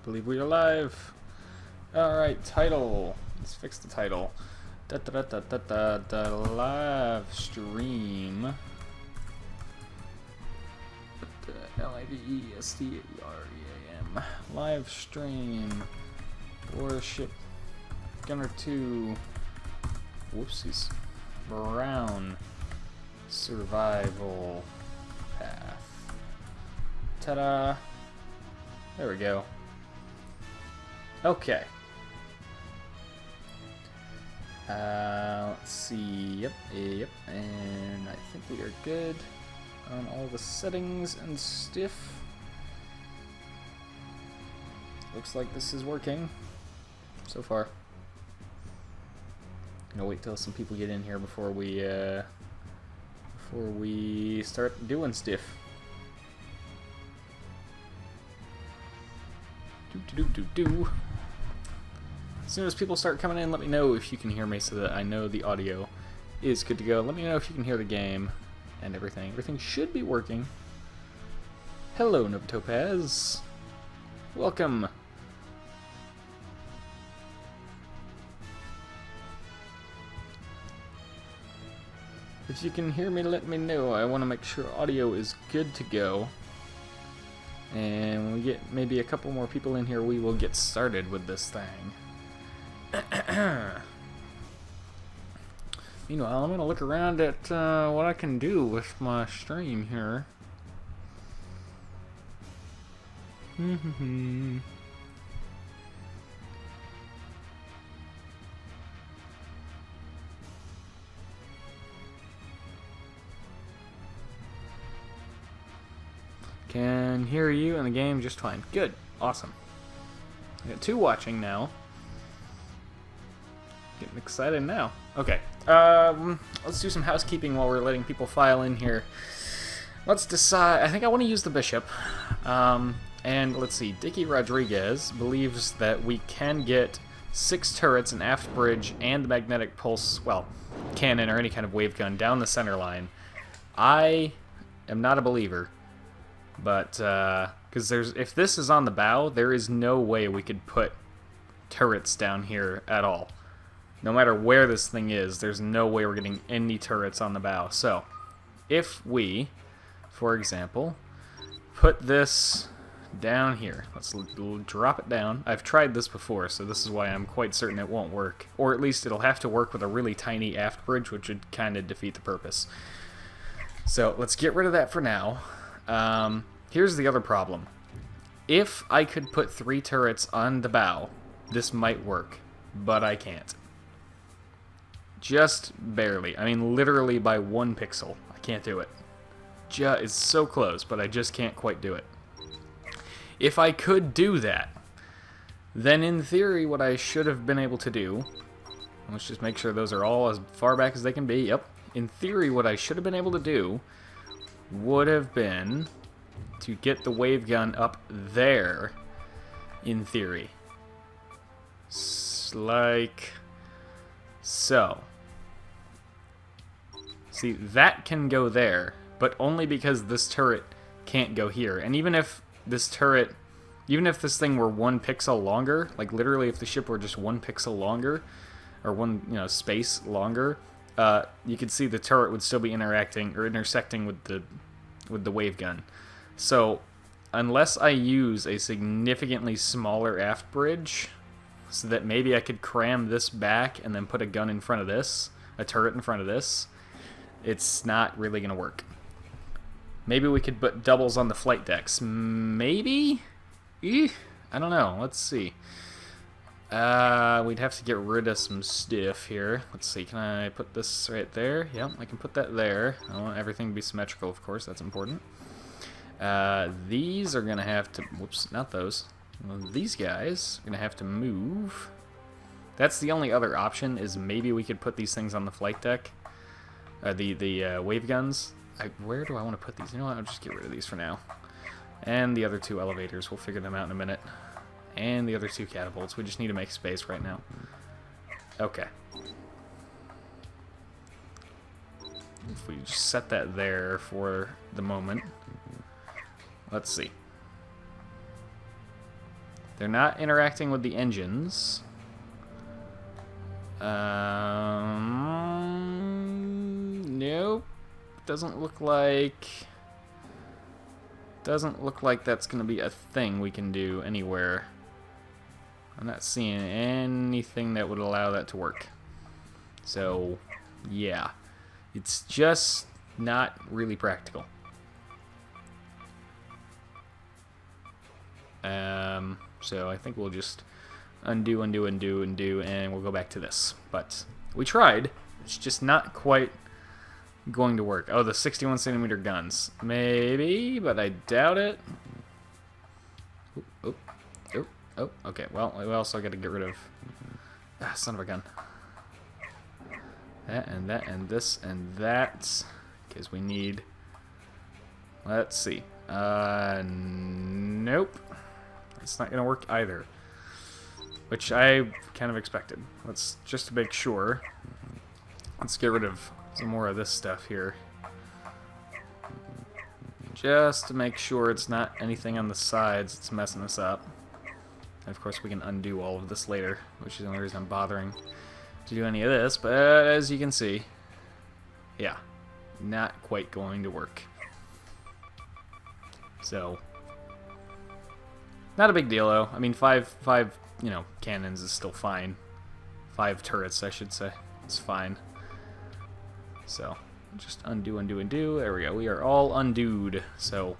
believe we are live. Alright, title. Let's fix the title. Live stream. LIVESTREAM. Live stream. Warship. Gunner 2. Whoopsies. Braun. Survival path. Ta-da! There we go. Okay. Let's see. Yep. And I think we are good on all the settings and stuff. Looks like this is working so far. Gonna wait till some people get in here before we start doing stuff. As soon as people start coming in, let me know if you can hear me so that I know the audio is good to go. Let me know if you can hear the game and everything. Everything should be working. Hello, Nova Topaz. Welcome. If you can hear me, let me know. I want to make sure audio is good to go. And when we get maybe a couple more people in here, we will get started with this thing. Meanwhile, I'm going to look around at what I can do with my stream here. Can hear you in the game just fine. Good. Awesome. I got 2 watching now. Getting excited now. Okay. Let's do some housekeeping while we're letting people file in here. Let's decide. I think I want to use the bishop. And let's see. Dicky Rodriguez believes that we can get 6 turrets, an aft bridge, and the magnetic pulse, well, cannon or any kind of wave gun down the center line. I am not a believer. But, because if this is on the bow, there is no way we could put turrets down here at all. No matter where this thing is, there's no way we're getting any turrets on the bow. So, if we, for example, put this down here. Let's drop it down. I've tried this before, so this is why I'm quite certain it won't work. Or at least it'll have to work with a really tiny aft bridge, which would kind of defeat the purpose. So, let's get rid of that for now. Here's the other problem. If I could put 3 turrets on the bow, this might work, but I can't. Just barely. I mean, literally by 1 pixel. I can't do it. It's so close, but I just can't quite do it. If I could do that, then in theory what I should have been able to do, let's just make sure those are all as far back as they can be. Yep. In theory, what I should have been able to do would have been to get the wave gun up there, in theory. Like so. See, that can go there, but only because this turret can't go here. And even if this turret, even if this thing were 1 pixel longer, like literally if the ship were just 1 pixel longer, or 1, space longer, you could see the turret would still be interacting or intersecting with the wave gun. So unless I use a significantly smaller aft bridge, so that maybe I could cram this back and then put a gun in front of this, a turret in front of this, it's not really going to work. Maybe we could put doubles on the flight decks. Maybe? I don't know. Let's see. We'd have to get rid of some stuff here. Let's see, can I put this right there? Yep, I can put that there. I want everything to be symmetrical, of course, that's important. These are gonna have to, whoops, not those. Well, these guys are gonna have to move. That's the only other option, is maybe we could put these things on the flight deck. The wave guns. Where do I want to put these? You know what, I'll just get rid of these for now. And the other 2 elevators, we'll figure them out in a minute. And the other 2 catapults. We just need to make space right now. Okay. If we just set that there for the moment. Let's see. They're not interacting with the engines. Nope. Doesn't look like that's gonna be a thing we can do anywhere. I'm not seeing anything that would allow that to work. So, yeah. It's just not really practical. So I think we'll just undo, and we'll go back to this. But we tried. It's just not quite going to work. Oh, the 61 centimeter guns. Maybe, but I doubt it. Oh, okay. Well, we also got to get rid of... son of a gun. That, and this, and that. Because we need... Let's see. Nope. It's not going to work either. Which I kind of expected. Let's, just to make sure, let's get rid of some more of this stuff here. Just to make sure it's not anything on the sides that's messing us up. And of course we can undo all of this later, which is the only reason I'm bothering to do any of this. But as you can see, yeah, not quite going to work. So, not a big deal though. I mean, five, you know, cannons is still fine. 5 turrets, I should say. It's fine. So, just undo. There we go. We are all undoed. So,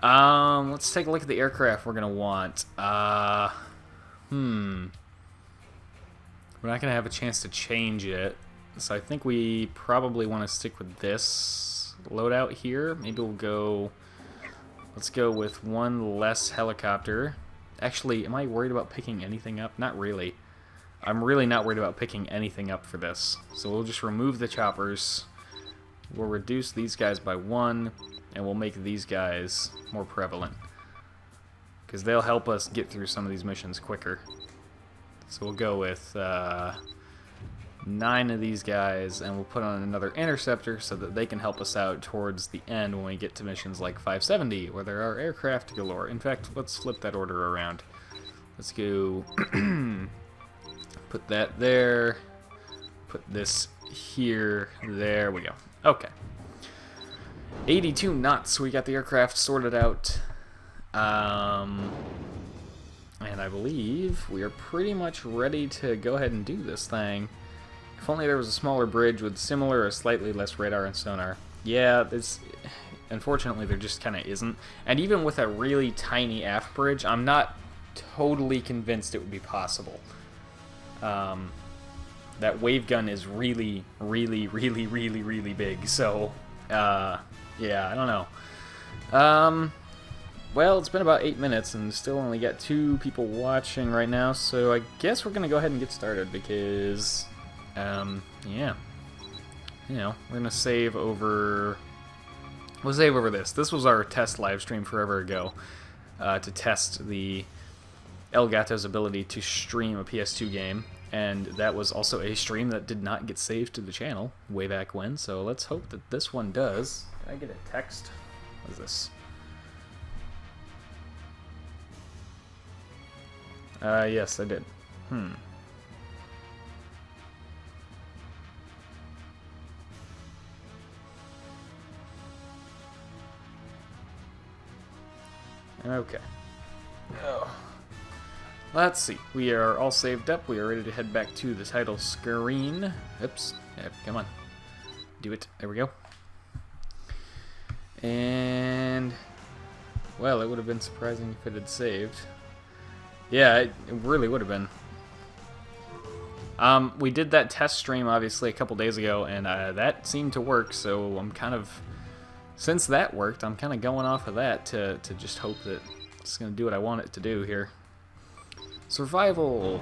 let's take a look at the aircraft we're gonna want. We're not gonna have a chance to change it, so I think we probably want to stick with this loadout here. Maybe we'll go. Let's go with one less helicopter. Actually, am I worried about picking anything up? Not really. I'm really not worried about picking anything up for this. So we'll just remove the choppers. We'll reduce these guys by 1, and we'll make these guys more prevalent. Because they'll help us get through some of these missions quicker. So we'll go with 9 of these guys, and we'll put on another interceptor so that they can help us out towards the end when we get to missions like 570, where there are aircraft galore. In fact, let's flip that order around. Let's go put that there, put this here, there we go. Okay. 82 knots, we got the aircraft sorted out. And I believe we are pretty much ready to go ahead and do this thing. If only there was a smaller bridge with similar or slightly less radar and sonar. Yeah, this, unfortunately there just kind of isn't. And even with a really tiny aft bridge, I'm not totally convinced it would be possible. That wave gun is really big, so, yeah, I don't know. Well, it's been about 8 minutes and still only got 2 people watching right now, so I guess we're gonna go ahead and get started because, yeah. You know, we're gonna save over... We'll save over this. This was our test live stream forever ago, to test the Elgato's ability to stream a PS2 game, and that was also a stream that did not get saved to the channel way back when, so let's hope that this one does. Can I get a text? What is this? Yes, I did. Okay. Oh. Let's see. We are all saved up. We are ready to head back to the title screen. Oops. Yep, come on. Do it. There we go. And... well, it would have been surprising if it had saved. Yeah, it really would have been. We did that test stream, obviously, a couple days ago, and that seemed to work, so I'm kind of... since that worked, I'm kind of going off of that to just hope that it's going to do what I want it to do here. Survival!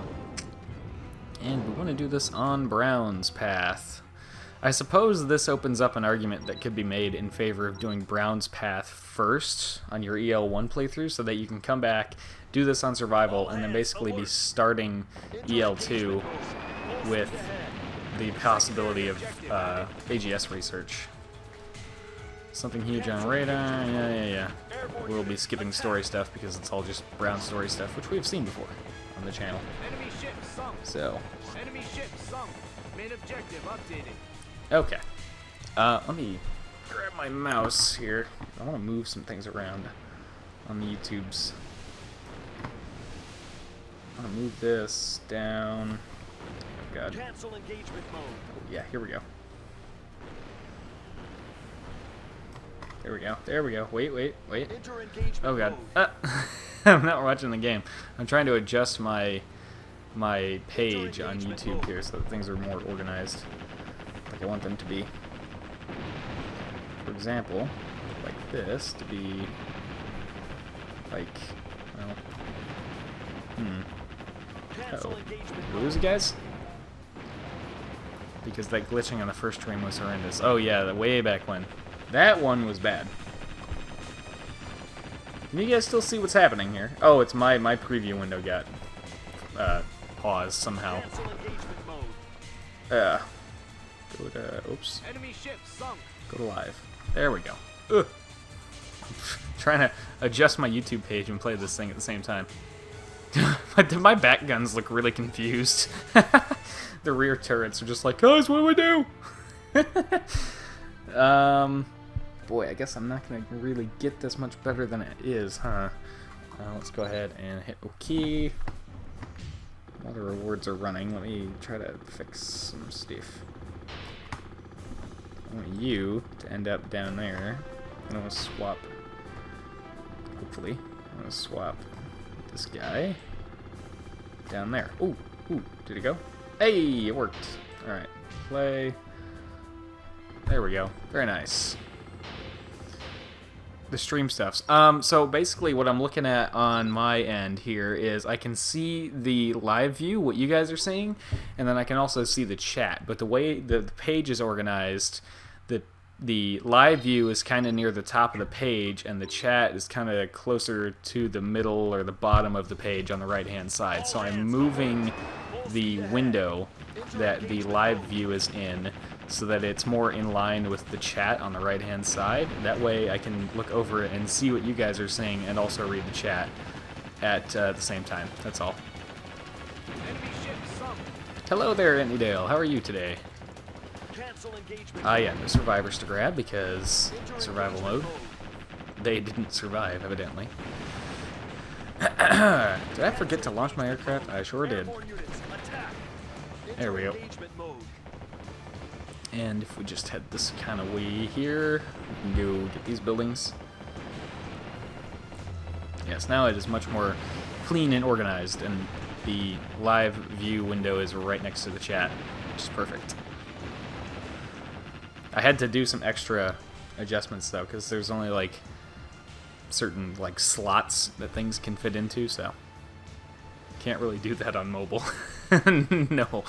And we want to do this on Braun's path. I suppose this opens up an argument that could be made in favor of doing Braun's path first on your EL1 playthrough, so that you can come back, do this on survival, and then basically be starting EL2 with the possibility of AGS research. Something huge on radar, yeah. we'll be skipping story stuff because it's all just Braun story stuff, which we've seen before on the channel. Enemy ship sunk. So. Enemy ship sunk. Main objective updated. Okay. Let me grab my mouse here. I want to move some things around on the YouTubes. I want to move this down. Oh god. Cancel engagement mode. Oh, yeah, here we go. There we go. There we go. Wait. Enter engagement Oh god. mode. I'm not watching the game. I'm trying to adjust my page on YouTube here so that things are more organized, like I want them to be. For example, like this to be like, well, Uh-oh. Did we lose it, guys? Because that glitching on the first stream was horrendous. Oh yeah, the way back when. That one was bad. Can you guys still see what's happening here? Oh, it's my preview window got paused somehow. Go to, oops. Enemy ship sunk. Go to live. There we go. Ugh. Trying to adjust my YouTube page and play this thing at the same time. My back guns look really confused. The rear turrets are just like, guys, what do I do? Boy, I guess I'm not going to really get this much better than it is, huh? Let's go ahead and hit OK. While the rewards are running, let me try to fix some stuff. I want you to end up down there. I want to swap, hopefully, I want to swap this guy down there. Ooh, did it go? Hey, it worked. Alright, play. There we go. Very nice. The stream stuffs. So basically what I'm looking at on my end here is I can see the live view, what you guys are seeing, and then I can also see the chat. But the way the page is organized, the live view is kind of near the top of the page, and the chat is kind of closer to the middle or the bottom of the page on the right-hand side. So I'm moving the window that the live view is in so that it's more in line with the chat on the right-hand side. That way I can look over it and see what you guys are saying and also read the chat at the same time. That's all. Hello there, Antidale. How are you today? Yeah, no survivors to grab because survival mode. They didn't survive, evidently. Did I forget to launch my aircraft? I sure did. There we go. And if we just head this kind of way here, we can go get these buildings. Yes, now it is much more clean and organized, and the live view window is right next to the chat, which is perfect. I had to do some extra adjustments though, because there's only like certain like slots that things can fit into, so can't really do that on mobile. No.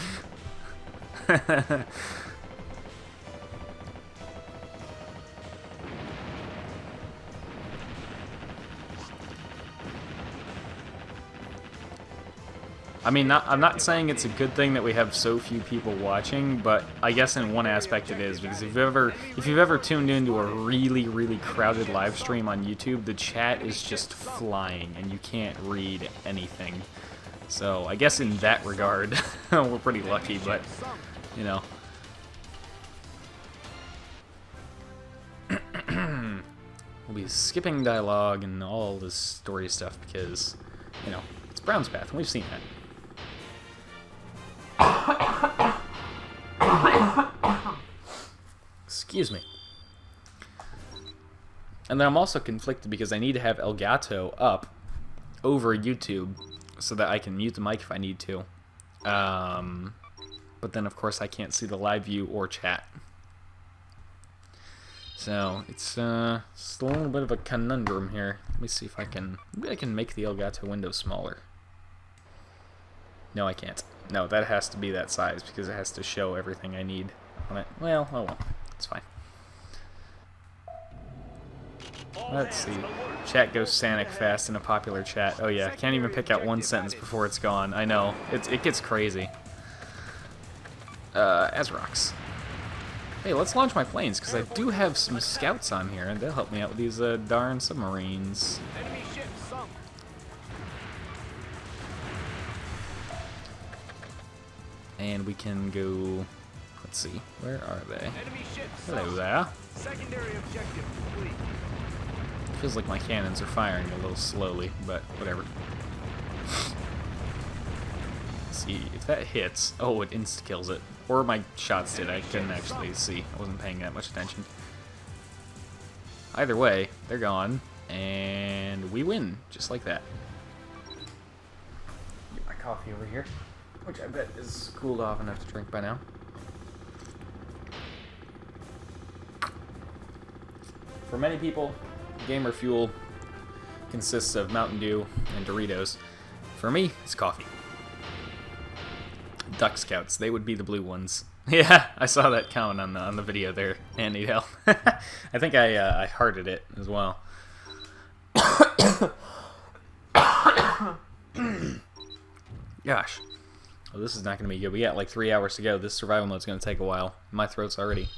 I mean, I'm not saying it's a good thing that we have so few people watching, but I guess in one aspect it is, because if you've ever tuned into a really crowded live stream on YouTube, the chat is just flying and you can't read anything. So I guess in that regard, we're pretty lucky, but you know. We'll be skipping dialogue and all this story stuff because, you know, it's Braun's Path and we've seen that. Excuse me. And then I'm also conflicted because I need to have Elgato up over YouTube so that I can mute the mic if I need to. But then, of course, I can't see the live view or chat. So it's a little bit of a conundrum here. Let me see if I can... Maybe I can make the Elgato window smaller. No, I can't. No, that has to be that size because it has to show everything I need on it. Well, oh well. It's fine. Let's see. Chat goes Sanic fast in a popular chat. Oh yeah, can't even pick out one sentence before it's gone. I know. It gets crazy. As rocks. Hey, let's launch my planes, because I do have some scouts on here, and they'll help me out with these darn submarines. Enemy ship sunk. And we can go... Let's see, where are they? Enemy ship sunk. Hello there. Secondary objective complete. Feels like my cannons are firing a little slowly, but whatever. Let's see, if that hits... Oh, it insta-kills it. Or my shots did, I couldn't actually see. I wasn't paying that much attention. Either way, they're gone, and we win, just like that. Get my coffee over here, which I bet is cooled off enough to drink by now. For many people, gamer fuel consists of Mountain Dew and Doritos. For me, it's coffee. Duck Scouts, they would be the blue ones. Yeah, I saw that comment on the video there, and need help. I think I hearted it as well. Gosh. Oh, this is not going to be good. We got like 3 hours to go. This survival mode's going to take a while. My throat's already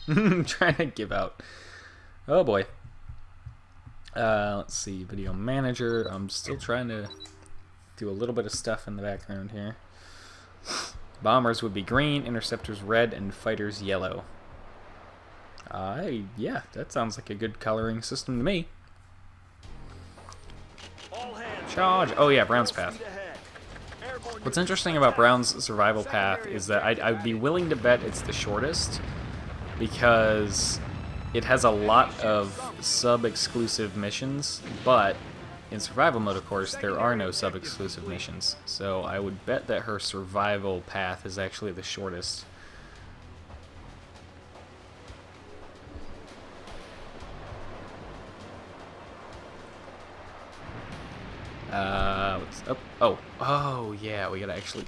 trying to give out. Oh boy. Let's see. Video manager. I'm still trying to do a little bit of stuff in the background here. Bombers would be green, interceptors red, and fighters yellow. Yeah, that sounds like a good coloring system to me. Charge! Oh yeah, Braun's path. What's interesting about Braun's survival path is that I'd be willing to bet it's the shortest, because it has a lot of sub-exclusive missions, but in survival mode, of course, there are no sub-exclusive missions, so I would bet that her survival path is actually the shortest. What's up? Oh, yeah, we gotta actually...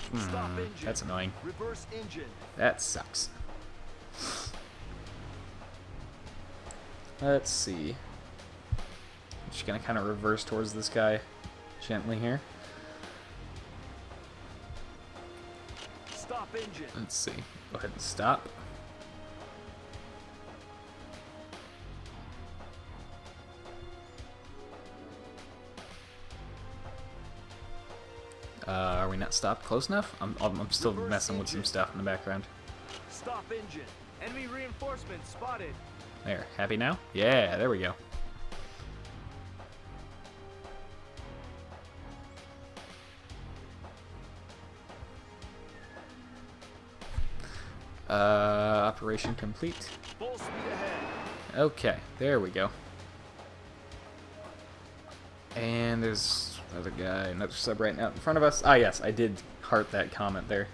that's annoying. That sucks. Let's see. I'm just gonna kind of reverse towards this guy gently here. Stop engine. Let's see. Go ahead and stop. Are we not stopped close enough? I'm still messing with some stuff in the background. Stop engine. Enemy reinforcements spotted. There. Happy now? Yeah, there we go. Operation complete. Full speed ahead. Okay, there we go. And there's another guy, another sub right now in front of us. Ah, yes, I did heart that comment there.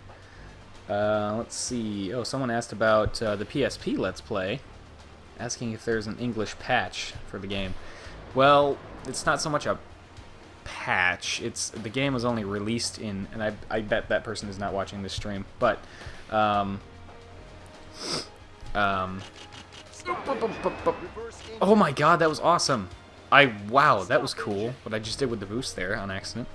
Let's see. Oh, someone asked about the PSP Let's Play, asking if there's an English patch for the game. Well, it's not so much a patch. It's the game was only released in, and I bet that person is not watching this stream, but oh my god, that was awesome. Wow, that was cool, what I just did with the boost there on accident.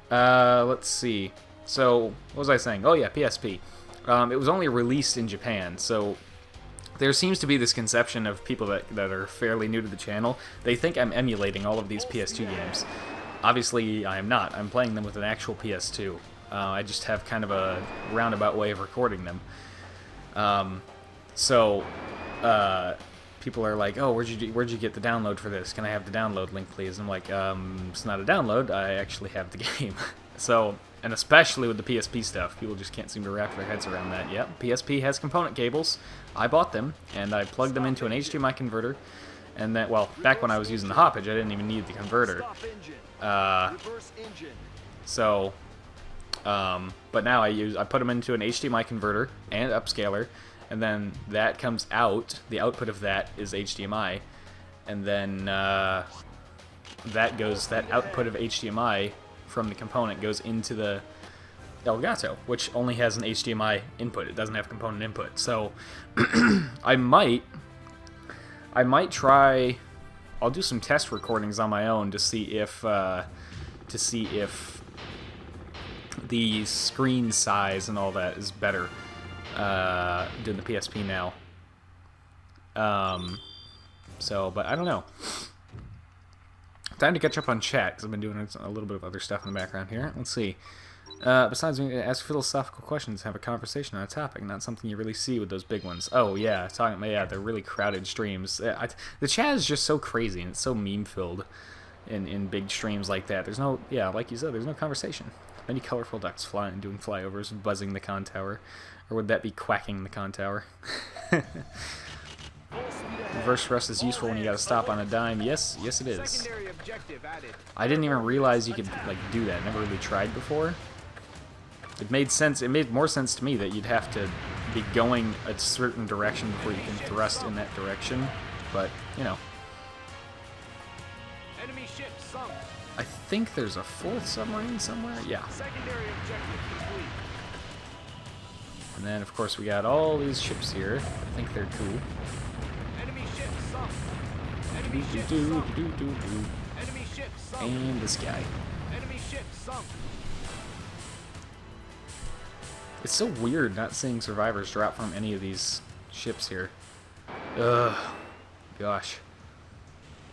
Let's see. So, what was I saying? Oh yeah, PSP. It was only released in Japan, so there seems to be this conception of people that are fairly new to the channel. They think I'm emulating all of these PS2 games. Obviously, I am not. I'm playing them with an actual PS2. I just have kind of a roundabout way of recording them. People are like, oh, where'd you get the download for this? Can I have the download link, please? I'm like, it's not a download. I actually have the game. So, and especially with the PSP stuff, people just can't seem to wrap their heads around that. Yep, PSP has component cables. I bought them, and I plugged them into an HDMI converter. And then, well, back when I was using the hoppage, I didn't even need the converter. But now I put them into an HDMI converter and upscaler, and then that comes out. The output of that is HDMI, and then that output of HDMI from the component goes into the Elgato, which only has an HDMI input. It doesn't have component input. So I might try. I'll do some test recordings on my own to see if the screen size and all that is better doing the PSP now. But I don't know. Time to catch up on chat, because I've been doing a little bit of other stuff in the background here. Let's see. Besides, we ask philosophical questions, have a conversation on a topic, not something you really see with those big ones. Oh, yeah, they're really crowded streams. The chat is just so crazy, and it's so meme-filled in big streams like that. There's no, yeah, like you said, there's no conversation. Many colorful ducks flying, doing flyovers, buzzing the con tower. Or would that be quacking the con tower? Reverse thrust is useful when you gotta stop on a dime. Yes, yes it is. I didn't even realize you could like do that. Never really tried before. It made sense. It made more sense to me that you'd have to be going a certain direction before you can thrust in that direction. But you know, Enemy ship sunk. I think there's a fourth submarine somewhere. Yeah. Secondary objective complete. And then of course we got all these ships here. I think they're cool. Enemy ship sunk. Enemy ship sunk. Enemy ship sunk. And this guy. Enemy ship sunk. It's so weird not seeing survivors drop from any of these ships here. Ugh. Gosh.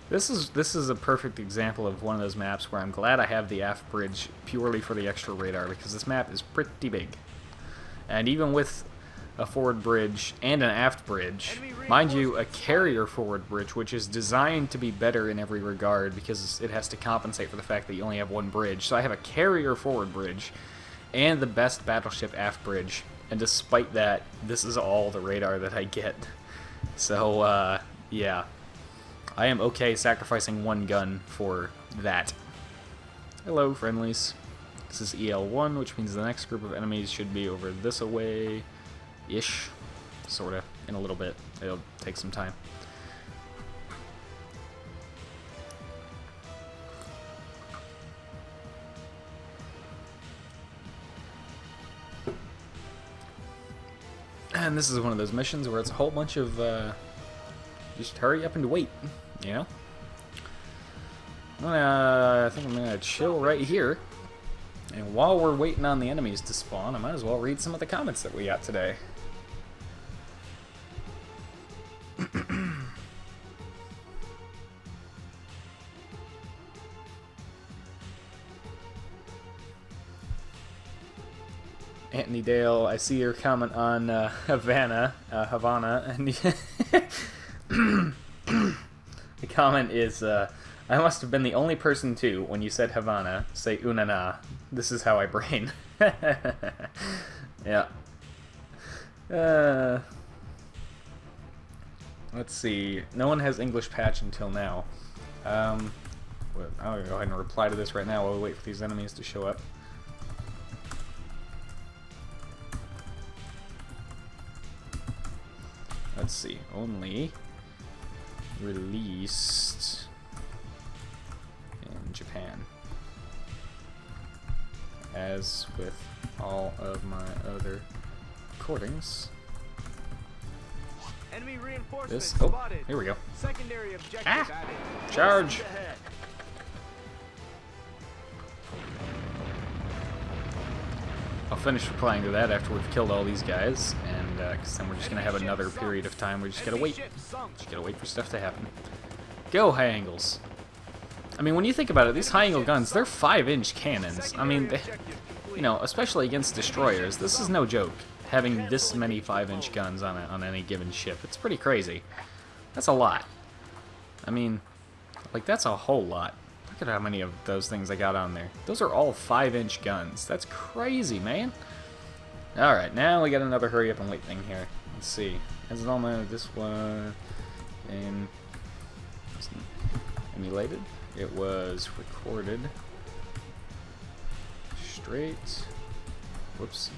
This is a perfect example of one of those maps where I'm glad I have the aft bridge purely for the extra radar, because this map is pretty big. And even with a forward bridge and an aft bridge, mind you, a carrier forward bridge, which is designed to be better in every regard because it has to compensate for the fact that you only have one bridge. So I have a carrier forward bridge and the best battleship aft bridge, and despite that, this is all the radar that I get. So, yeah. I am okay sacrificing one gun for that. Hello, friendlies. This is EL1, which means the next group of enemies should be over this away-ish. Sorta, in a little bit. It'll take some time. And this is one of those missions where it's a whole bunch of, just hurry up and wait, you know? I think I'm gonna chill right here. And while we're waiting on the enemies to spawn, I might as well read some of the comments that we got today. Anthony Dale, I see your comment on Havana, and the comment is, I must have been the only person to, when you said Havana, say unana. This is how I brain. Yeah. Let's see. No one has English patch until now. I'll go ahead and reply to this right now while we wait for these enemies to show up. Let's see. Only released in Japan. As with all of my other recordings. Enemy reinforcements spotted. Here we go. Secondary objective added. Charge! Ahead. I'll finish replying to that after we've killed all these guys, and because then we're just gonna have another period of time. We just gotta wait. Just gotta wait for stuff to happen. Go, high angles. I mean, when you think about it, these high angle guns, they're 5-inch cannons. I mean, they, you know, especially against destroyers, this is no joke. Having this many 5-inch guns on any given ship, it's pretty crazy. That's a lot. I mean, like, that's a whole lot. Look at how many of those things I got on there. Those are all 5-inch guns. That's crazy, man. Alright, now we got another hurry up and wait thing here. Let's see. Is it all my, this one, and emulated? It was recorded straight, whoops,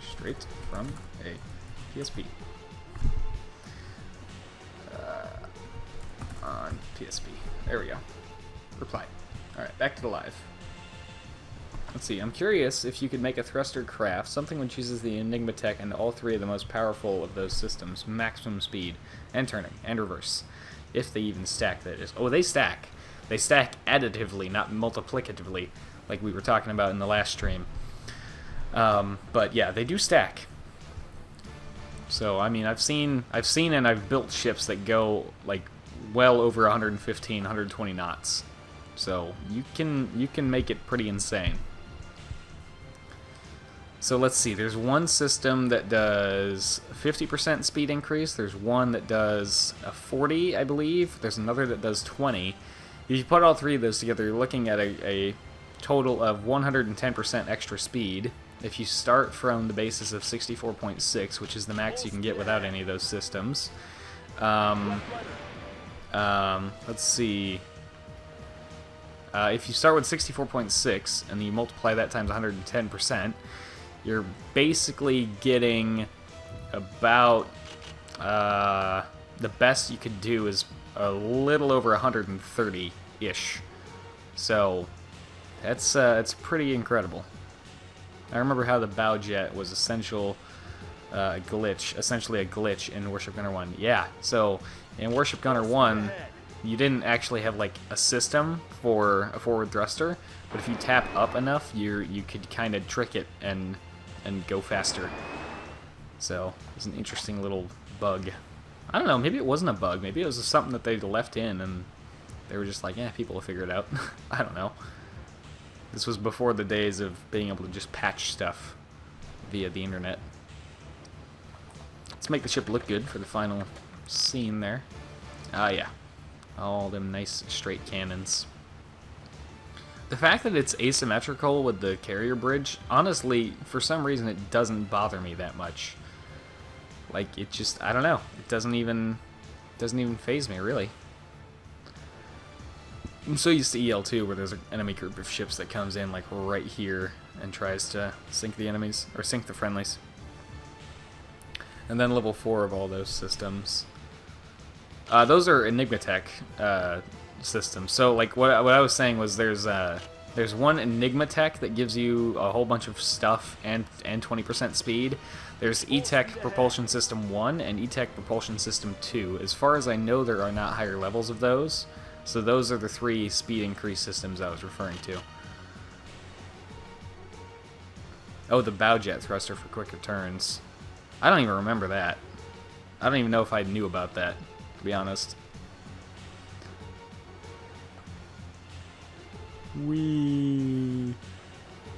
straight from a PSP. On PSP. There we go. Reply. Alright, back to the live. Let's see, I'm curious if you could make a thruster craft, something which uses the Enigma tech and all three of the most powerful of those systems, maximum speed, and turning, and reverse. If they even stack, that is. Oh, they stack. They stack additively, not multiplicatively, like we were talking about in the last stream. But yeah, they do stack. So I mean, I've seen and I've built ships that go like well over 115, 120 knots. So you can make it pretty insane. So let's see, there's one system that does 50% speed increase, there's one that does a 40, I believe, there's another that does 20. If you put all three of those together, you're looking at a total of 110% extra speed. If you start from the basis of 64.6, which is the max you can get without any of those systems. Let's see. If you start with 64.6 and you multiply that times 110%, you're basically getting about the best you could do is a little over 130-ish. So that's pretty incredible. I remember how the bow jet was essentially a glitch in Warship Gunner 1. Yeah, so in Warship Gunner 1, you didn't actually have like a system for a forward thruster, but if you tap up enough, you could kind of trick it and go faster. So it's an interesting little bug. I don't know, maybe it wasn't a bug, maybe it was just something that they left in and they were just like, yeah, people will figure it out. I don't know. This was before the days of being able to just patch stuff via the internet. Let's make the ship look good for the final scene there. Ah, yeah. All them nice straight cannons. The fact that it's asymmetrical with the carrier bridge, honestly, for some reason it doesn't bother me that much. Like, it just, I don't know. It doesn't even faze me, really. I'm so used to EL2 where there's an enemy group of ships that comes in, like, right here and tries to sink the enemies, or sink the friendlies. And then level 4 of all those systems. Those are Enigma Tech systems. So, like, what I was saying was there's one Enigma Tech that gives you a whole bunch of stuff and 20% speed. There's E-Tech Propulsion System 1 and E-Tech Propulsion System 2. As far as I know, there are not higher levels of those. So those are the 3 speed increase systems I was referring to. Oh, the bow jet thruster for quicker turns. I don't even remember that. I don't even know if I knew about that, to be honest. Whee!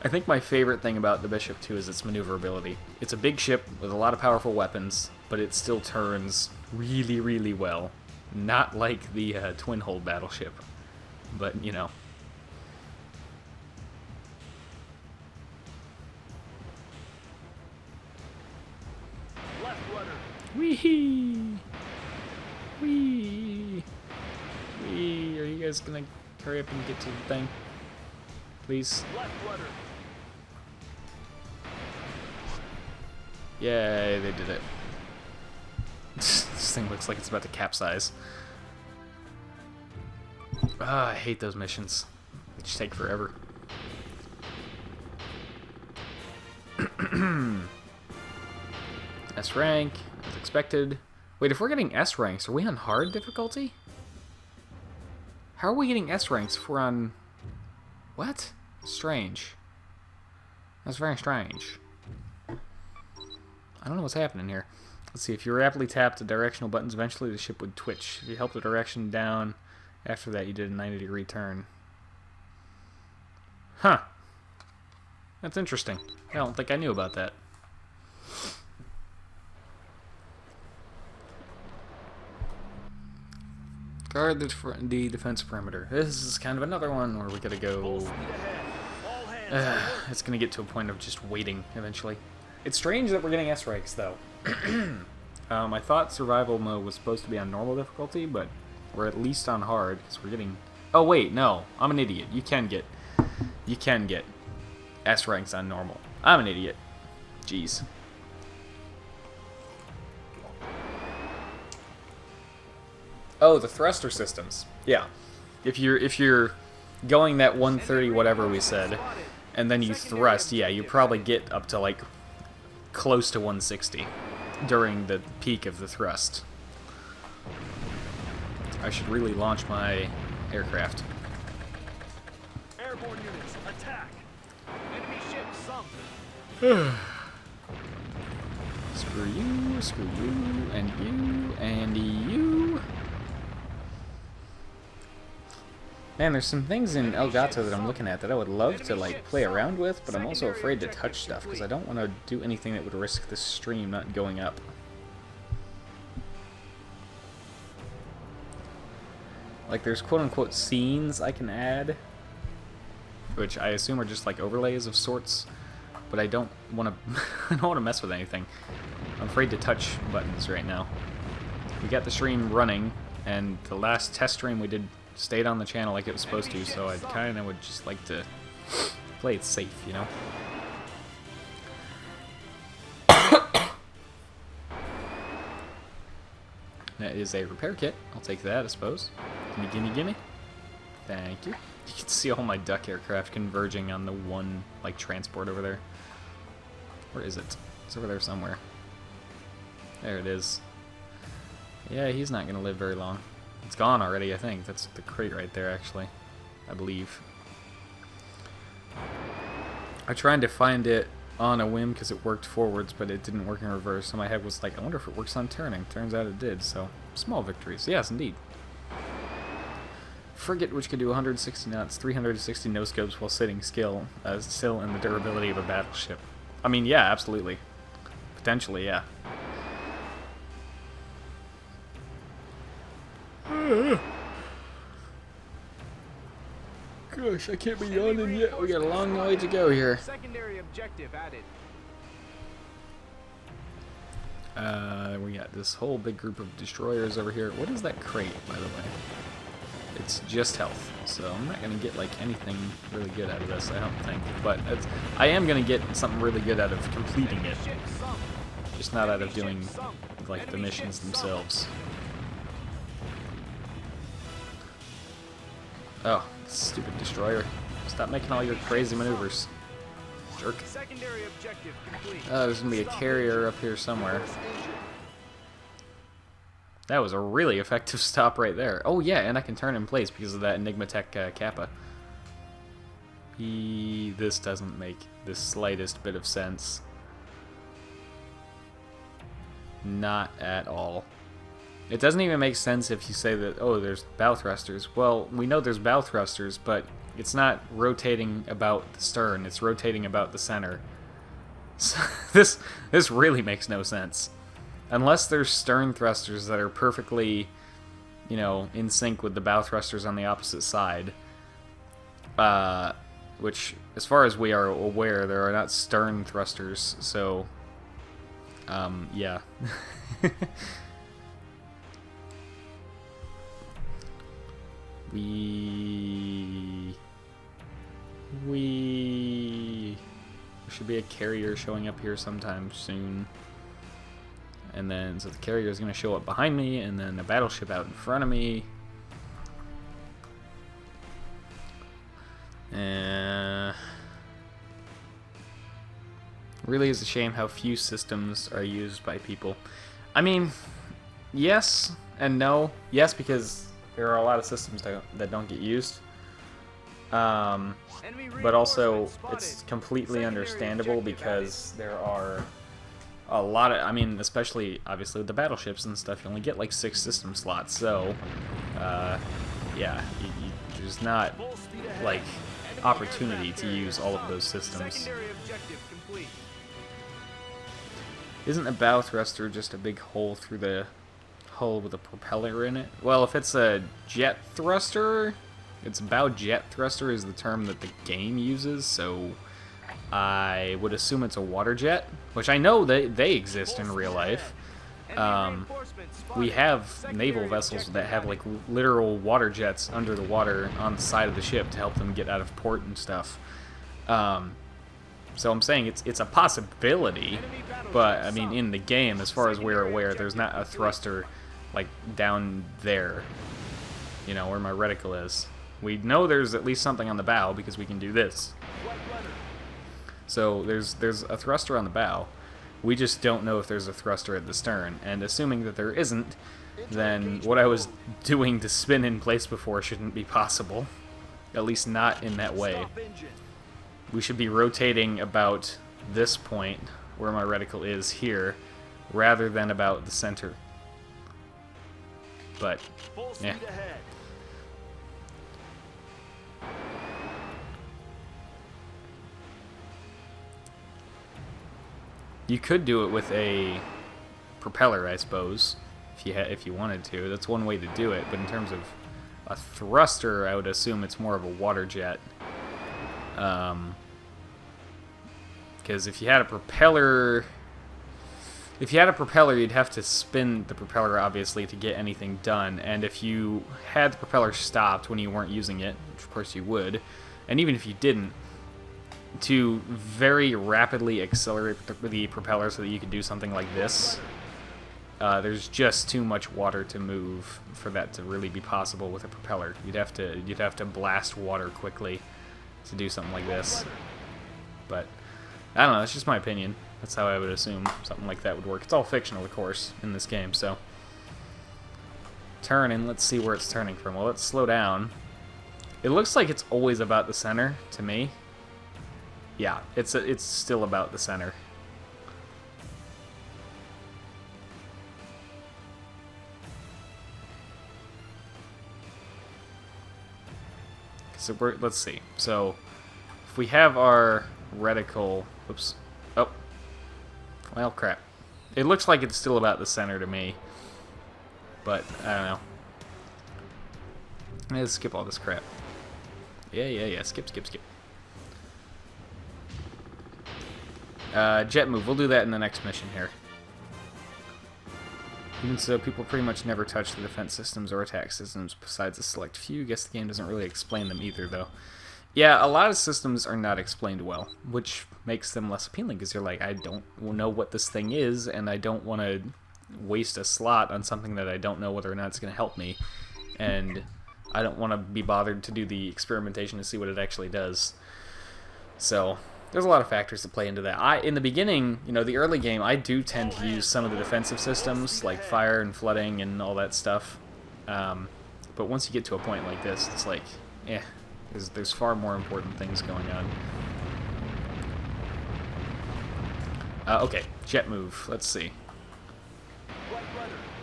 I think my favorite thing about the Bishop 2 is its maneuverability. It's a big ship with a lot of powerful weapons, but it still turns really, really well. Not like the twin-hull battleship, but, you know. Left rudder. Wee! Wee! Wee! Are you guys gonna hurry up and get to the thing? Please? Left rudder. Yay, they did it. This thing looks like it's about to capsize. Ah, I hate those missions. They just take forever. S rank, as expected. Wait, if we're getting S ranks, are we on hard difficulty? How are we getting S ranks if we're on... What? Strange. That's very strange. I don't know what's happening here. Let's see, if you rapidly tap the directional buttons, eventually the ship would twitch. If you held the direction down, after that you did a 90-degree turn. Huh. That's interesting. I don't think I knew about that. Guard the defense perimeter. This is kind of another one where we gotta go... It's gonna get to a point of just waiting, eventually. It's strange that we're getting S ranks, though. I thought survival mode was supposed to be on normal difficulty, but we're at least on hard, because we're getting... Oh, wait, no. I'm an idiot. You can get S ranks on normal. I'm an idiot. Jeez. Oh, the thruster systems. Yeah. If you're going that 130 whatever we said, and then you thrust, yeah, you probably get up to, like, close to 160 during the peak of the thrust. I should really launch my aircraft. Airborne units, attack! Enemy ship sunk. Screw screw you, screw you, and you, and you. Man, there's some things in Elgato that I'm looking at that I would love to like play around with, but I'm also afraid to touch stuff because I don't want to do anything that would risk this stream not going up. Like there's quote-unquote scenes I can add, which I assume are just like overlays of sorts, but I don't want to. I don't want to mess with anything. I'm afraid to touch buttons right now. We got the stream running, and the last test stream we did stayed on the channel like it was supposed to, so I kind of would just like to play it safe, you know? That is a repair kit. I'll take that, I suppose. Gimme, gimme, gimme. Thank you. You can see all my duck aircraft converging on the one, like, transport over there. Where is it? It's over there somewhere. There it is. Yeah, he's not gonna live very long. It's gone already, I think. That's the crate right there, actually. I believe. I tried to find it on a whim because it worked forwards, but it didn't work in reverse. So my head was like, I wonder if it works on turning. Turns out it did, so small victories. Yes, indeed. Frigate, which could do 160 knots, 360 no-scopes while sitting still, and the durability of a battleship. I mean, yeah, absolutely. Potentially, yeah. Gosh, I can't be yawning yet. We got a long way to go here. Secondary objective added. We got this whole big group of destroyers over here. What is that crate, by the way? It's just health, so I'm not gonna get like anything really good out of this, I don't think. But I am gonna get something really good out of completing it, just not out of doing like the missions themselves. Oh, stupid destroyer! Stop making all your crazy maneuvers, jerk. Secondary objective complete. Oh, there's gonna be a carrier up here somewhere. That was a really effective stop right there. Oh yeah, and I can turn in place because of that Enigma Tech Kappa. This doesn't make the slightest bit of sense. Not at all. It doesn't even make sense if you say that, oh, there's bow thrusters. Well, we know there's bow thrusters, but it's not rotating about the stern, it's rotating about the center. So this really makes no sense. Unless there's stern thrusters that are perfectly, you know, in sync with the bow thrusters on the opposite side. Which, as far as we are aware, there are not stern thrusters, so, yeah. There should be a carrier showing up here sometime soon. And then, so the carrier is going to show up behind me, and then a battleship out in front of me. Really is a shame how few systems are used by people. I mean, yes and no. Yes, because there are a lot of systems that don't get used. But also, it's completely understandable because there are a lot of, I mean, especially, obviously, with the battleships and stuff, you only get like 6 system slots, so, yeah, there's not, like, opportunity to use all of those systems. Isn't a bow thruster just a big hole through the hull with a propeller in it? Well, if it's a jet thruster, it's bow jet thruster is the term that the game uses, so I would assume it's a water jet, which I know they exist in real life. We have naval vessels that have like literal water jets under the water on the side of the ship to help them get out of port and stuff. So I'm saying it's a possibility, but I mean in the game, as far as we're aware, there's not a thruster like down there, you know, where my reticle is. We know there's at least something on the bow because we can do this. So there's a thruster on the bow. We just don't know if there's a thruster at the stern, and assuming that there isn't, then what I was doing to spin in place before shouldn't be possible. At least not in that way. We should be rotating about this point, where my reticle is here, rather than about the center. But, Full speed yeah. ahead. You could do it with a propeller, I suppose, if you wanted to. That's one way to do it, but in terms of a thruster, I would assume it's more of a water jet. Because if you had a propeller, you'd have to spin the propeller, obviously, to get anything done. And if you had the propeller stopped when you weren't using it, which of course you would, and even if you didn't, to very rapidly accelerate the propeller so that you could do something like this, there's just too much water to move for that to really be possible with a propeller. You'd have to blast water quickly to do something like this. But I don't know, that's just my opinion. That's how I would assume something like that would work. It's all fictional, of course, in this game, so. Turn, and let's see where it's turning from. Well, let's slow down. It looks like it's always about the center, to me. Yeah, it's still about the center. So let's see. So if we have our reticle, oops. Oh. Well, crap. It looks like it's still about the center to me. But I don't know. Let's skip all this crap. Yeah. Skip. Jet move. We'll do that in the next mission here. Even so, people pretty much never touch the defense systems or attack systems besides a select few. Guess the game doesn't really explain them either, though. Yeah, a lot of systems are not explained well, which makes them less appealing, because you're like, I don't know what this thing is, and I don't want to waste a slot on something that I don't know whether or not it's going to help me, and I don't want to be bothered to do the experimentation to see what it actually does. So there's a lot of factors that play into that. In the beginning, the early game, I do tend to use some of the defensive systems, like fire and flooding and all that stuff. But once you get to a point like this, it's like, there's far more important things going on. Okay, jet move. Let's see.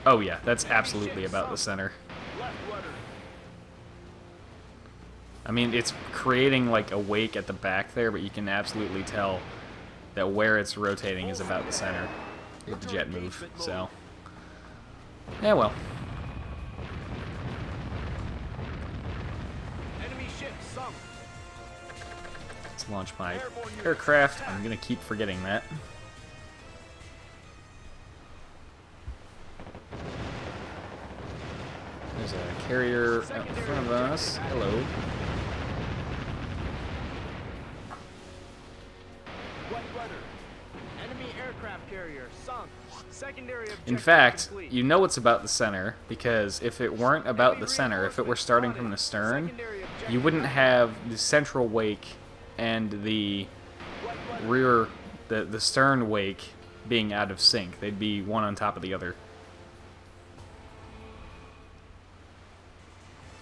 Oh yeah, that's absolutely about the center. I mean, it's creating like a wake at the back there, but you can absolutely tell that where it's rotating is about the center with the jet move. So, yeah, well. Let's launch my aircraft. I'm gonna keep forgetting that. There's a carrier out in front of us. Hello. In fact, you know it's about the center, because if it weren't about the center, if it were starting from the stern, you wouldn't have the central wake and the rear, the stern wake being out of sync. They'd be one on top of the other.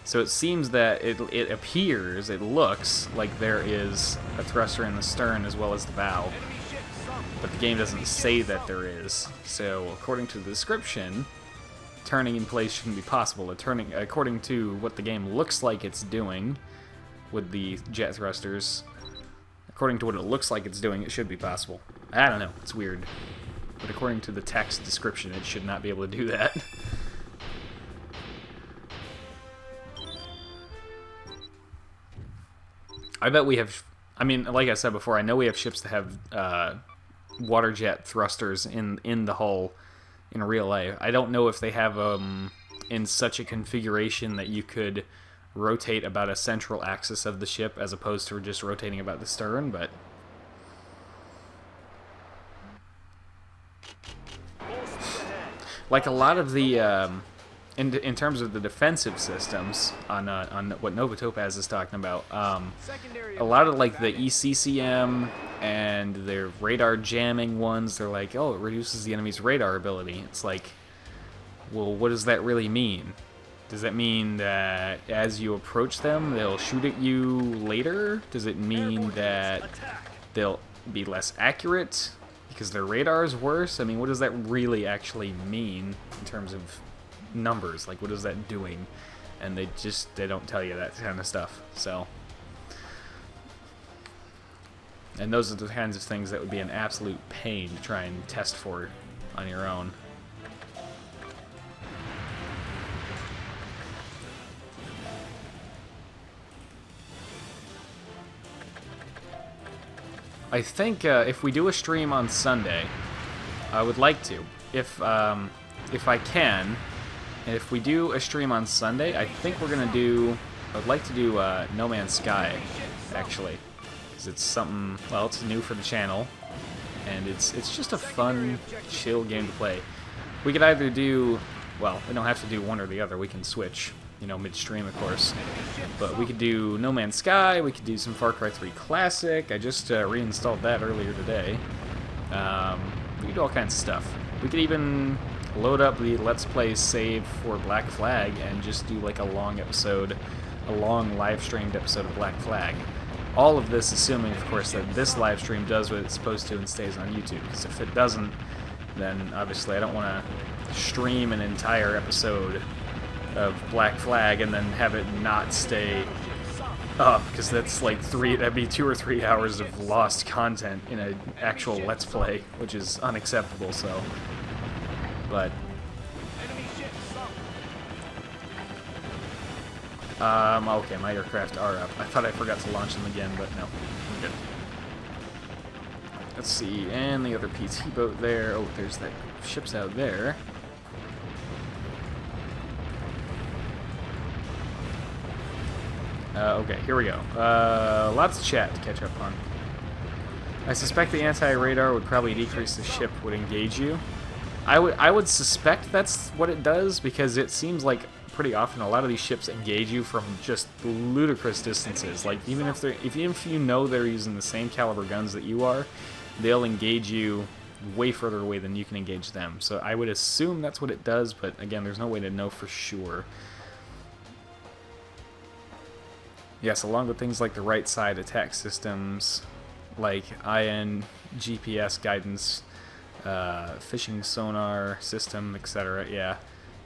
So it seems that it appears, it looks like there is a thruster in the stern as well as the bow. But the game doesn't say that there is. So according to the description, turning in place shouldn't be possible. According to what the game looks like it's doing with the jet thrusters, according to what it looks like it's doing, it should be possible. I don't know, it's weird. But according to the text description, it should not be able to do that. I bet we have, I mean, like I said before, I know we have ships that have water jet thrusters in the hull in real life. I don't know if they have in such a configuration that you could rotate about a central axis of the ship as opposed to just rotating about the stern, but like a lot of the in terms of the defensive systems on what Nova Topaz is talking about, a lot of like the ECCM and their radar jamming ones, they're like, oh, it reduces the enemy's radar ability. It's like, well, what does that really mean? Does that mean that as you approach them, they'll shoot at you later? Does it mean that they'll be less accurate? because their radar is worse. I mean, what does that really actually mean in terms of numbers? Like, what is that doing? And they don't tell you that kind of stuff. So, and those are the kinds of things that would be an absolute pain to try and test for on your own. I think if we do a stream on Sunday, I would like to. If I can, if we do a stream on Sunday, I think we're gonna do. I'd like to do No Man's Sky, actually, because it's something. Well, it's new for the channel, and it's just a fun, chill game to play. We could either do. Well, we don't have to do one or the other. We can switch. You know, midstream, of course. But we could do No Man's Sky, we could do some Far Cry 3 Classic. I just reinstalled that earlier today. We could do all kinds of stuff. We could even load up the Let's Play save for Black Flag and just do like a long episode, a long live-streamed episode of Black Flag. All of this assuming, of course, that this live stream does what it's supposed to and stays on YouTube. Because if it doesn't, then obviously I don't want to stream an entire episode of Black Flag and then have it not stay up, because that's like that'd be 2 or 3 hours of lost content in an actual Let's Play, which is unacceptable. So, but okay, my aircraft are up. I thought I forgot to launch them again, but no, we're good. Let's see, and the other PT boat there. Oh, there's that ship's out there. Okay, here we go. Lots of chat to catch up on. I suspect the anti-radar would probably decrease the ship would engage you. I would suspect that's what it does, because it seems like pretty often a lot of these ships engage you from just ludicrous distances. Like even if you know they're using the same caliber guns that you are, they'll engage you way further away than you can engage them. So I would assume that's what it does, but again, there's no way to know for sure. Yes, along with things like the right side attack systems, like IN, GPS guidance, fishing sonar system, etc. Yeah,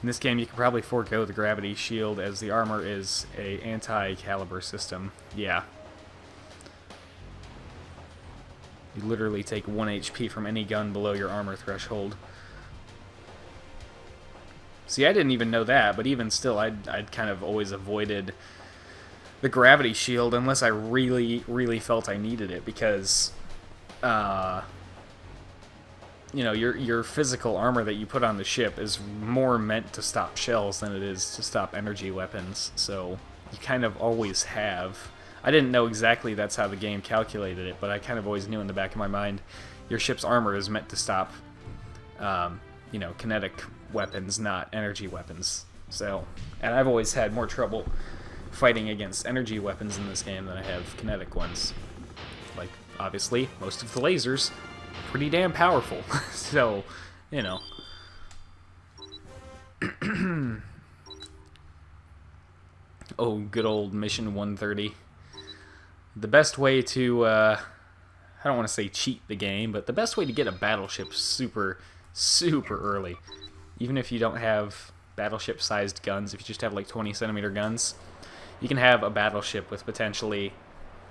in this game you can probably forego the gravity shield as the armor is a anti-caliber system. Yeah. You literally take 1 HP from any gun below your armor threshold. See, I didn't even know that, but even still, I'd kind of always avoided the gravity shield unless I really, really felt I needed it, because, you know, your physical armor that you put on the ship is more meant to stop shells than it is to stop energy weapons, so you kind of always have. I didn't know exactly that's how the game calculated it, but I kind of always knew in the back of my mind your ship's armor is meant to stop, you know, kinetic weapons, not energy weapons. So, and I've always had more trouble fighting against energy weapons in this game than I have kinetic ones. Like, obviously, most of the lasers pretty damn powerful. So, you know. Oh, good old Mission 130. The best way to, I don't want to say cheat the game, but the best way to get a battleship super, super early. Even if you don't have battleship-sized guns, if you just have like 20cm guns, you can have a battleship with potentially,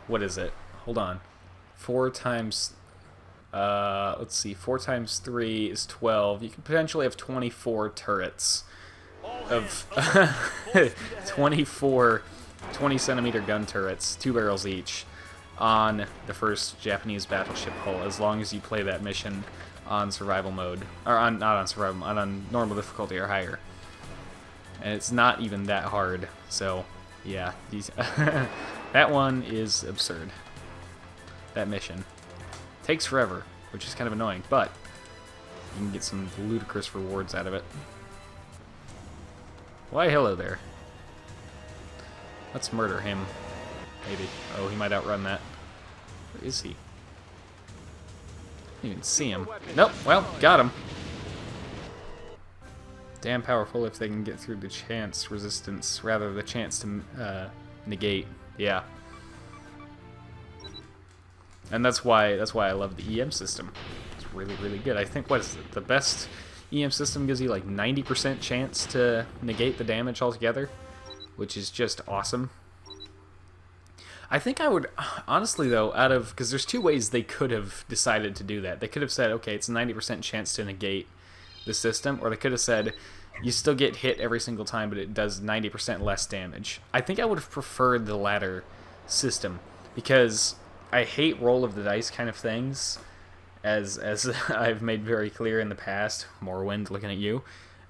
what is it? Hold on. 4 times, let's see, 4 times 3 is 12. You can potentially have 24 turrets of 24 20cm gun turrets, 2 barrels each, on the first Japanese battleship hull, as long as you play that mission on survival mode, or on, not on survival mode, on normal difficulty or higher. And it's not even that hard, so yeah, these that one is absurd. That mission takes forever, which is kind of annoying, but you can get some ludicrous rewards out of it. Why, hello there. Let's murder him. Maybe. Oh, he might outrun that. Where is he? I didn't even see him. Nope, well, got him. Damn powerful if they can get through the chance resistance, rather the chance to negate. Yeah. And that's why I love the EM system. It's really, really good. I think, what is it, the best EM system gives you like 90% chance to negate the damage altogether, which is just awesome. I think I would, honestly though, because there's two ways they could have decided to do that. They could have said, okay, it's a 90% chance to negate the system, or they could have said, you still get hit every single time, but it does 90% less damage. I think I would have preferred the latter system, because I hate roll of the dice kind of things, as I've made very clear in the past. Morrowind, looking at you.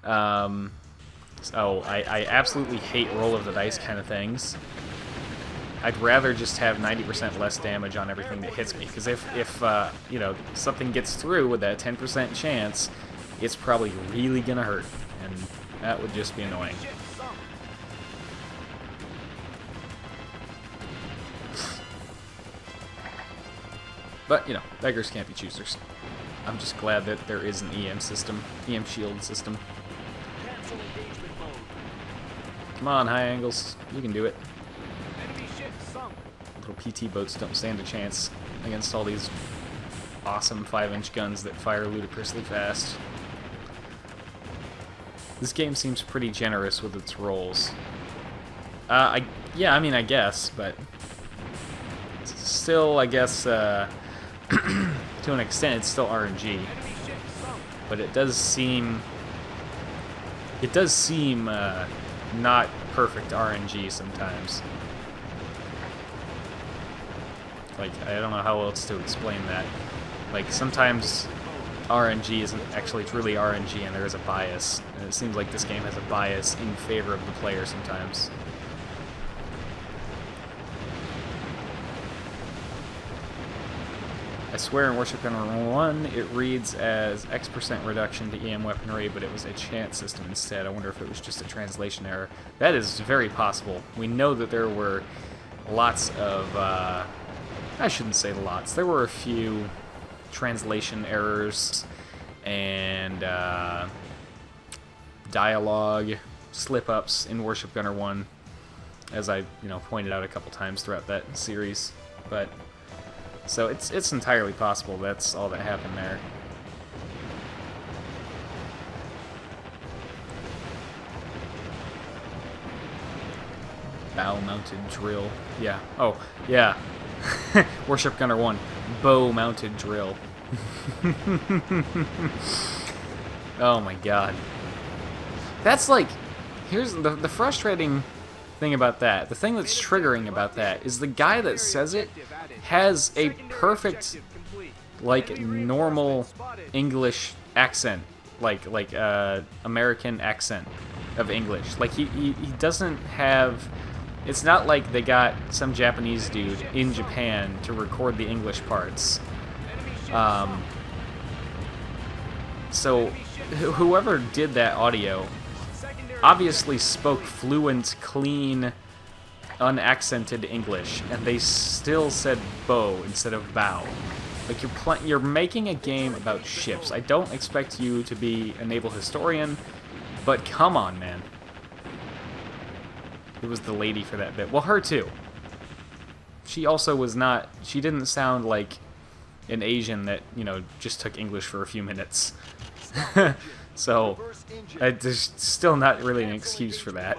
So I absolutely hate roll of the dice kind of things. I'd rather just have 90% less damage on everything that hits me, because if you know, something gets through with that 10% chance, it's probably really gonna hurt, and that would just be annoying. But, you know, beggars can't be choosers. I'm just glad that there is an EM system, EM shield system. Come on, high angles, you can do it. Little PT boats don't stand a chance against all these awesome 5-inch guns that fire ludicrously fast. This game seems pretty generous with its rolls. Yeah, I mean, I guess, but still, I guess, to an extent, it's still RNG. But it does seem not perfect RNG sometimes. Like, I don't know how else to explain that. Like, sometimes RNG isn't actually truly RNG and there is a bias. And it seems like this game has a bias in favor of the player sometimes. I swear in Warship Gunner 1 it reads as X% reduction to EM weaponry, but it was a chance system instead. I wonder if it was just a translation error. That is very possible. We know that there were lots of... I shouldn't say lots. There were a few translation errors and dialogue slip-ups in Warship Gunner 1, as I pointed out a couple times throughout that series. But so it's entirely possible that's all that happened there. Bow-mounted drill. Yeah. Oh, yeah. Warship Gunner 1, bow-mounted drill. Oh my god. That's like, here's the frustrating thing about that. The thing that's triggering about that is the guy that says it has a perfect, like, normal English accent, like American accent of English. Like, he doesn't have... It's not like they got some Japanese dude in Japan to record the English parts. So, whoever did that audio obviously spoke fluent, clean, unaccented English, and they still said bow instead of bow. Like, you're making a game about ships. I don't expect you to be a naval historian, but come on, man. It was the lady for that bit. Well, her too. She also was not... She didn't sound like an Asian that, just took English for a few minutes. So, there's still not really an excuse for that.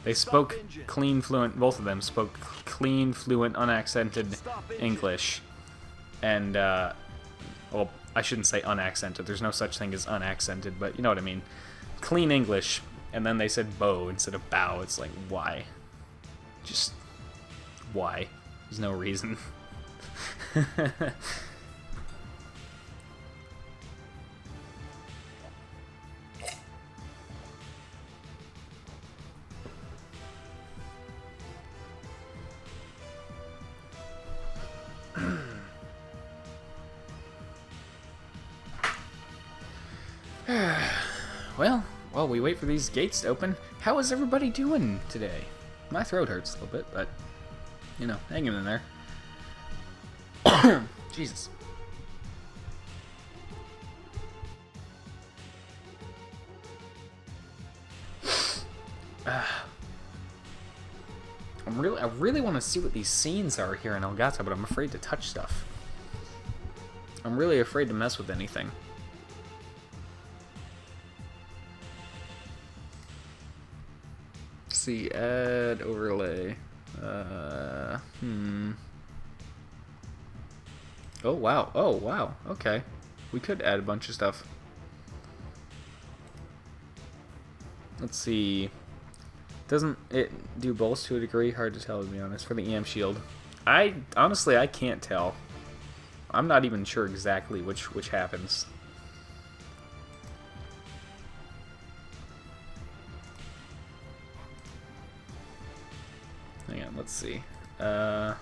They spoke clean, fluent... Both of them spoke clean, fluent, unaccented English. And, well, I shouldn't say unaccented. There's no such thing as unaccented, but you know what I mean. Clean English. And then they said bow instead of bow. It's like, why? Just, why? There's no reason. Well, we wait for these gates to open. How is everybody doing today? My throat hurts a little bit, but, hanging in there. Jesus. I really want to see what these scenes are here in Elgato, but I'm afraid to touch stuff. I'm I'm really afraid to mess with anything. Let's see, add overlay. Oh wow, oh wow, okay. We could add a bunch of stuff. Let's see. Doesn't it do both to a degree? Hard to tell, to be honest, for the EM shield. Honestly, I can't tell. I'm not even sure exactly which happens. Hang on, let's see. Yeah,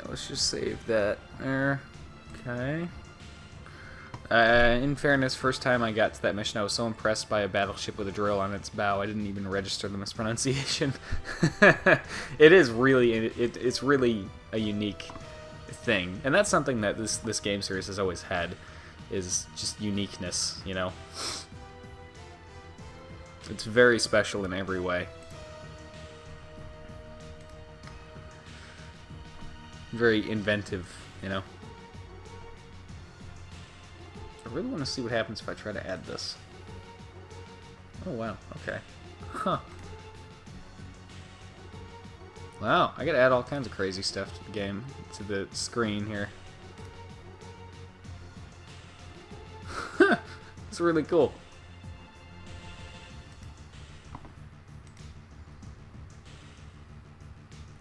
let's just save that there. Okay. In fairness, first time I got to that mission, I was so impressed by a battleship with a drill on its bow, I didn't even register the mispronunciation. It is really, it's really a unique thing, and that's something that this game series has always had, is just uniqueness, you know? It's very special in every way. Very inventive, you know? I really want to see what happens if I try to add this. Oh, wow. Okay. Huh. Wow, I gotta add all kinds of crazy stuff to the game, to the screen here. It's really cool.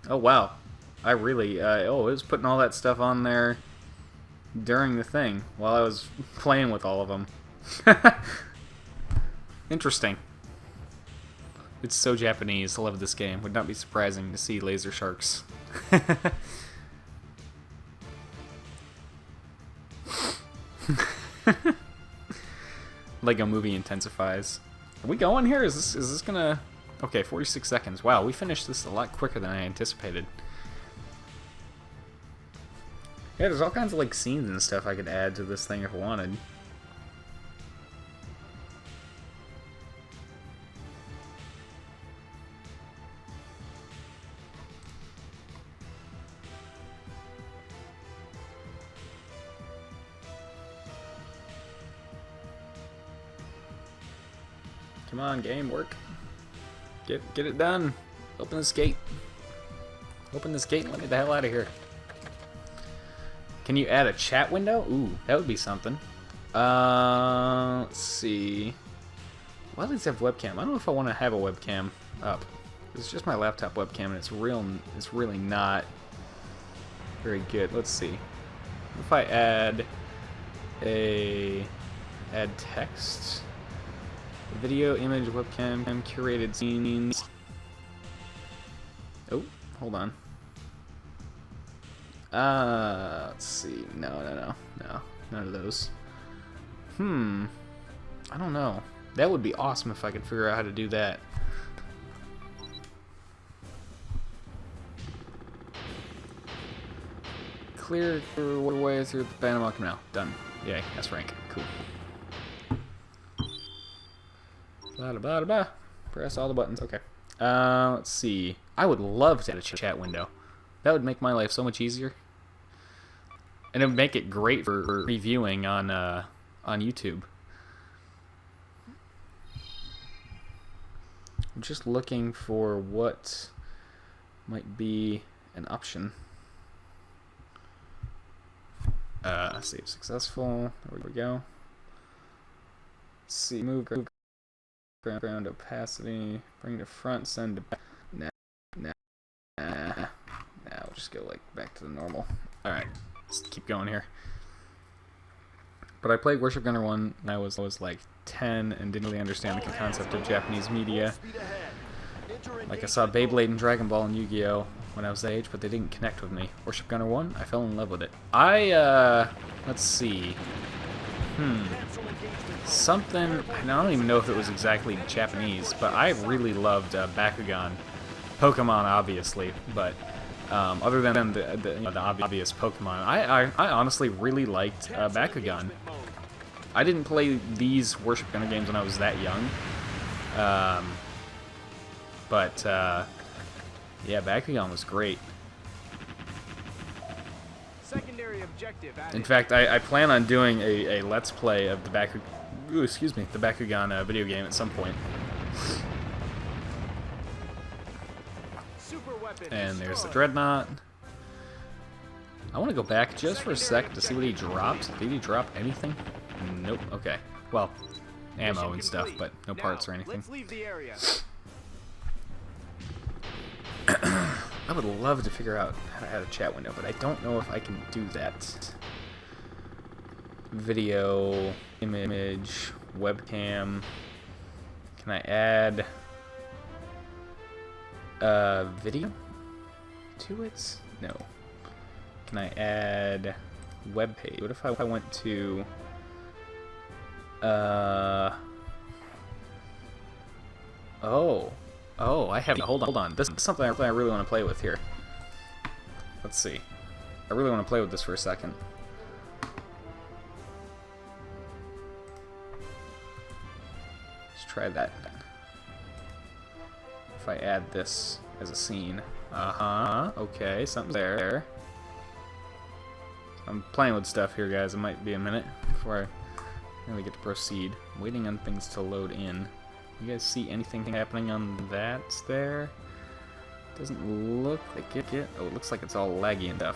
Oh, wow. I really, it was putting all that stuff on there during the thing, while I was playing with all of them. Interesting. It's so Japanese. I love this game. Would not be surprising to see laser sharks. Lego Movie intensifies. Are we going here? Is this gonna... Okay, 46 seconds. Wow, we finished this a lot quicker than I anticipated. Yeah, there's all kinds of like scenes and stuff I could add to this thing if I wanted. Come on, game, work. Get it done. Open this gate. Open this gate and let me the hell out of here. Can you add a chat window? Ooh, that would be something. Let's see. Why do these have webcam? I don't know if I want to have a webcam up. It's just my laptop webcam, and it's really not very good. Let's see. If I add text, video, image, webcam, curated scenes. Oh, hold on. Let's see. No, none of those. I don't know. That would be awesome if I could figure out how to do that. Clear your way through the Panama Canal. Done. Yay, that's rank. Cool. Blah, blah, blah. Press all the buttons. Okay. Let's see. I would love to add a chat window. That would make my life so much easier. And it would make it great for reviewing on YouTube. I'm just looking for what might be an option. Save successful. There we go. Let's see. Move ground opacity. Bring to front. Send to back. Nah. We'll just go like back to the normal. All right. Let's keep going here. But I played Warship Gunner 1 and I was like 10 and didn't really understand the concept of Japanese media. Like I saw Beyblade and Dragon Ball and Yu-Gi-Oh! When I was that age, but they didn't connect with me. Warship Gunner 1, I fell in love with it. Let's see. Something, I don't even know if it was exactly Japanese, but I really loved Bakugan. Pokemon, obviously, but other than the obvious Pokemon, I honestly really liked Bakugan. I didn't play these Warship Gunner games when I was that young, but yeah, Bakugan was great. Secondary objective added. In fact, I plan on doing a Let's Play of the the Bakugan video game at some point. Super weapon And there's the destroyed. Dreadnought. I want to go back just for a sec to see what he dropped. Did he drop anything? Nope. Okay. Well, ammo Mission and stuff, complete. but no parts or Now, anything. Let's leave the area. I would love to figure out how to add a chat window, but I don't know if I can do that. Video, image, webcam. Can I add video to it? No. Can I add web page? What if I went to Oh, I have. Hold on. This is something I really want to play with here. Let's see. I really want to play with this for a second. Let's try that. If I add this as a scene. Okay, something's there. I'm playing with stuff here, guys. It might be a minute before I really get to proceed. I'm waiting on things to load in. You guys see anything happening on that there? Doesn't look like it. Oh, it looks like it's all laggy and stuff.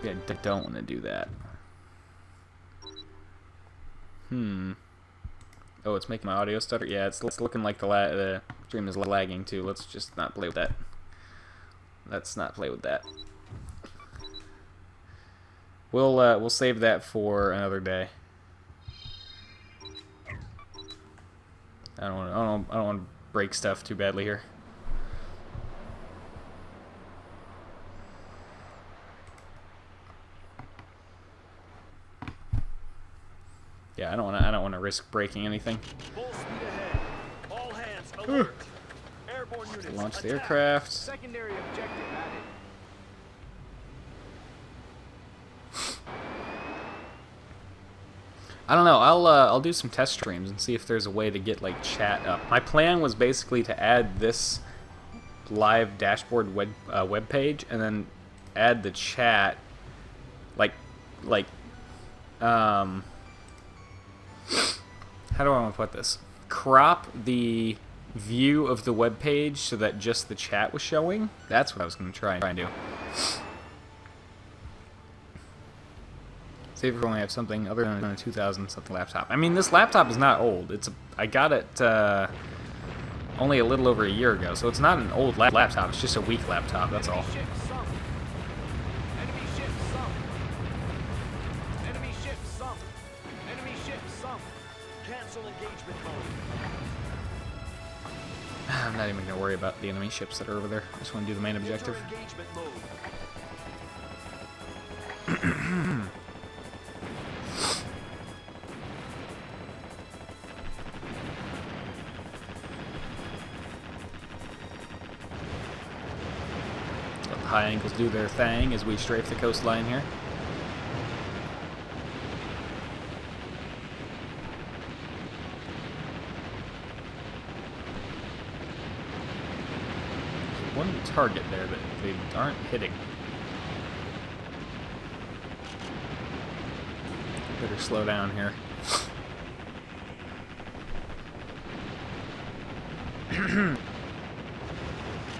Yeah, I don't want to do that. Oh, it's making my audio stutter? Yeah, it's looking like the stream is lagging too. Let's just not play with that. Let's not play with that. We'll save that for another day. I don't want to break stuff too badly here. Yeah, I don't want to risk breaking anything. Full speed ahead. All hands alert. Airborne units. Launch the attack. aircraft. Secondary objective added. I don't know. I'll do some test streams and see if there's a way to get like chat up. My plan was basically to add this live dashboard web page and then add the chat like how do I want to put this? Crop the view of the web page so that just the chat was showing. That's what I was going to try and do. See if we only have something other than a 2000 something laptop. I mean, this laptop is not old. I got it only a little over a year ago, so it's not an old laptop. It's just a weak laptop. That's all. Ship sunk. Enemy ship sunk. Enemy ship sunk. Enemy ship sunk. Cancel engagement mode. I'm not even gonna worry about the enemy ships that are over there. I just want to do the main objective. Enter engagement mode. Let the high angles do their thing as we strafe the coastline here. There's one target there that they aren't hitting. Better slow down here.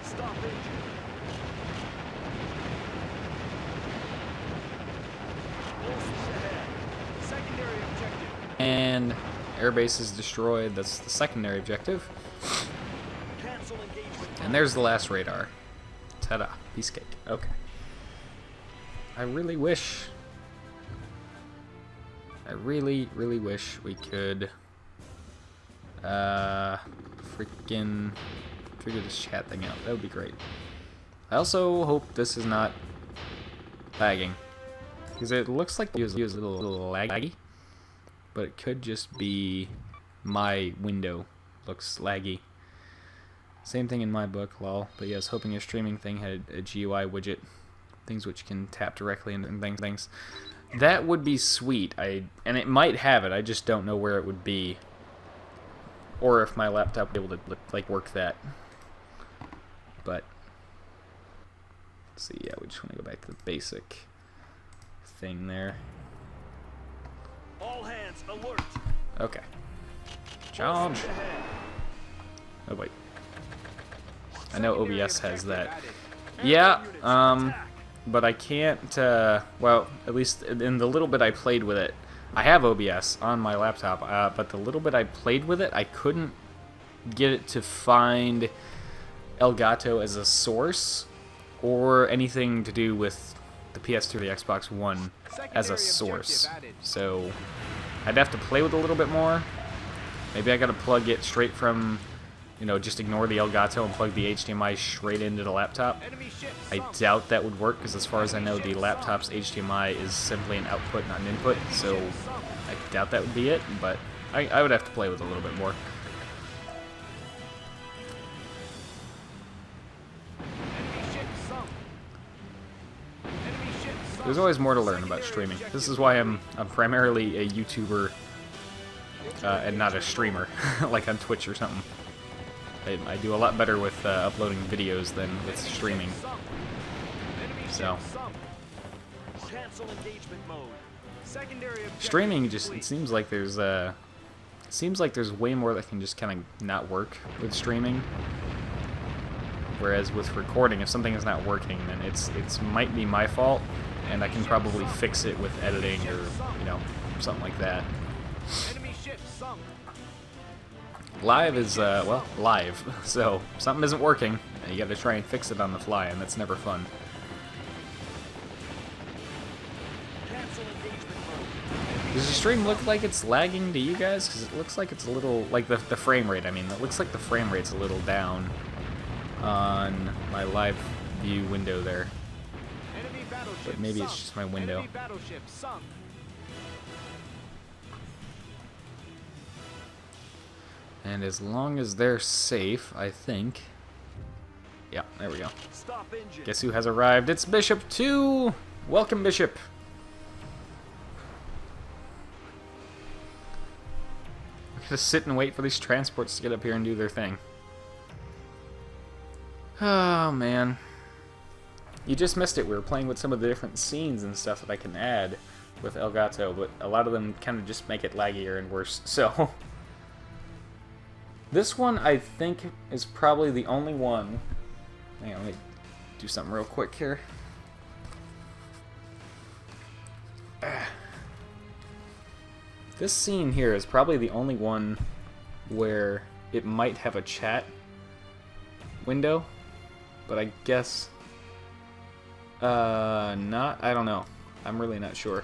Stop engine. Full speed ahead. Secondary objective. And airbase is destroyed. That's the secondary objective. Cancel engagement. And there's the last radar. Ta-da. Piece cake. Okay. I really wish we could freaking figure this chat thing out. That would be great. I also hope this is not lagging, because it looks like it was a little laggy, but it could just be my window looks laggy. Same thing in my book, lol. But yes, hoping your streaming thing had a GUI widget, things which can tap directly into things. That would be sweet. And it might have it. I just don't know where it would be, or if my laptop would be able to like work that. But let's see. Yeah, we just want to go back to the basic thing there. All hands alert. Okay. Challenge. Forces ahead. Oh wait. I know Secondary OBS has objective that. added. Yeah, Units, attack. but I can't, well, at least in the little bit I played with it, I have OBS on my laptop, but the little bit I played with it, I couldn't get it to find Elgato as a source, or anything to do with the PS2 or the Xbox One as a Secondary source. objective added. So, I'd have to play with it a little bit more. Maybe I gotta plug it straight from, you know, just ignore the Elgato and plug the HDMI straight into the laptop. Enemy ship I sunk. doubt that would work, because as far as I know, the laptop's HDMI is simply an output, not an input, so I doubt that would be it, but I would have to play with it a little bit more. Enemy ship sunk. Enemy ship sunk. There's always more to learn about streaming. This is why I'm primarily a YouTuber and not a streamer, like on Twitch or something. I do a lot better with uploading videos than with streaming. So, Cancel engagement mode. Secondary objective streaming just, complete. it seems like there's way more that can just kind of not work with streaming. Whereas with recording, if something is not working, then it's might be my fault, and I can probably fix it with editing or, you know, something like that. Enemy ship sunk. Live is, well, live, so something isn't working, and you gotta try and fix it on the fly, and that's never fun. Cancel engagement mode. Does the stream look like it's lagging to you guys? Because it looks like it's a little, like the frame rate, I mean, it looks like the frame rate's a little down on my live view window there. Enemy battleship But maybe it's sunk. just my window. Enemy battleship sunk. And as long as they're safe, I think... Yeah, there we go. Stop engine. Guess who has arrived? It's Bishop 2! Welcome, Bishop! We're gonna sit and wait for these transports to get up here and do their thing. Oh, man. You just missed it. We were playing with some of the different scenes and stuff that I can add with Elgato, but a lot of them kind of just make it laggier and worse, so... This one, I think, is probably the only one... Hang on, let me do something real quick here. This scene here is probably the only one where it might have a chat window, but I guess... not? I don't know. I'm really not sure.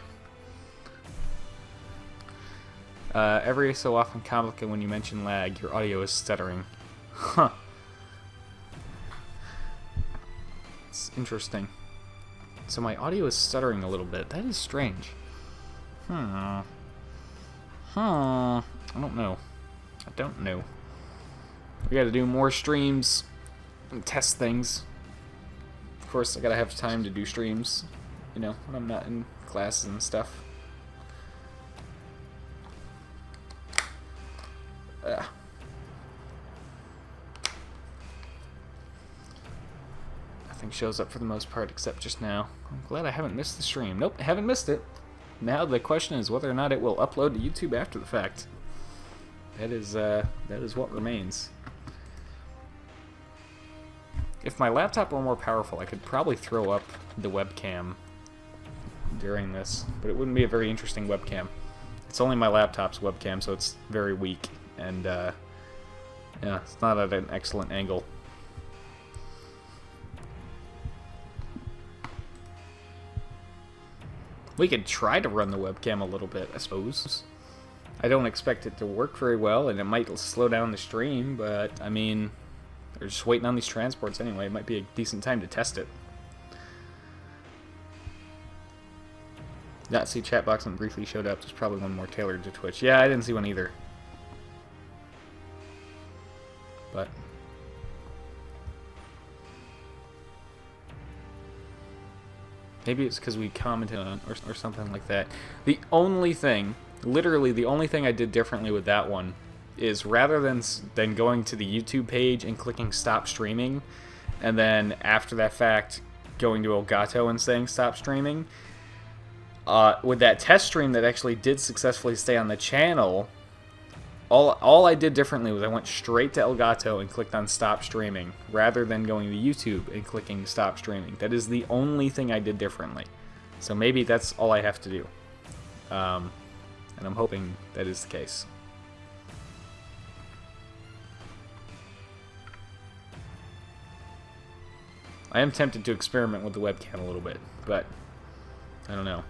Every so often complicated when you mention lag, your audio is stuttering. Huh. It's interesting. So my audio is stuttering a little bit. That is strange. I don't know. I don't know. We gotta do more streams and test things. Of course, I gotta have time to do streams, you know, when I'm not in classes and stuff. Nothing shows up for the most part except just now. I'm glad I haven't missed the stream. Nope, I haven't missed it. Now the question is whether or not it will upload to YouTube after the fact. That is what remains. If my laptop were more powerful, I could probably throw up the webcam during this, but it wouldn't be a very interesting webcam. It's only my laptop's webcam, so it's very weak, and yeah, it's not at an excellent angle. We could try to run the webcam a little bit, I suppose. I don't expect it to work very well, and it might slow down the stream, but, I mean, they're just waiting on these transports anyway. It might be a decent time to test it. Not see chat box and briefly showed up. There's probably one more tailored to Twitch. Yeah, I didn't see one either. But maybe it's because we commented on it or something like that. The only thing, literally the only thing I did differently with that one is rather than going to the YouTube page and clicking stop streaming, and then after that fact going to Elgato and saying stop streaming. With that test stream that actually did successfully stay on the channel, all I did differently was I went straight to Elgato and clicked on stop streaming, rather than going to YouTube and clicking stop streaming. That is the only thing I did differently. So maybe that's all I have to do. And I'm hoping that is the case. I am tempted to experiment with the webcam a little bit, but I don't know.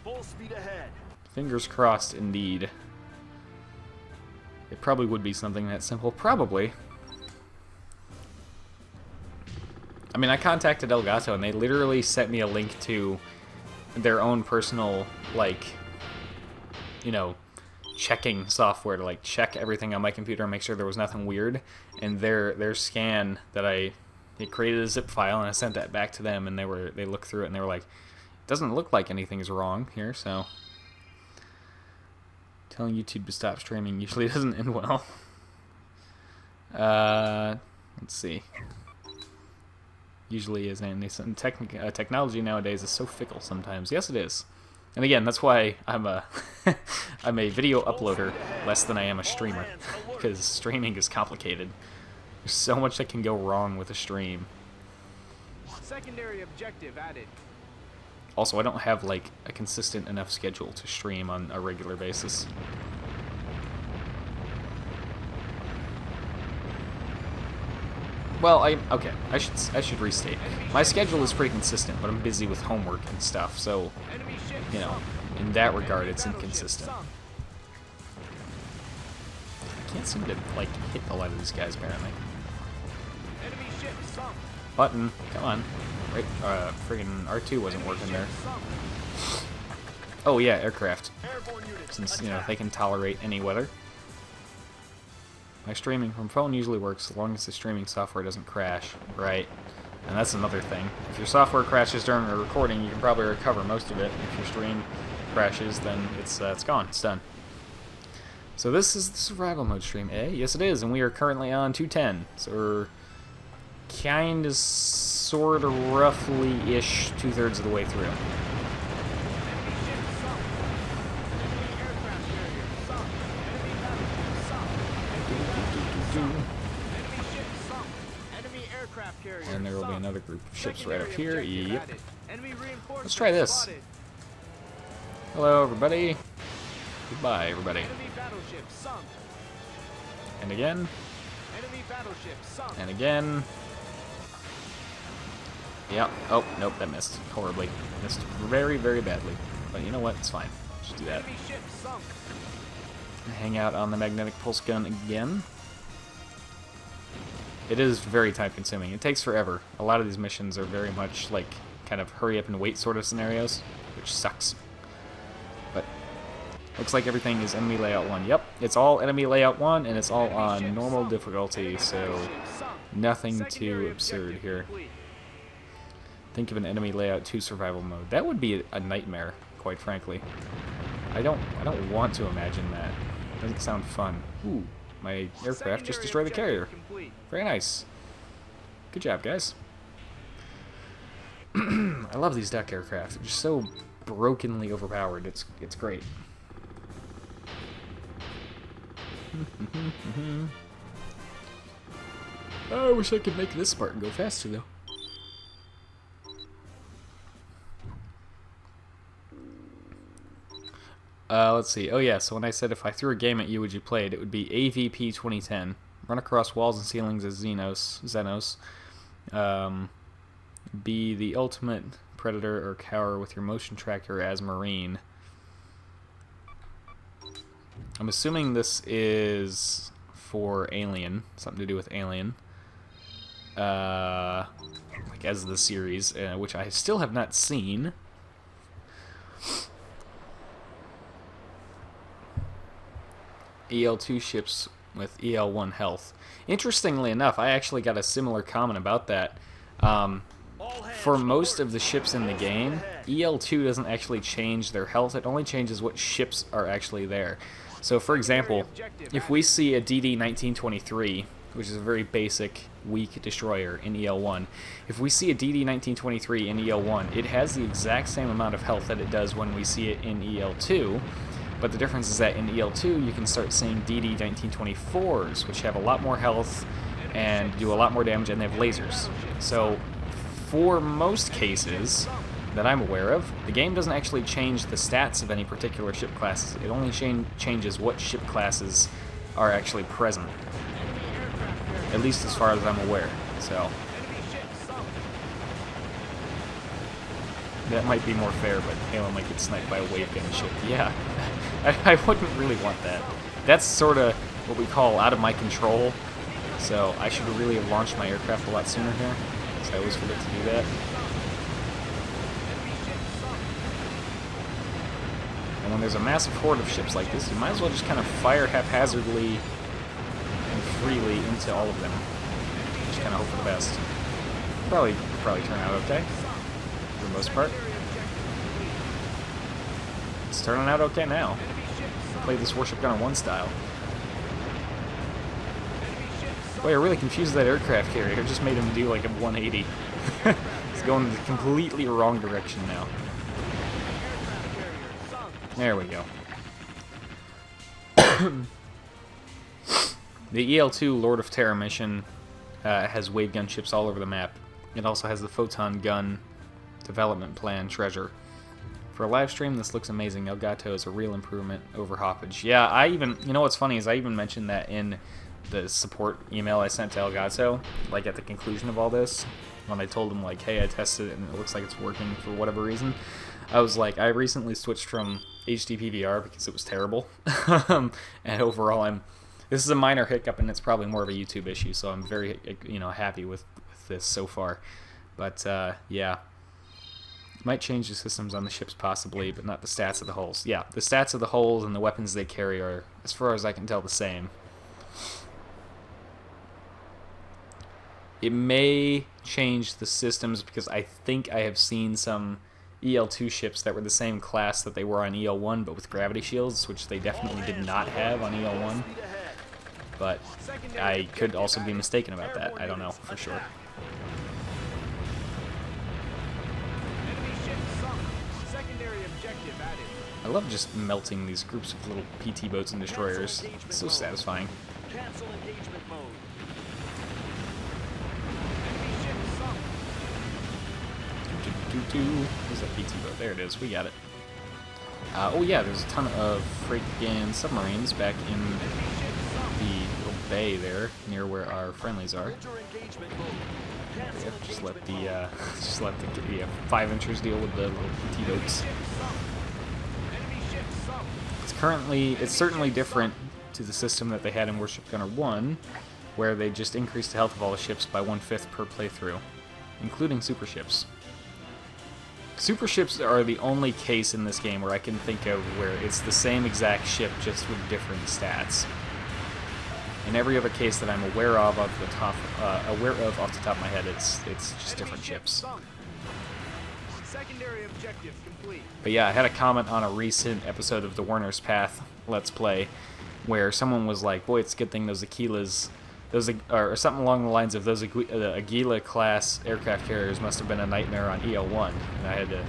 Full speed ahead. Fingers crossed, indeed. It probably would be something that simple. Probably. I mean, I contacted Elgato, and they literally sent me a link to their own personal, like, you know, checking software to, like, check everything on my computer and make sure there was nothing weird. And their scan that it created a zip file, and I sent that back to them, and they looked through it, and they were like, it doesn't look like anything's wrong here, so telling YouTube to stop streaming usually doesn't end well. Let's see. Usually is, and technology nowadays is so fickle sometimes. Yes, it is. And again, that's why I'm a I'm a video uploader less than I am a streamer, because streaming is complicated. There's so much that can go wrong with a stream. Secondary objective added. Also, I don't have like a consistent enough schedule to stream on a regular basis. Well, I should restate. My schedule is pretty consistent, but I'm busy with homework and stuff, so, you know, in that regard, it's inconsistent. I can't seem to, like, hit a lot of these guys, apparently. Button, come on. Right, friggin' R2 wasn't working there. Oh yeah, aircraft. Since, you know, they can tolerate any weather. My streaming from phone usually works as long as the streaming software doesn't crash, right? And that's another thing. If your software crashes during a recording, you can probably recover most of it. If your stream crashes, then it's gone. It's done. So this is the survival mode stream, eh? Yes, it is, and we are currently on 210. So we're kind of, sort of, roughly-ish 2/3 of the way through. And there will be another group of ships right up here. Yep. Let's try this. Hello, everybody. Goodbye, everybody. And again. And again. Yep. Oh, nope, that missed. Horribly. Missed very, very badly. But you know what? It's fine. Just do that. Hang out on the magnetic pulse gun again. It is very time-consuming. It takes forever. A lot of these missions are very much like kind of hurry up and wait sort of scenarios, which sucks. But looks like everything is enemy layout 1. Yep, it's all enemy layout 1, and it's all on normal difficulty, so nothing too absurd here. Think of an enemy layout 2 survival mode. That would be a nightmare, quite frankly. I don't want to imagine that. It doesn't sound fun. Ooh, my aircraft just destroyed the carrier. Very nice. Good job, guys. I love these duck aircraft. They're just so brokenly overpowered. It's great. Oh, I wish I could make this Spartan go faster, though. Let's see. Oh yeah, so when I said if I threw a game at you, would you play it? It would be AVP 2010. Run across walls and ceilings as Xenos. Be the ultimate predator or cower with your motion tracker as Marine. I'm assuming this is for Alien, something to do with Alien. Like as the series, which I still have not seen. EL2 ships with EL1 health. Interestingly enough, I actually got a similar comment about that for most of the ships in the game, EL2 doesn't actually change their health. It only changes what ships are actually there. So, for example, if we see a DD-1923, which is a very basic, weak destroyer in EL1, if we see a DD-1923 in EL1, it has the exact same amount of health that it does when we see it in EL2, but the difference is that in EL2, you can start seeing DD-1924s, which have a lot more health and do a lot more damage, and they have lasers. So, for most cases that I'm aware of, the game doesn't actually change the stats of any particular ship classes. It only changes what ship classes are actually present. At least as far as I'm aware. So that might be more fair, but Halo might get sniped by a wave gun ship. Yeah, I wouldn't really want that. That's sort of what we call out of my control. So I should really have launched my aircraft a lot sooner here. So I always forget to do that. And when there's a massive horde of ships like this, you might as well just kind of fire haphazardly and freely into all of them. Just kind of hope for the best. Probably turn out okay, for the most part. It's turning out okay now. Play this Warship Gunner 1 style. Boy, I really confused that aircraft carrier. It just made him do like a 180. He's going the completely wrong direction now. There we go. The EL2 Lord of Terror mission has wave gun ships all over the map. It also has the photon gun development plan treasure. For a live stream, this looks amazing. Elgato is a real improvement over Hoppage. Yeah, I even, you know what's funny is I even mentioned that in the support email I sent to Elgato, like at the conclusion of all this, when I told them like, hey, I tested it and it looks like it's working for whatever reason. I was like, I recently switched from HD PVR because it was terrible, and overall this is a minor hiccup and it's probably more of a YouTube issue, so I'm very, happy with this so far. But yeah, might change the systems on the ships possibly, but not the stats of the hulls. Yeah, the stats of the hulls and the weapons they carry are, as far as I can tell, the same. It may change the systems because I think I have seen some EL2 ships that were the same class that they were on EL1, but with gravity shields, which they definitely did not have on EL1. But I could also be mistaken about that. I don't know for sure. I love just melting these groups of little PT boats and destroyers. It's so satisfying. Cancel engagement mode. Where's that PT boat? There it is. We got it. Oh yeah, there's a ton of freaking submarines back in the little bay there, near where our friendlies are. Yep, just let the 5 inchers deal with the little PT boats. It's certainly different to the system that they had in Warship Gunner 1, where they just increased the health of all the ships by 1/5 per playthrough, including super ships. Super ships are the only case in this game where I can think of where it's the same exact ship just with different stats. In every other case that I'm aware of off the top of my head, it's just different ships. Secondary objective complete. But yeah, I had a comment on a recent episode of the Warner's Path Let's Play where someone was like, boy, it's a good thing those Aquilas, or something along the lines of those Aguila class aircraft carriers must have been a nightmare on EL1. And I had to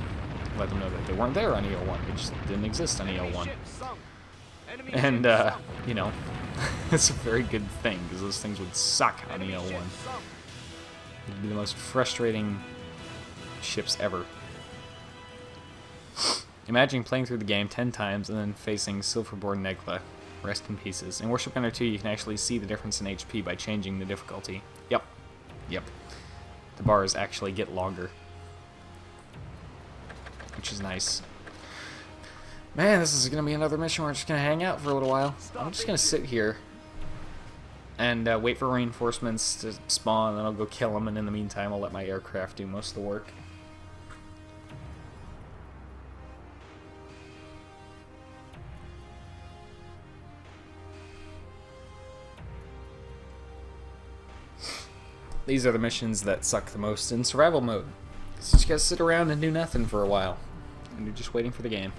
let them know that they weren't there on EL1. They just didn't exist on EL1. And, it's a very good thing because those things would suck on EL1. It'd be the most frustrating ships ever. Imagine playing through the game 10 times and then facing Silverborn Negla. Rest in pieces. In Warship Gunner 2, you can actually see the difference in HP by changing the difficulty. Yep. The bars actually get longer, which is nice. Man, this is going to be another mission where we're just going to hang out for a little while. I'm just going to sit here and wait for reinforcements to spawn, and then I'll go kill them, and in the meantime, I'll let my aircraft do most of the work. These are the missions that suck the most in survival mode. So just gotta sit around and do nothing for a while. And you're just waiting for the game.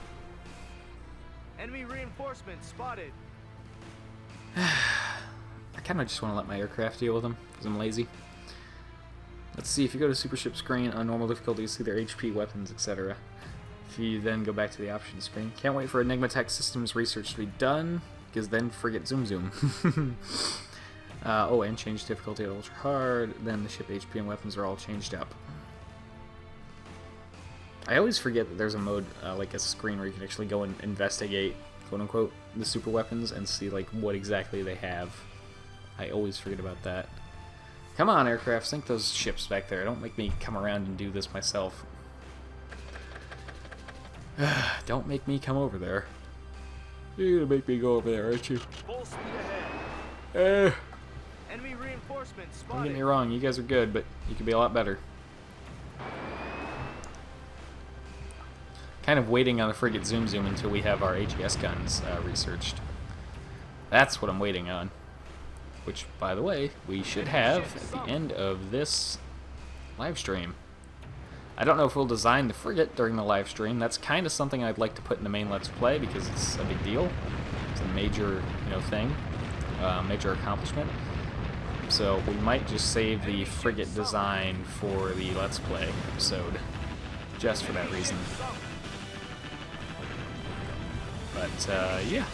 Enemy reinforcements spotted. I kind of just want to let my aircraft deal with them, because I'm lazy. Let's see, if you go to Super Ship screen, on normal difficulty, you see their HP, weapons, etc. If you then go back to the options screen, can't wait for Enigma Tech Systems research to be done, because then forget Zoom Zoom. Oh, and change difficulty at ultra hard, then the ship HP and weapons are all changed up. I always forget that there's a mode, like a screen where you can actually go and investigate, quote-unquote, the super weapons and see, like, what exactly they have. I always forget about that. Come on, aircraft, sink those ships back there. Don't make me come around and do this myself. Don't make me come over there. You're gonna make me go over there, aren't you? Full speed ahead. Eh. Enemy reinforcements Don't get spotted. me wrong, you guys are good, but you could be a lot better. Kind of waiting on the frigate Zoom Zoom until we have our AGS guns researched. That's what I'm waiting on. Which, by the way, we should have at the end of this live stream. I don't know if we'll design the frigate during the live stream. That's kind of something I'd like to put in the main Let's Play because it's a big deal. It's a major, thing, major accomplishment. So we might just save the frigate design for the Let's Play episode, just for that reason. But yeah.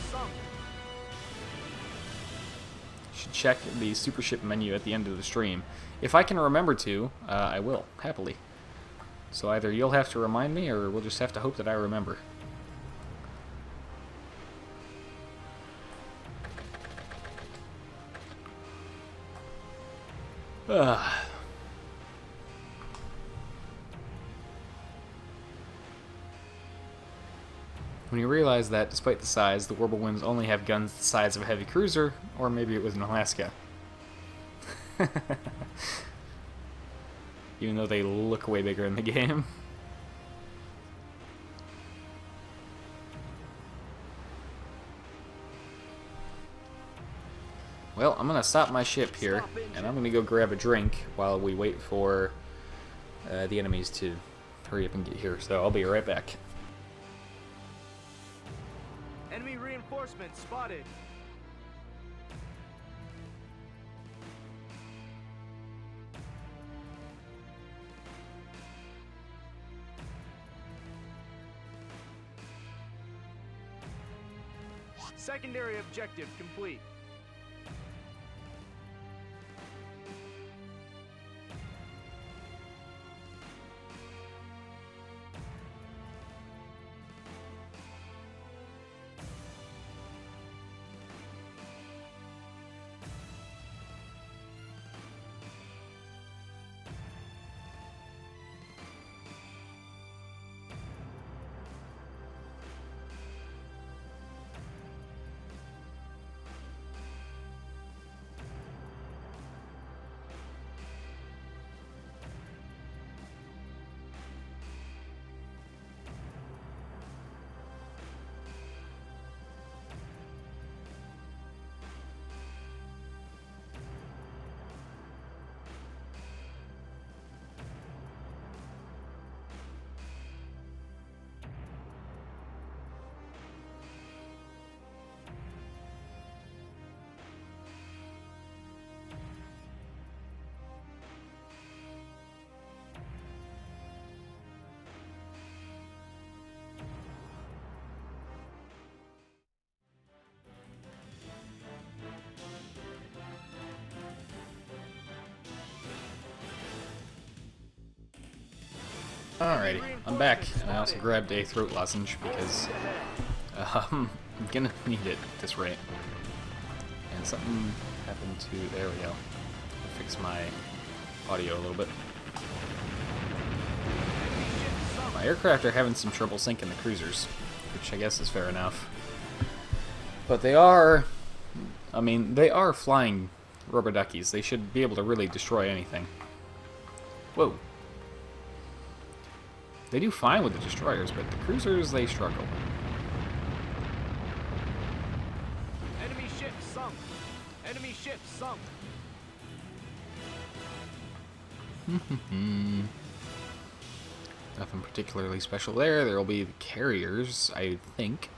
Should check the Super Ship menu at the end of the stream. If I can remember to, I will, happily. So either you'll have to remind me, or we'll just have to hope that I remember. When you realize that, despite the size, the Whirlwinds only have guns the size of a heavy cruiser, or maybe it was in Alaska. Even though they look way bigger in the game. Well, I'm gonna stop my ship here, and I'm gonna go grab a drink while we wait for the enemies to hurry up and get here. So I'll be right back. Enemy reinforcements spotted. Secondary objective complete. Alrighty, I'm back, and I also grabbed a throat lozenge because I'm gonna need it at this rate. And something happened to... there we go. I'll fix my audio a little bit. My aircraft are having some trouble sinking the cruisers, which I guess is fair enough. But they are... I mean, they are flying rubber duckies. They should be able to really destroy anything. Whoa. They do fine with the destroyers, but the cruisers, they struggle. Enemy ship sunk. Enemy ship sunk. Nothing particularly special there. There will be the carriers, I think,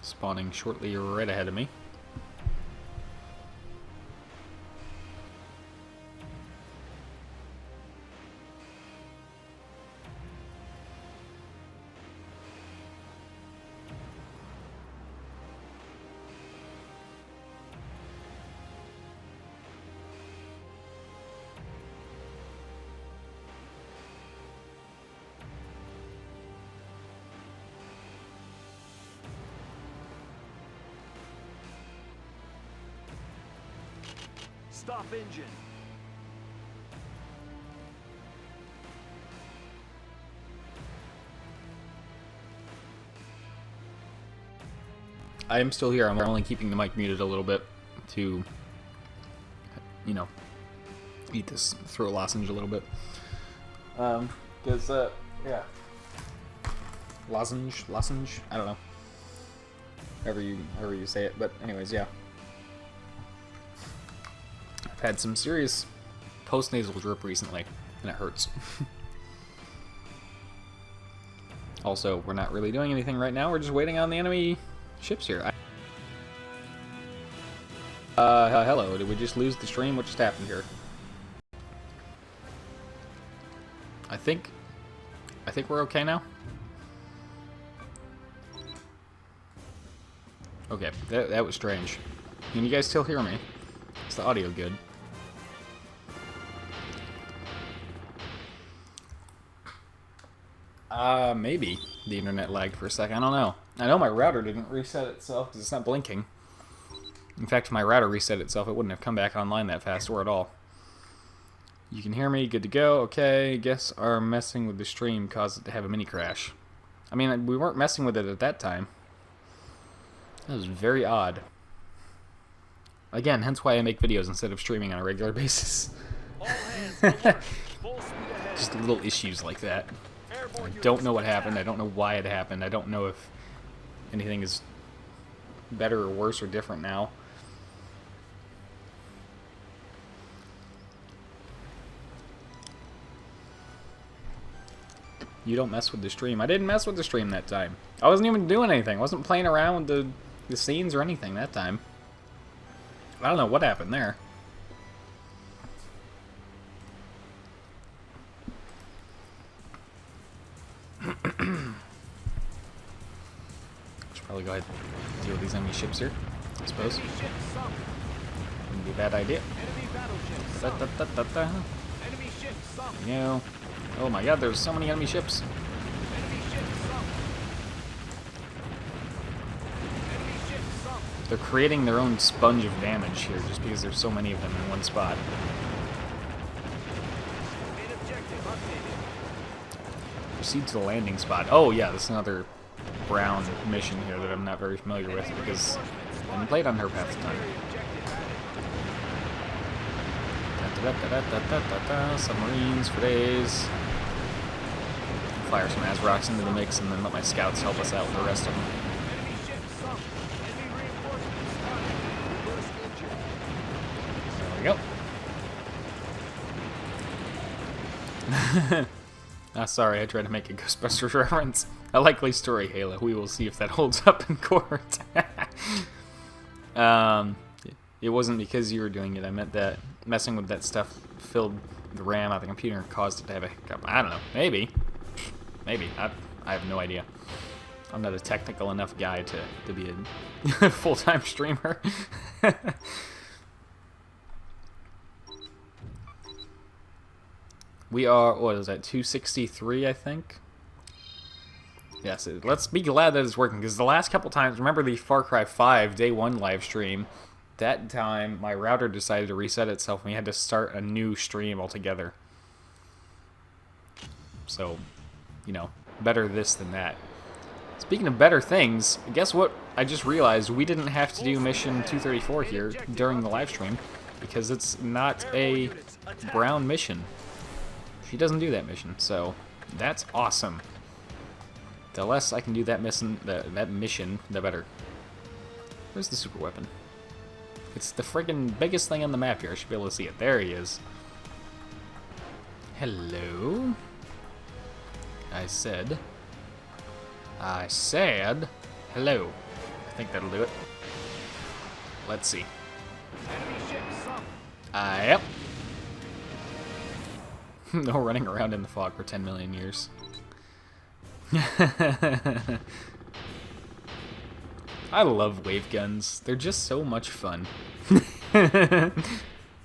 spawning shortly right ahead of me. Stop engine. I am still here. I'm only keeping the mic muted a little bit to, you know, eat this throat lozenge a little bit. Because, yeah. Lozenge, I don't know. However you say it, but anyways, yeah. I've had some serious post-nasal drip recently, and it hurts. Also, we're not really doing anything right now. We're just waiting on the enemy ships here. Hello. Did we just lose the stream? What just happened here? I think we're okay now. Okay, that was strange. Can you guys still hear me? Is the audio good? Maybe the internet lagged for a second. I don't know. I know my router didn't reset itself because it's not blinking. In fact, if my router reset itself, it wouldn't have come back online that fast or at all. You can hear me, good to go. Okay, guess our messing with the stream caused it to have a mini crash. I mean, we weren't messing with it at that time. That was very odd. Again, hence why I make videos instead of streaming on a regular basis. All hands alert. Full speed ahead. Just little issues like that. Airborne I don't units know what to attack. happened. I don't know why it happened. I don't know if anything is better or worse or different now. You don't mess with the stream. I didn't mess with the stream that time. I wasn't even doing anything. I wasn't playing around with the scenes or anything that time. I don't know what happened there. Should probably go ahead and deal with these enemy ships here, I suppose. Enemy ship sunk. Wouldn't be a bad idea. Enemy battleship Da, sunk. da, da, da, da. Enemy ship sunk. You know. Oh my god, there's so many enemy ships. Enemy ship sunk. Enemy ship sunk. They're creating their own sponge of damage here just because there's so many of them in one spot. Main objective updated. Proceed to the landing spot. Oh yeah, this is another Braun mission here that I'm not very familiar with because I haven't played on her past time. Submarines for days. Fire some Azrocs into the mix and then let my scouts help us out with the rest of them. Enemy ship sunk. Enemy reinforcements spotted. Reverse engine. There we go. Sorry, I tried to make a Ghostbusters reference. A likely story, Halo. We will see if that holds up in court. It wasn't because you were doing it. I meant that messing with that stuff filled the RAM out of the computer and caused it to have a hiccup. I don't know. Maybe. Maybe. I have no idea. I'm not a technical enough guy to be a full-time streamer. We are, what is that, 263, I think? Yes, let's be glad that it's working, because the last couple times, remember the Far Cry 5 Day 1 live stream? That time, my router decided to reset itself, and we had to start a new stream altogether. So, you know, better this than that. Speaking of better things, guess what? I just realized we didn't have to do mission 234 here during the live stream, because it's not a Braun mission. She doesn't do that mission, so that's awesome. The less I can do that mission, the better. Where's the super weapon? It's the friggin' biggest thing on the map here. I should be able to see it. There he is. Hello. I said hello. I think that'll do it. Let's see. Enemy ship sunk. Yep. No running around in the fog for 10 million years. I love wave guns. They're just so much fun.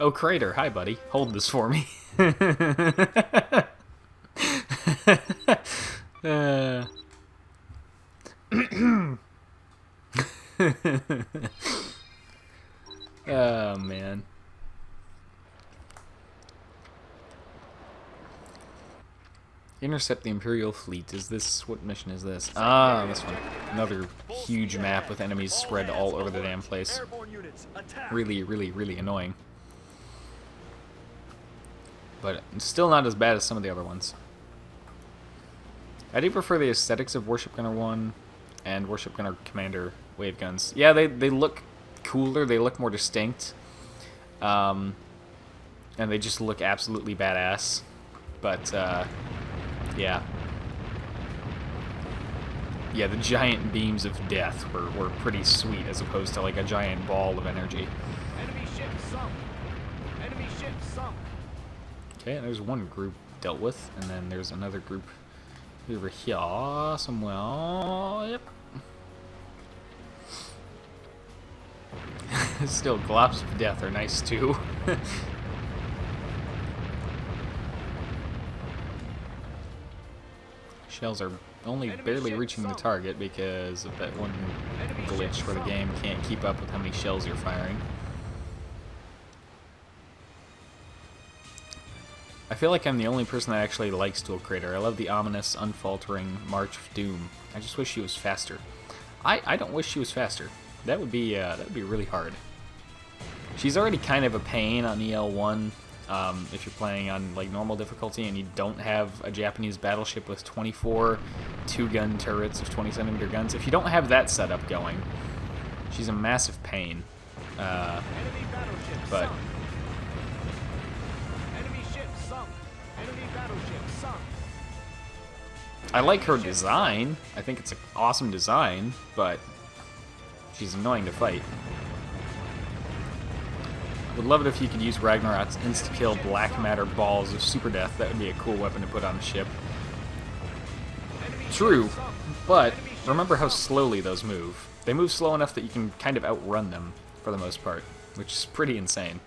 Oh, Crater. Hi, buddy. Hold this for me. Oh, man. Intercept the Imperial fleet. Is this... what mission is this? Ah, this one. Another huge map with enemies spread all over the damn place. Airborne units, attack. Really, really, really annoying. But still not as bad as some of the other ones. I do prefer the aesthetics of Warship Gunner 1 and Warship Gunner Commander wave guns. Yeah, they look cooler, they look more distinct. And they just look absolutely badass. But, yeah. Yeah, the giant beams of death were pretty sweet as opposed to like a giant ball of energy. Enemy ship sunk. Enemy ship sunk. Okay, there's one group dealt with, and then there's another group over here somewhere. Yep. Still, globs of death are nice too. Shells are only barely reaching the target because of that one glitch where the game can't keep up with how many shells you're firing. I feel like I'm the only person that actually likes Dual Crater. I love the ominous, unfaltering March of Doom. I just wish she was faster. I don't wish she was faster. That would be really hard. She's already kind of a pain on EL1 if you're playing on like normal difficulty and you don't have a Japanese battleship with 24 two-gun turrets of 20cm guns. If you don't have that setup going, she's a massive pain. Enemy battleship But sunk. Enemy ship sunk. Enemy battleship sunk. I like her design. I think it's an awesome design, but she's annoying to fight. Would love it if you could use Ragnarok's insta-kill black matter balls of super death. That would be a cool weapon to put on a ship. True, but remember how slowly those move. They move slow enough that you can kind of outrun them for the most part, which is pretty insane.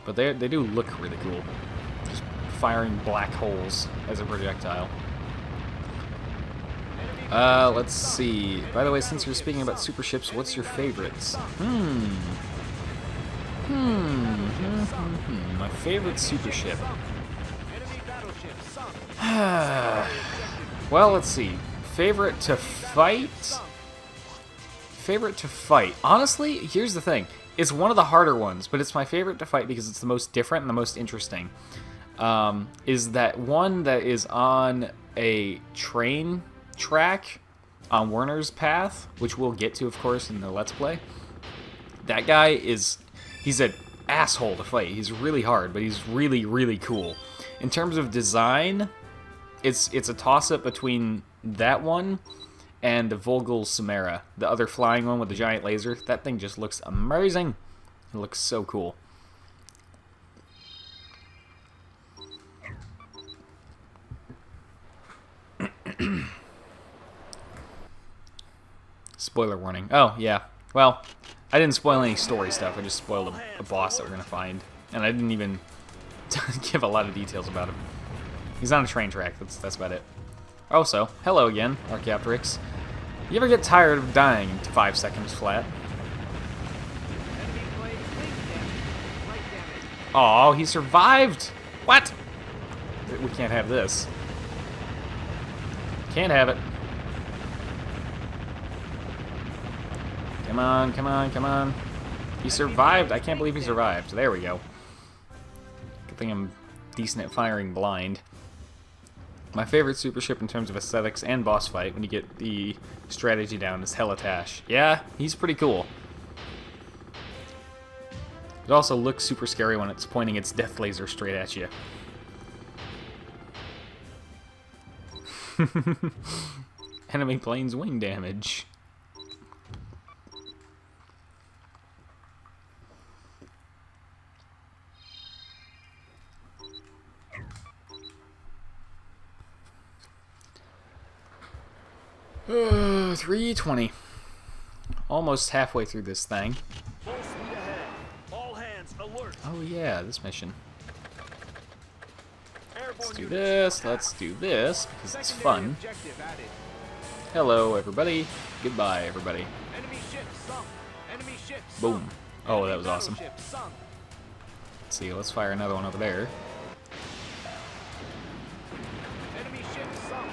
But they do look really cool. Just firing black holes as a projectile. Let's see. By the way, since you're speaking about super ships, what's your favorites? My favorite super ship. Well, let's see. Favorite to fight? Favorite to fight. Honestly, here's the thing. It's one of the harder ones, but it's my favorite to fight because it's the most different and the most interesting. Is that one that is on a train track on Werner's Path, which we'll get to, of course, in the Let's Play. That guy he's an asshole to fight. He's really hard, but he's really, really cool. In terms of design, it's a toss-up between that one and the Vogel Samara, the other flying one with the giant laser. That thing just looks amazing. It looks so cool. Spoiler warning. Oh, yeah. Well, I didn't spoil any story stuff. I just spoiled a boss that we're going to find. And I didn't even give a lot of details about him. He's on a train track. That's about it. Also, hello again, Archaeopteryx. You ever get tired of dying in 5 seconds flat? Oh, he survived! What? We can't have this. Can't have it. Come on, come on, come on. He survived. I can't believe he survived. There we go. Good thing I'm decent at firing blind. My favorite super ship in terms of aesthetics and boss fight, when you get the strategy down, is Helitash. Yeah, he's pretty cool. It also looks super scary when it's pointing its death laser straight at you. Enemy plane's wing damage. Uh, 3:20. Almost halfway through this thing. Full speed ahead. All hands alert. Oh yeah, this mission. Airborne Let's do units this, attack. let's do this, because it's Secondary fun. objective added. Hello, everybody. Goodbye, everybody. Enemy ship sunk. Enemy ship sunk. Boom. Oh, Enemy that was awesome. battleship sunk. Let's see, let's fire another one over there. Enemy ship sunk.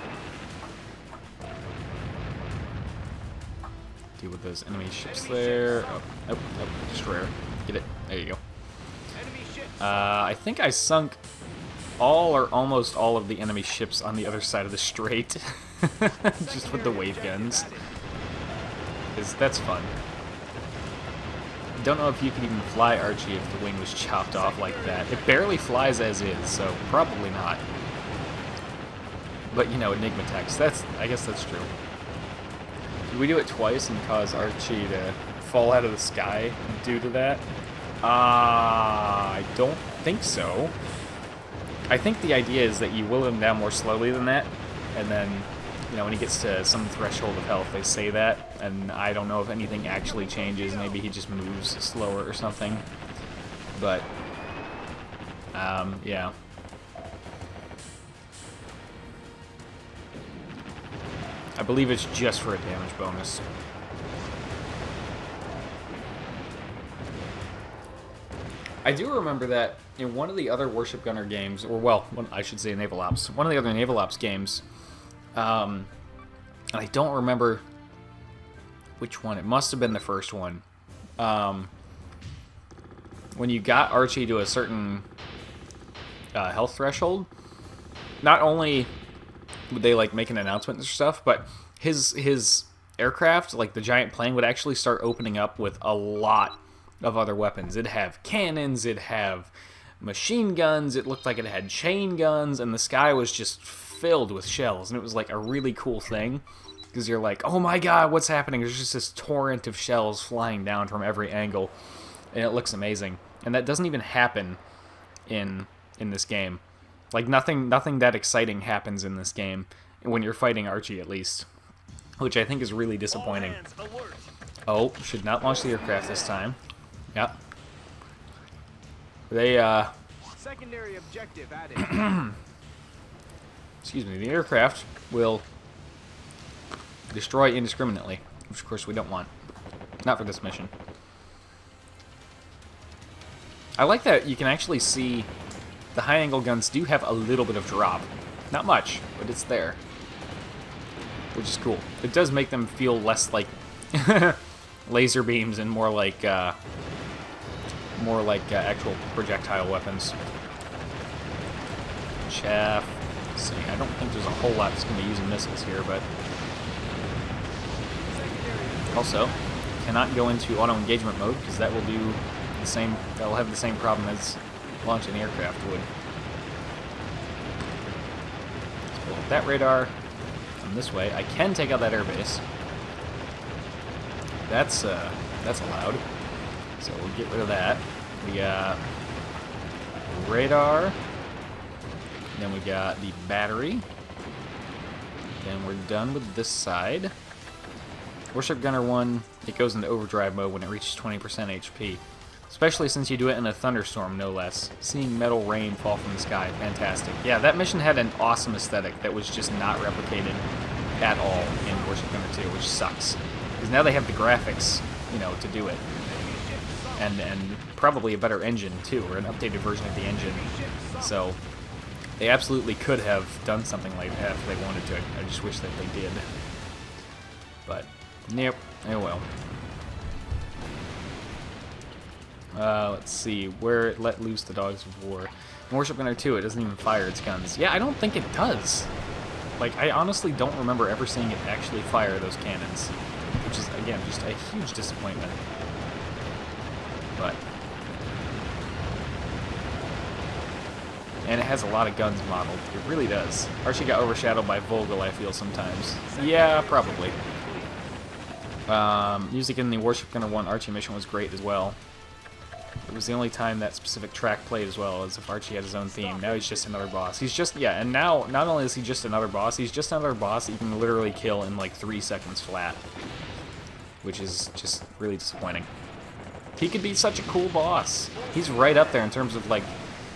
Deal with those enemy ships there. Oh, destroyer. Get it. There you go. Enemy ship sunk. I think I sunk all or almost all of the enemy ships on the other side of the strait. Just with the wave guns. Because that's fun. Don't know if you could even fly Archie if the wing was chopped off like that. It barely flies as is, so probably not. But, you know, Enigma text. I guess that's true. Did we do it twice and cause Archie to fall out of the sky due to that? I don't think so. I think the idea is that you will him down more slowly than that, and then, you know, when he gets to some threshold of health, they say that, and I don't know if anything actually changes. Maybe he just moves slower or something. But, yeah. I believe it's just for a damage bonus. I do remember that in one of the other Warship Gunner games, or well, I should say Naval Ops, one of the other Naval Ops games, and I don't remember which one. It must have been the first one. When you got Archie to a certain health threshold, not only would they like make an announcement and stuff, but his aircraft, like the giant plane, would actually start opening up with a lot of other weapons. It'd have cannons, it'd have machine guns, it looked like it had chain guns, and the sky was just filled with shells, and it was like a really cool thing, because you're like, oh my god, what's happening? There's just this torrent of shells flying down from every angle, and it looks amazing. And that doesn't even happen in this game. Like, nothing that exciting happens in this game, when you're fighting Archie at least, which I think is really disappointing. All hands alert. Oh, should not launch the aircraft this time. Yep. They, Secondary objective added. excuse me, the aircraft will destroy indiscriminately, which of course we don't want. Not for this mission. I like that you can actually see the high-angle guns do have a little bit of drop. Not much, but it's there. Which is cool. It does make them feel less like laser beams and more like actual projectile weapons. Chaff. Let's see, I don't think there's a whole lot that's going to be using missiles here, but also cannot go into auto engagement mode because that will do the same. That will have the same problem as launching the aircraft would. Let's pull up that radar. Come this way. I can take out that airbase. That's allowed. So we'll get rid of that. We got radar. Then we got the battery. Then we're done with this side. Warship Gunner 1, it goes into overdrive mode when it reaches 20% HP. Especially since you do it in a thunderstorm, no less. Seeing metal rain fall from the sky, fantastic. Yeah, that mission had an awesome aesthetic that was just not replicated at all in Warship Gunner 2, which sucks. Because now they have the graphics, you know, to do it. And probably a better engine, too, or an updated version of the engine. So, they absolutely could have done something like that if they wanted to. I just wish that they did. But, nope, oh well. Let's see, where it let loose the dogs of war. In Warship Gunner 2, it doesn't even fire its guns. Yeah, I don't think it does. Like, I honestly don't remember ever seeing it actually fire those cannons, which is, again, just a huge disappointment. But... and it has a lot of guns modeled. It really does. Archie got overshadowed by Vogel, I feel, sometimes. Yeah, probably. Music in the Warship Gunner 1 Archie mission was great as well. It was the only time that specific track played as well, as if Archie had his own theme. Now he's just another boss. He's just, yeah, and now, not only is he just another boss, he's just another boss you can literally kill in like 3 seconds flat. Which is just really disappointing. He could be such a cool boss. He's right up there in terms of like,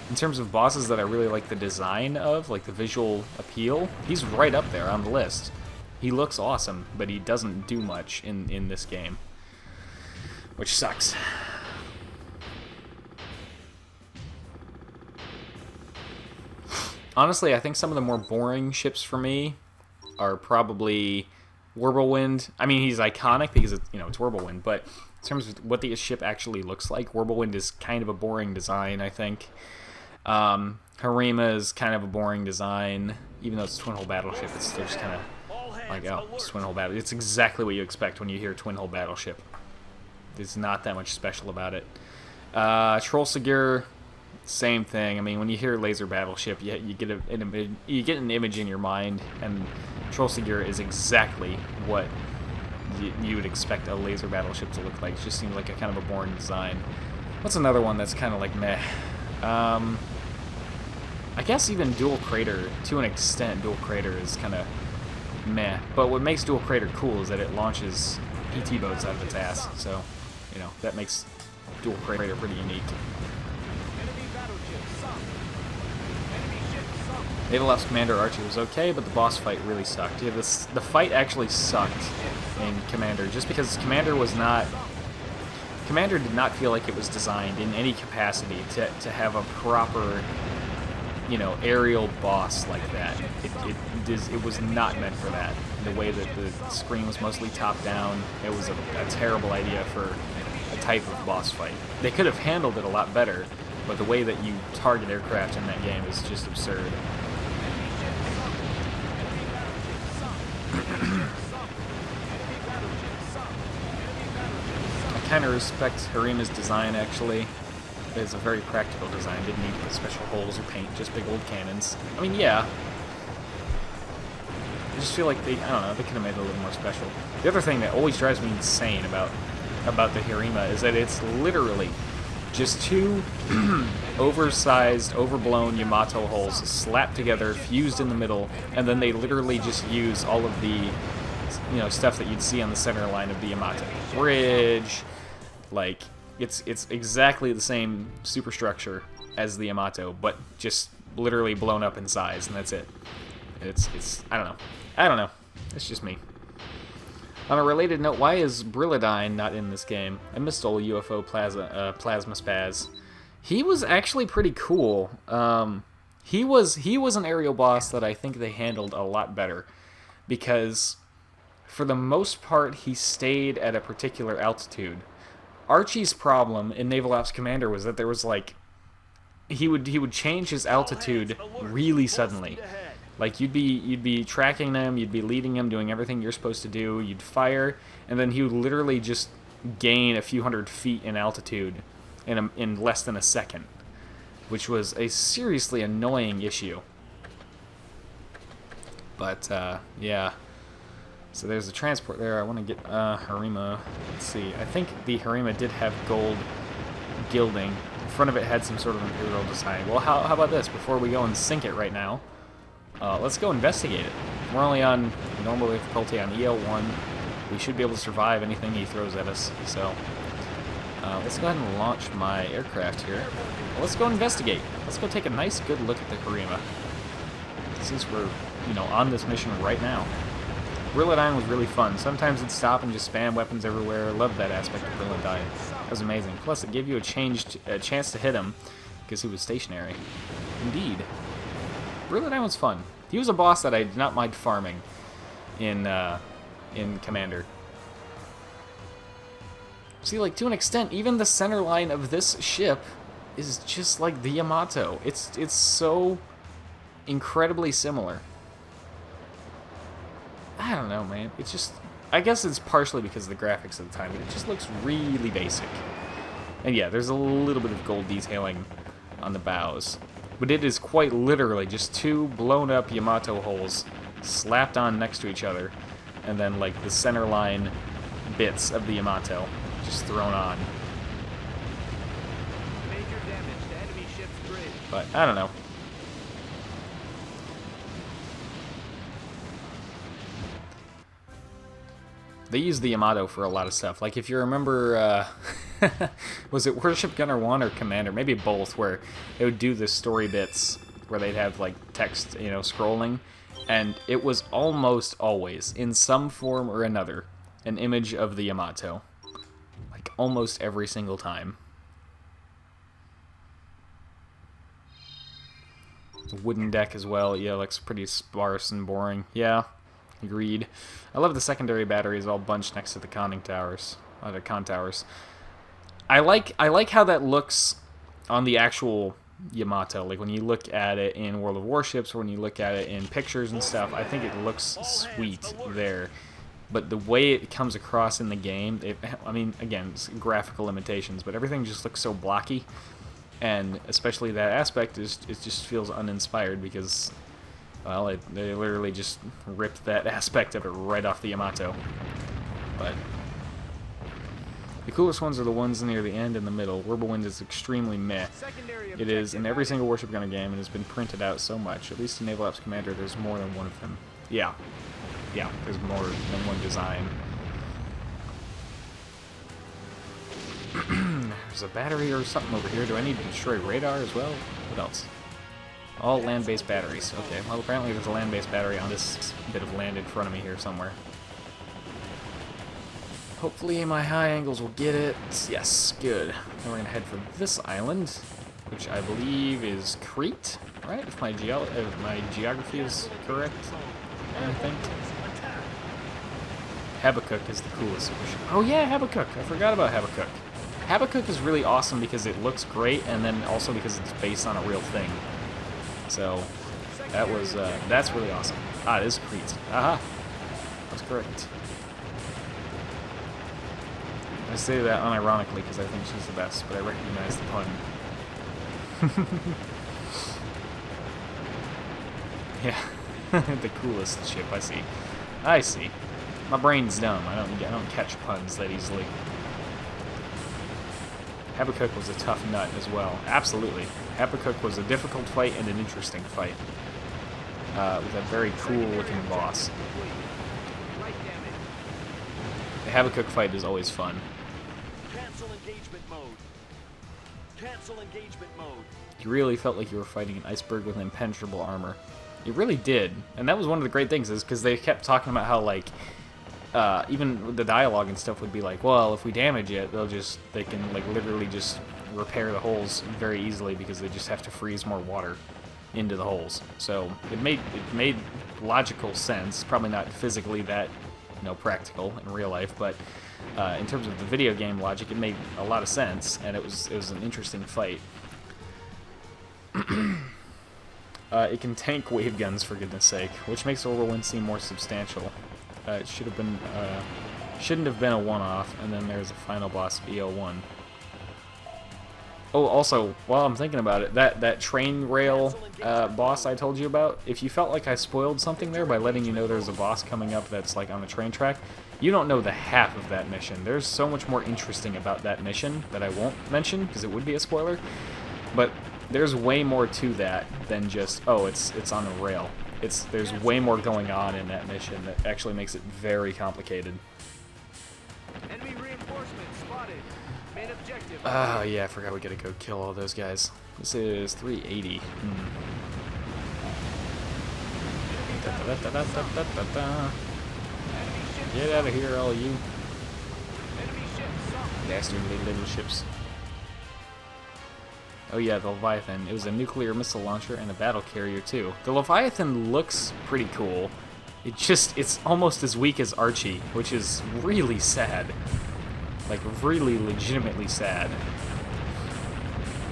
in terms of bosses that I really like the design of, like the visual appeal. He's right up there on the list. He looks awesome, but he doesn't do much in this game. Which sucks. Honestly, I think some of the more boring ships for me are probably Whirlwind. I mean, he's iconic because it's, you know, it's Whirlwind, but in terms of what the ship actually looks like, Whirlwind is kind of a boring design, I think. Harima is kind of a boring design, even though it's a twin-hull battleship. It's still just kind of like, oh, it's twin-hull battle. It's exactly what you expect when you hear twin-hull battleship. There's not that much special about it. Trollsigur, same thing. I mean, when you hear laser battleship, you get an image in your mind, and Trollsigur is exactly what you would expect a laser battleship to look like. It just seems like a kind of a boring design. What's another one that's kind of like meh? I guess even Dual Crater, to an extent, Dual Crater is kind of meh. But what makes Dual Crater cool is that it launches PT boats out of its ass. So, you know, that makes Dual Crater pretty unique. Naval Ops Commander Archie was okay, but the boss fight really sucked. Yeah, the fight actually sucked in Commander, just because Commander did not feel like it was designed in any capacity to have a proper, you know, aerial boss like that. It was not meant for that. The way that the screen was mostly top-down, it was a terrible idea for a type of boss fight. They could have handled it a lot better, but the way that you target aircraft in that game is just absurd. I kind of respect Harima's design, actually. It's a very practical design. Didn't need special holes or paint, just big old cannons. I mean, yeah. I just feel like I don't know, they could have made it a little more special. The other thing that always drives me insane about the Harima is that it's literally just two oversized, overblown Yamato holes slapped together, fused in the middle, and then they literally just use all of the, you know, stuff that you'd see on the center line of the Yamato. Bridge, like, it's exactly the same superstructure as the Yamato, but just literally blown up in size, and that's it. It's I don't know. It's just me. On a related note, why is Brilladine not in this game? I missed old UFO Plasma Spaz. He was actually pretty cool. He was an aerial boss that I think they handled a lot better, because for the most part he stayed at a particular altitude. Archie's problem in Naval Ops Commander was that there was like he would change his altitude really suddenly. Like you'd be tracking them, you'd be leading them, doing everything you're supposed to do, you'd fire, and then he would literally just gain a few hundred feet in altitude in less than a second, which was a seriously annoying issue. But yeah. So there's a transport there. I want to get Harima. Let's see. I think the Harima did have gold gilding. In front of it had some sort of imperial design. Well, how about this? Before we go and sink it right now, let's go investigate it. We're only on normal difficulty on EL1. We should be able to survive anything he throws at us. So let's go ahead and launch my aircraft here. Well, let's go investigate. Let's go take a nice good look at the Harima, since we're, you know, on this mission right now. Brilladine was really fun. Sometimes it'd stop and just spam weapons everywhere. Loved that aspect of Brilladine. That was amazing. Plus, it gave you a chance to hit him because he was stationary. Indeed. Brilladine was fun. He was a boss that I did not mind farming in Commander. See, like, to an extent, even the center line of this ship is just like the Yamato. It's so incredibly similar. I don't know, man. It's just... I guess it's partially because of the graphics at the time, but it just looks really basic. And yeah, there's a little bit of gold detailing on the bows. But it is quite literally just two blown-up Yamato holes slapped on next to each other, and then, like, the center line bits of the Yamato just thrown on. Major damage to enemy ship's bridge. But, I don't know. They use the Yamato for a lot of stuff. Like, if you remember, was it Warship Gunner 1 or Commander? Maybe both, where it would do the story bits where they'd have, like, text, you know, scrolling. And it was almost always, in some form or another, an image of the Yamato. Like, almost every single time. The wooden deck as well, yeah, looks pretty sparse and boring. Yeah. Agreed. I love the secondary batteries all bunched next to the conning towers. The con towers. I like how that looks on the actual Yamato. Like when you look at it in World of Warships, or when you look at it in pictures and stuff, I think it looks sweet there. But the way it comes across in the game, I mean, again, it's graphical limitations, but everything just looks so blocky, and especially that aspect it just feels uninspired because. Well, they literally just ripped that aspect of it right off the Yamato. But the coolest ones are the ones near the end and the middle. Whirlwind is extremely meh. It is in every single Warship Gunner game and has been printed out so much. At least in Naval Ops Commander, there's more than one of them. Yeah. Yeah, there's more than one design. There's a battery or something over here. Do I need to destroy radar as well? What else? All land-based batteries. Okay, well apparently there's a land-based battery on this bit of land in front of me here somewhere. Hopefully my high angles will get it. Yes, good. Then we're going to head for this island, which I believe is Crete, right? If my geography is correct, I think. Habakkuk is the coolest supership. Oh yeah, Habakkuk. I forgot about Habakkuk. Habakkuk is really awesome because it looks great, and then also because it's based on a real thing. So, that's really awesome. Ah, it is Crete. Aha! That's correct. I say that unironically because I think she's the best, but I recognize the pun. Yeah, the coolest ship, I see. I see. My brain's dumb. I don't catch puns that easily. Habakkuk was a tough nut as well. Absolutely. Habakkuk was a difficult fight and an interesting fight. With a very cool-looking boss. The Habakkuk fight is always fun. Cancel engagement mode. Cancel engagement mode. You really felt like you were fighting an iceberg with impenetrable armor. You really did. And that was one of the great things, is because they kept talking about how, like, even the dialogue and stuff would be like, well, if we damage it, they can like literally just repair the holes very easily because they just have to freeze more water into the holes. So it made logical sense. Probably not physically that, you know, practical in real life, but in terms of the video game logic, it made a lot of sense, and it was an interesting fight. It can tank wave guns, for goodness sake, which makes Whirlwind seem more substantial. It shouldn't have been a one-off, and then there's a final boss of EO1. Oh, also, while I'm thinking about it, that train rail boss I told you about, if you felt like I spoiled something there by letting you know there's a boss coming up that's like on the train track, you don't know the half of that mission. There's so much more interesting about that mission that I won't mention, because it would be a spoiler, but there's way more to that than just, oh, it's on a rail. There's way more going on in that mission that actually makes it very complicated. Enemy reinforcements spotted. Main objective. Oh, yeah, I forgot we gotta go kill all those guys. This is 380. Get out of here, all you. Enemy ship sunk. Dastardly little ships. Oh yeah, the Leviathan. It was a nuclear missile launcher and a battle carrier too. The Leviathan looks pretty cool. It's almost as weak as Archie, which is really sad. Like, really legitimately sad.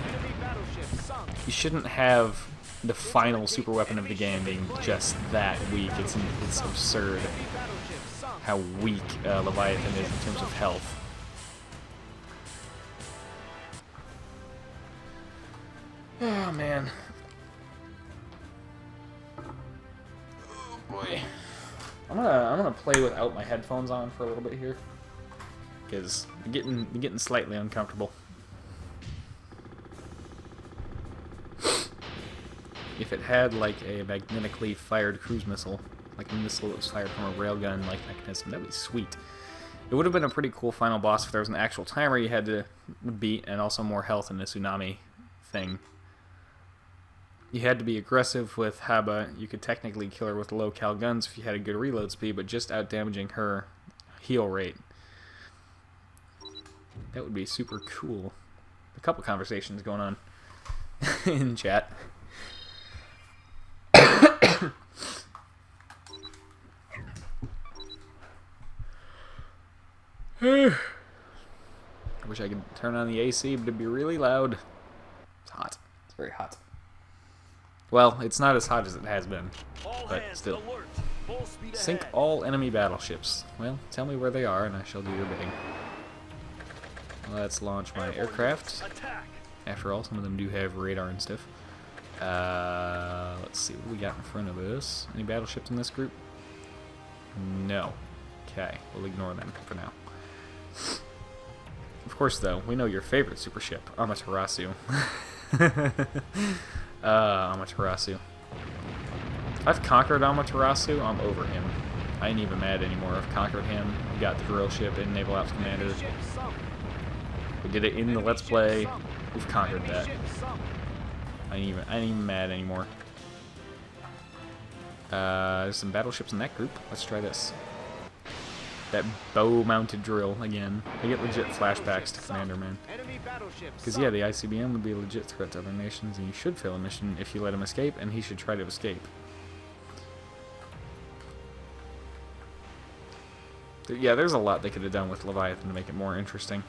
Enemy battleship sunk. You shouldn't have the final super weapon of the game being just that weak. It's absurd Enemy battleship sunk. how weak Leviathan is in terms of health. Oh man. Oh boy. I'm gonna play without my headphones on for a little bit here, because I'm getting slightly uncomfortable. If it had like a magnetically fired cruise missile, like a missile that was fired from a railgun like mechanism, that'd be sweet. It would have been a pretty cool final boss if there was an actual timer you had to beat, and also more health in the tsunami thing. You had to be aggressive with Haba. You could technically kill her with low cal guns if you had a good reload speed, but just out damaging her heal rate. That would be super cool. A couple conversations going on in chat. I wish I could turn on the AC, but it'd be really loud. It's hot. It's very hot. Well, it's not as hot as it has been, All but hands still. alert. Full speed Sink ahead. all enemy battleships. Well, tell me where they are, and I shall do your bidding. Let's launch my Airborne aircraft. units, attack. After all, some of them do have radar and stuff. Let's see what we got in front of us. Any battleships in this group? No. Okay, we'll ignore them for now. Of course, though, we know your favorite super ship, Amaterasu. Amaterasu. I've conquered Amaterasu. I'm over him. I ain't even mad anymore. I've conquered him. We got the drill ship in Naval Ops Commander. Enemy ship sunk. We did it in the Enemy Let's ship Play. sunk. We've conquered Enemy that. ship sunk. I ain't even mad anymore. There's some battleships in that group. Let's try this. That bow-mounted drill again. I get legit flashbacks to Commander, man. Enemy battleship Because sunk. yeah, the ICBM would be a legit threat to other nations, and you should fail a mission if you let him escape, and he should try to escape. Yeah, there's a lot they could have done with Leviathan to make it more interesting.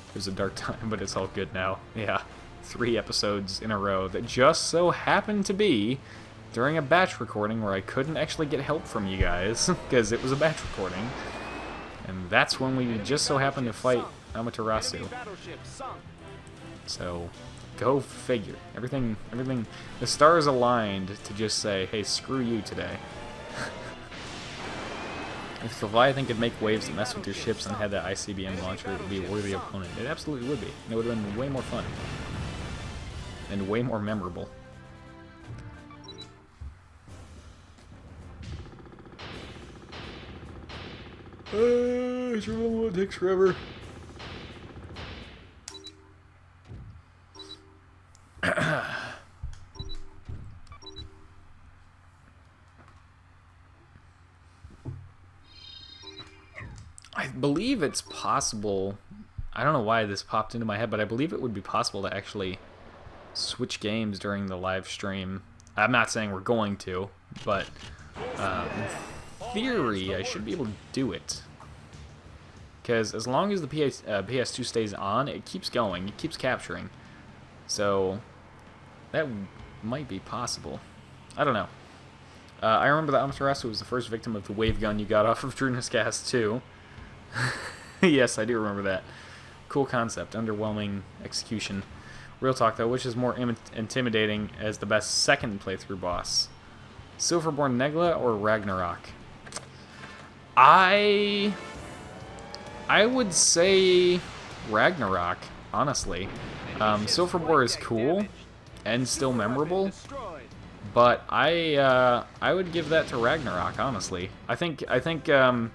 It was a dark time, but it's all good now. Yeah, 3 episodes in a row that just so happened to be during a batch recording where I couldn't actually get help from you guys, because it was a batch recording. And that's when we just so happened to fight Amaterasu. Enemy battleship sunk. So, go figure. Everything, the stars aligned to just say, hey, screw you today. If Leviathan could make waves that mess with your ships and had that ICBM launcher, it would be a worthy opponent. It absolutely would be. And it would have been way more fun. And way more memorable. It's really what takes forever. I believe it's possible. I don't know why this popped into my head, but I believe it would be possible to actually switch games during the live stream. I'm not saying we're going to, but in theory, I should be able to do it. Because as long as the PS2 stays on, it keeps going, it keeps capturing. So that might be possible. I don't know. I remember that Amaterasu was the first victim of the wave gun you got off of Druna's Gas 2. Yes, I do remember that. Cool concept, underwhelming execution. Real talk though, which is more intimidating as the best second playthrough boss? Silverborn Negla or Ragnarok? I would say Ragnarok, honestly. Silverborn is cool and still memorable, Destroyed. but I would give that to Ragnarok, honestly. I think Silverborn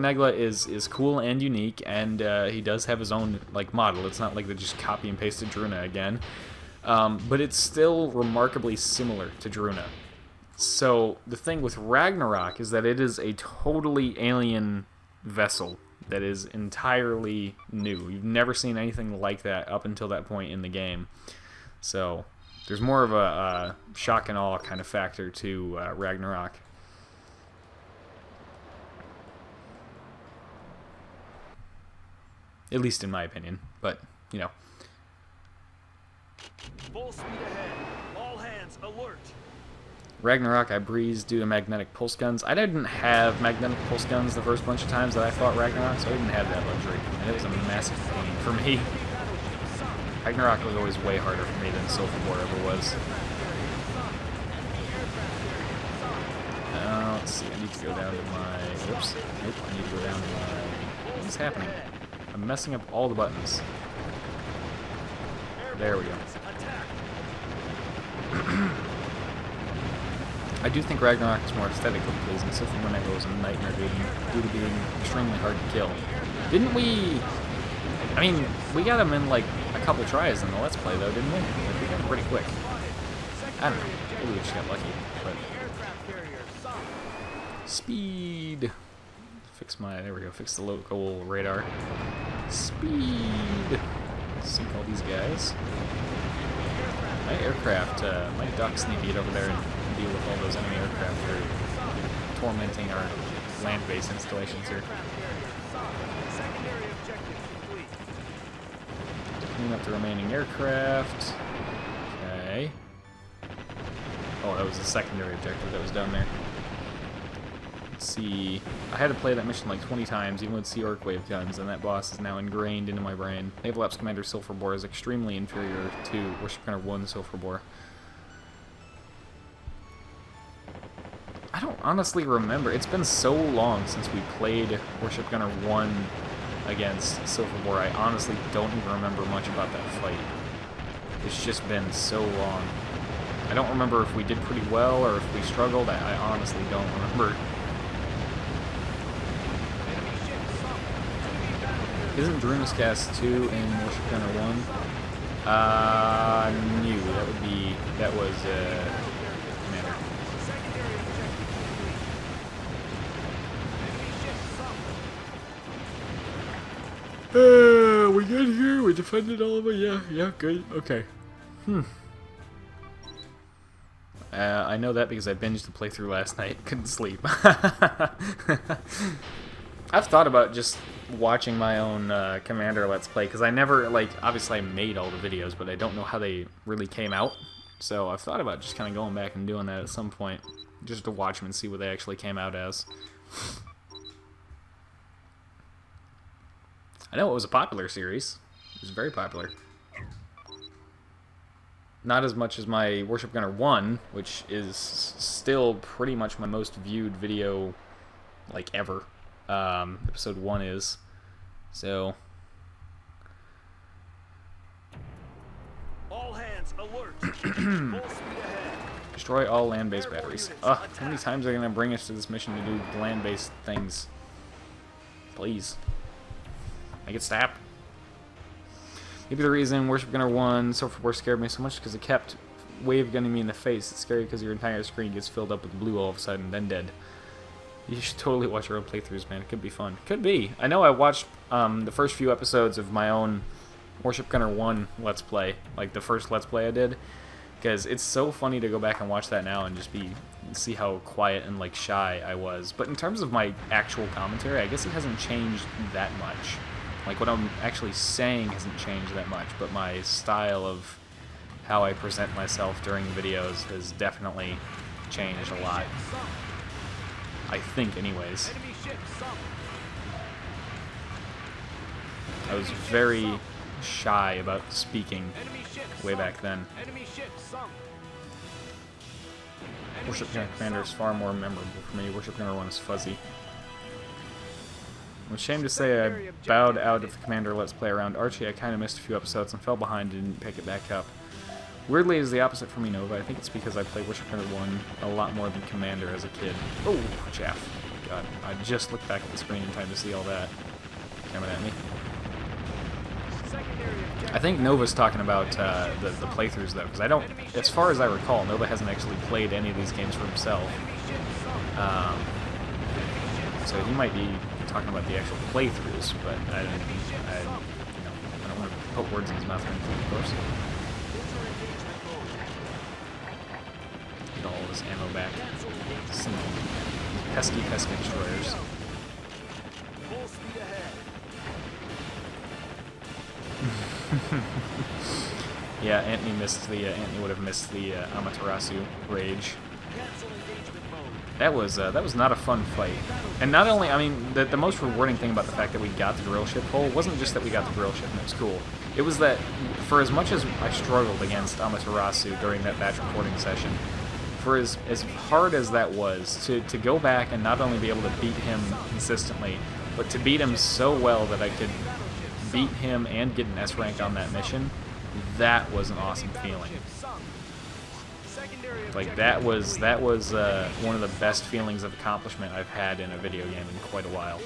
Negla is cool and unique, and he does have his own like model. It's not like they just copy and pasted Druna again, but it's still remarkably similar to Druna. So the thing with Ragnarok is that it is a totally alien vessel that is entirely new. You've never seen anything like that up until that point in the game. So there's more of a shock and awe kind of factor to Ragnarok. At least in my opinion. But, you know. Full speed ahead. All hands alert. Ragnarok I breezed due to magnetic pulse guns. I didn't have magnetic pulse guns the first bunch of times that I fought Ragnarok, so I didn't have that luxury. And it was a massive pain for me. Ragnarok was always way harder for me than Sulfur War ever was. Let's see, I need to go down to my... Whoops. Nope, I need to go down to my... What's happening? I'm messing up all the buttons. There we go. I do think Ragnarok is more aesthetically pleasing. Sulfur War was a nightmare due to being extremely hard to kill. Didn't we... I mean, we got him in like a couple tries in the Let's Play though, didn't we? Like, we got him pretty quick. I don't know. Maybe we just got lucky, but... Speed! Fix my... There we go. Fix the local radar. Speed! Sink all these guys. My aircraft, my ducks need to get over there and deal with all those enemy aircraft that are tormenting our land base installations here. Clean up the remaining aircraft. Okay. Oh, that was the secondary objective that was down there. Let's see. I had to play that mission like 20 times, even with Sea Orc Wave guns, and that boss is now ingrained into my brain. Naval Ops Commander Sulfur Bore is extremely inferior to Warship Gunner 1 Sulfur Bore. I don't honestly remember. It's been so long since we played Warship Gunner 1 against Sulfur Bore. I honestly don't even remember much about that fight. It's just been so long. I don't remember if we did pretty well or if we struggled. I honestly don't remember. Isn't Druna's Cast 2 in Warship Gunner 1? New. That would be... That was, Commander. We good here? We defended all of it? Yeah, good. Okay. I know that because I binged the playthrough last night. Couldn't sleep. I've thought about just watching my own Commander Let's Play, because I never, like, obviously I made all the videos, but I don't know how they really came out. So I've thought about just kind of going back and doing that at some point, just to watch them and see what they actually came out as. I know it was a popular series. It was very popular. Not as much as my Warship Gunner 1, which is still pretty much my most viewed video, like, ever. Episode 1 is. So... All hands alert. Full speed ahead. Destroy all land-based batteries. Ugh, how many times are they going to bring us to this mission to do land-based things? Please. Make it stop. Maybe the reason Warship Gunner 1 Sulfur War scared me so much because it kept wave gunning me in the face. It's scary because your entire screen gets filled up with blue all of a sudden, then dead. You should totally watch your own playthroughs, man. It could be fun. Could be. I know I watched the first few episodes of my own Warship Gunner 1 Let's Play. Like the first Let's Play I did. Because it's so funny to go back and watch that now and just see how quiet and like shy I was. But in terms of my actual commentary, I guess it hasn't changed that much. Like what I'm actually saying hasn't changed that much, but my style of how I present myself during videos has definitely changed a lot. I think, anyways. I was very shy about speaking way back then. Warship Gunner Commander is far more memorable for me. Warship Gunner 1 is fuzzy. I'm ashamed to say I bowed out of the Commander Let's Play around Archie. I kind of missed a few episodes and fell behind and didn't pick it back up. Weirdly, it's the opposite for me, Nova. I think it's because I played Warship Gunner 1 a lot more than Commander as a kid. Oh, chaff. God, I just looked back at the screen in time to see all that coming at me. I think Nova's talking about the playthroughs, though, because I don't, as far as I recall, Nova hasn't actually played any of these games for himself. So he might be talking about the actual playthroughs, but I don't want to put words in his mouth or anything, of course. Get all this ammo back. Some pesky destroyers. Yeah, Antony would have missed the Amaterasu rage. Cancel engagement mode. That was not a fun fight. And not only, I mean, the most rewarding thing about the fact that we got the drill ship hull wasn't just that we got the drill ship and it was cool. It was that for as much as I struggled against Amaterasu during that batch recording session, for as hard as that was, to go back and not only be able to beat him consistently, but to beat him so well that I could beat him and get an S rank on that mission, that was an awesome feeling. Like that was one of the best feelings of accomplishment I've had in a video game in quite a while.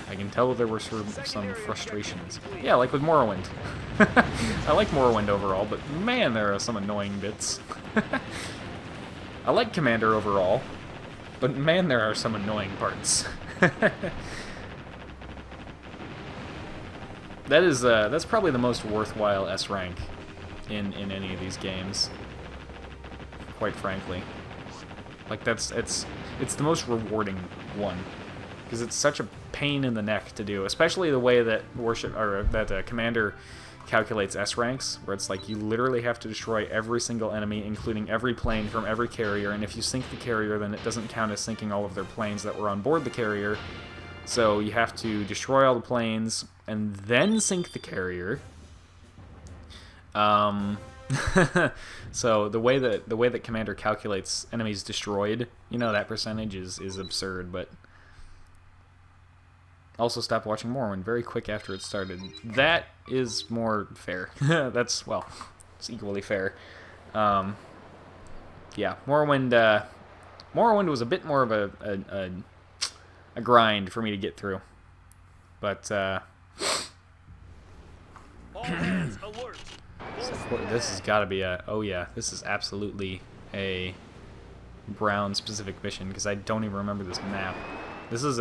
I can tell there were some frustrations. Yeah, like with Morrowind. I like Morrowind overall, but man, there are some annoying bits. I like Commander overall, but man, there are some annoying parts. That's probably the most worthwhile S rank in any of these games, quite frankly. Like it's the most rewarding one because it's such a pain in the neck to do, especially the way that Commander calculates S ranks, where it's like you literally have to destroy every single enemy, including every plane from every carrier, and if you sink the carrier, then it doesn't count as sinking all of their planes that were on board the carrier. So you have to destroy all the planes and then sink the carrier. So the way that Commander calculates enemies destroyed, you know, that percentage is absurd. But also stopped watching Morrowind very quick after it started. That is more fair. It's equally fair. Yeah, Morrowind was a bit more of a grind for me to get through, but All hands alert. this has got to be this is absolutely a Braun specific mission because I don't even remember this map. This is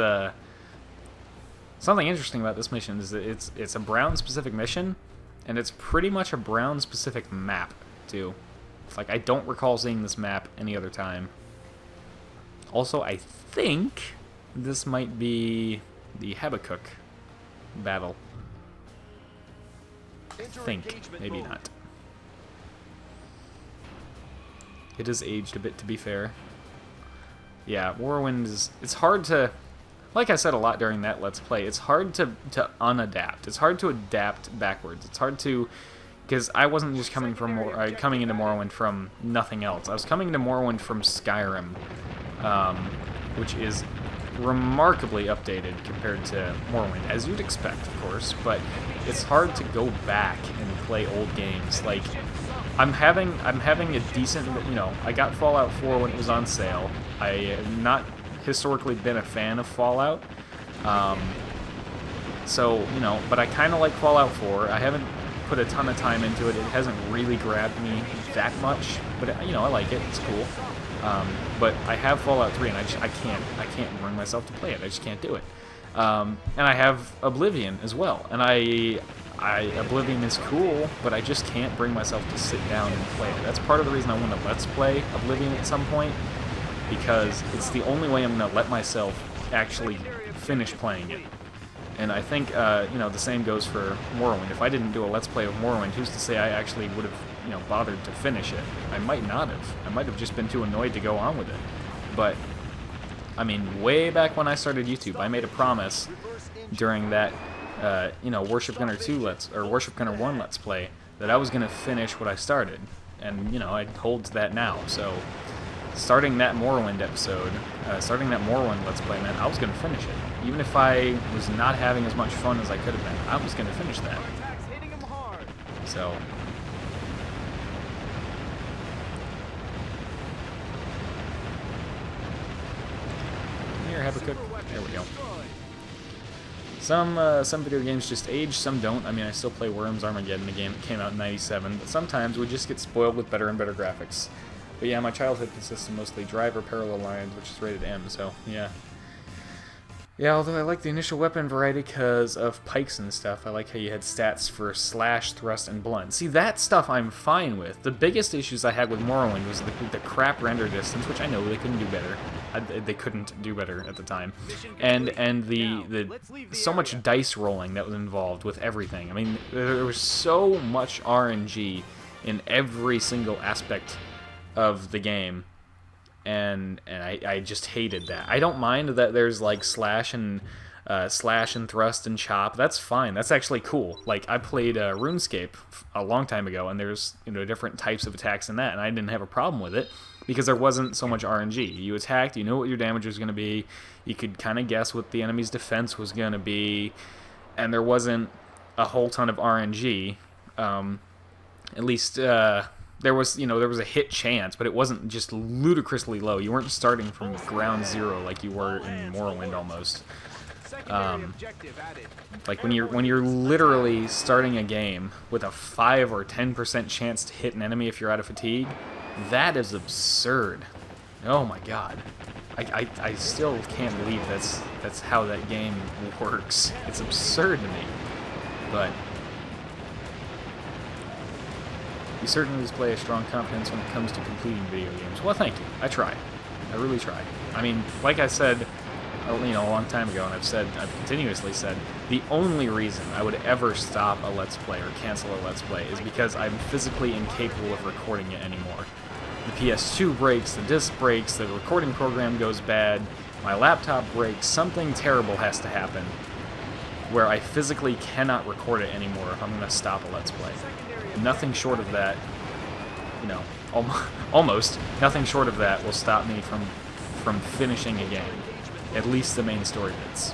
something interesting about this mission is that it's a Braun specific mission, and it's pretty much a Braun specific map too. It's like I don't recall seeing this map any other time. Also, I think this might be the Habakkuk battle. I think, maybe not. It has aged a bit, to be fair. Yeah, Morrowind it's hard to, like I said a lot during that Let's Play, it's hard to unadapt. It's hard to adapt backwards. It's hard to, because I wasn't just coming into Morrowind from nothing else. I was coming into Morrowind from Skyrim, which is remarkably updated compared to Morrowind, as you'd expect, of course, but it's hard to go back and play old games. Like, I'm having a decent, you know, I got Fallout 4 when it was on sale. I have not historically been a fan of Fallout, so, you know, but I kind of like Fallout 4. I haven't put a ton of time into it. It hasn't really grabbed me that much, but, you know, I like it. It's cool. But I have Fallout 3, and I can't bring myself to play it. I just can't do it. And I have Oblivion as well, and Oblivion is cool, but I just can't bring myself to sit down and play it. That's part of the reason I want to Let's Play Oblivion at some point, because it's the only way I'm going to let myself actually finish playing it. And I think, you know, the same goes for Morrowind. If I didn't do a Let's Play of Morrowind, who's to say I actually would have, you know, bothered to finish it? I might not have. I might have just been too annoyed to go on with it. But, I mean, way back when I started YouTube, I made a promise during that, you know, Warship Gunner 2 Warship Gunner 1 Let's Play that I was going to finish what I started. And, you know, I hold to that now. So, starting that Morrowind episode, starting that Morrowind Let's Play, man, I was going to finish it. Even if I was not having as much fun as I could have been, I was going to finish that. So, here, Habakkuk. There we go. Some video games just age, some don't. I mean, I still play Worms Armageddon, a game that came out in '97, but sometimes we just get spoiled with better and better graphics. But yeah, my childhood consists of mostly Driver Parallel Lines, which is rated M, so yeah. Yeah, although I like the initial weapon variety because of pikes and stuff. I like how you had stats for slash, thrust, and blunt. See, that stuff I'm fine with. The biggest issues I had with Morrowind was the crap render distance, which I know they couldn't do better. They couldn't do better at the time. And the so much dice rolling that was involved with everything. I mean, there was so much RNG in every single aspect of the game, and I just hated that. I don't mind that there's like slash and thrust and chop. That's fine. That's actually cool. Like, I played RuneScape a long time ago, and there's, you know, different types of attacks in that, and I didn't have a problem with it because there wasn't so much RNG. You attacked, you knew what your damage was going to be, you could kind of guess what the enemy's defense was going to be, and there wasn't a whole ton of RNG. At least there was, you know, there was a hit chance, but it wasn't just ludicrously low. You weren't starting from ground zero like you were in Morrowind almost. Like when you're literally starting a game with a 5 or 10% chance to hit an enemy if you're out of fatigue, that is absurd. Oh my god. I still can't believe that's how that game works. It's absurd to me. But you certainly display a strong confidence when it comes to completing video games. Well, thank you. I try. I really try. I mean, like I said, you know, a long time ago, and I've continuously said, the only reason I would ever stop a Let's Play or cancel a Let's Play is because I'm physically incapable of recording it anymore. The PS2 breaks, the disc breaks, the recording program goes bad, my laptop breaks, something terrible has to happen where I physically cannot record it anymore if I'm going to stop a Let's Play. Nothing short of that, you know, almost nothing short of that will stop me from finishing a game. At least the main story bits.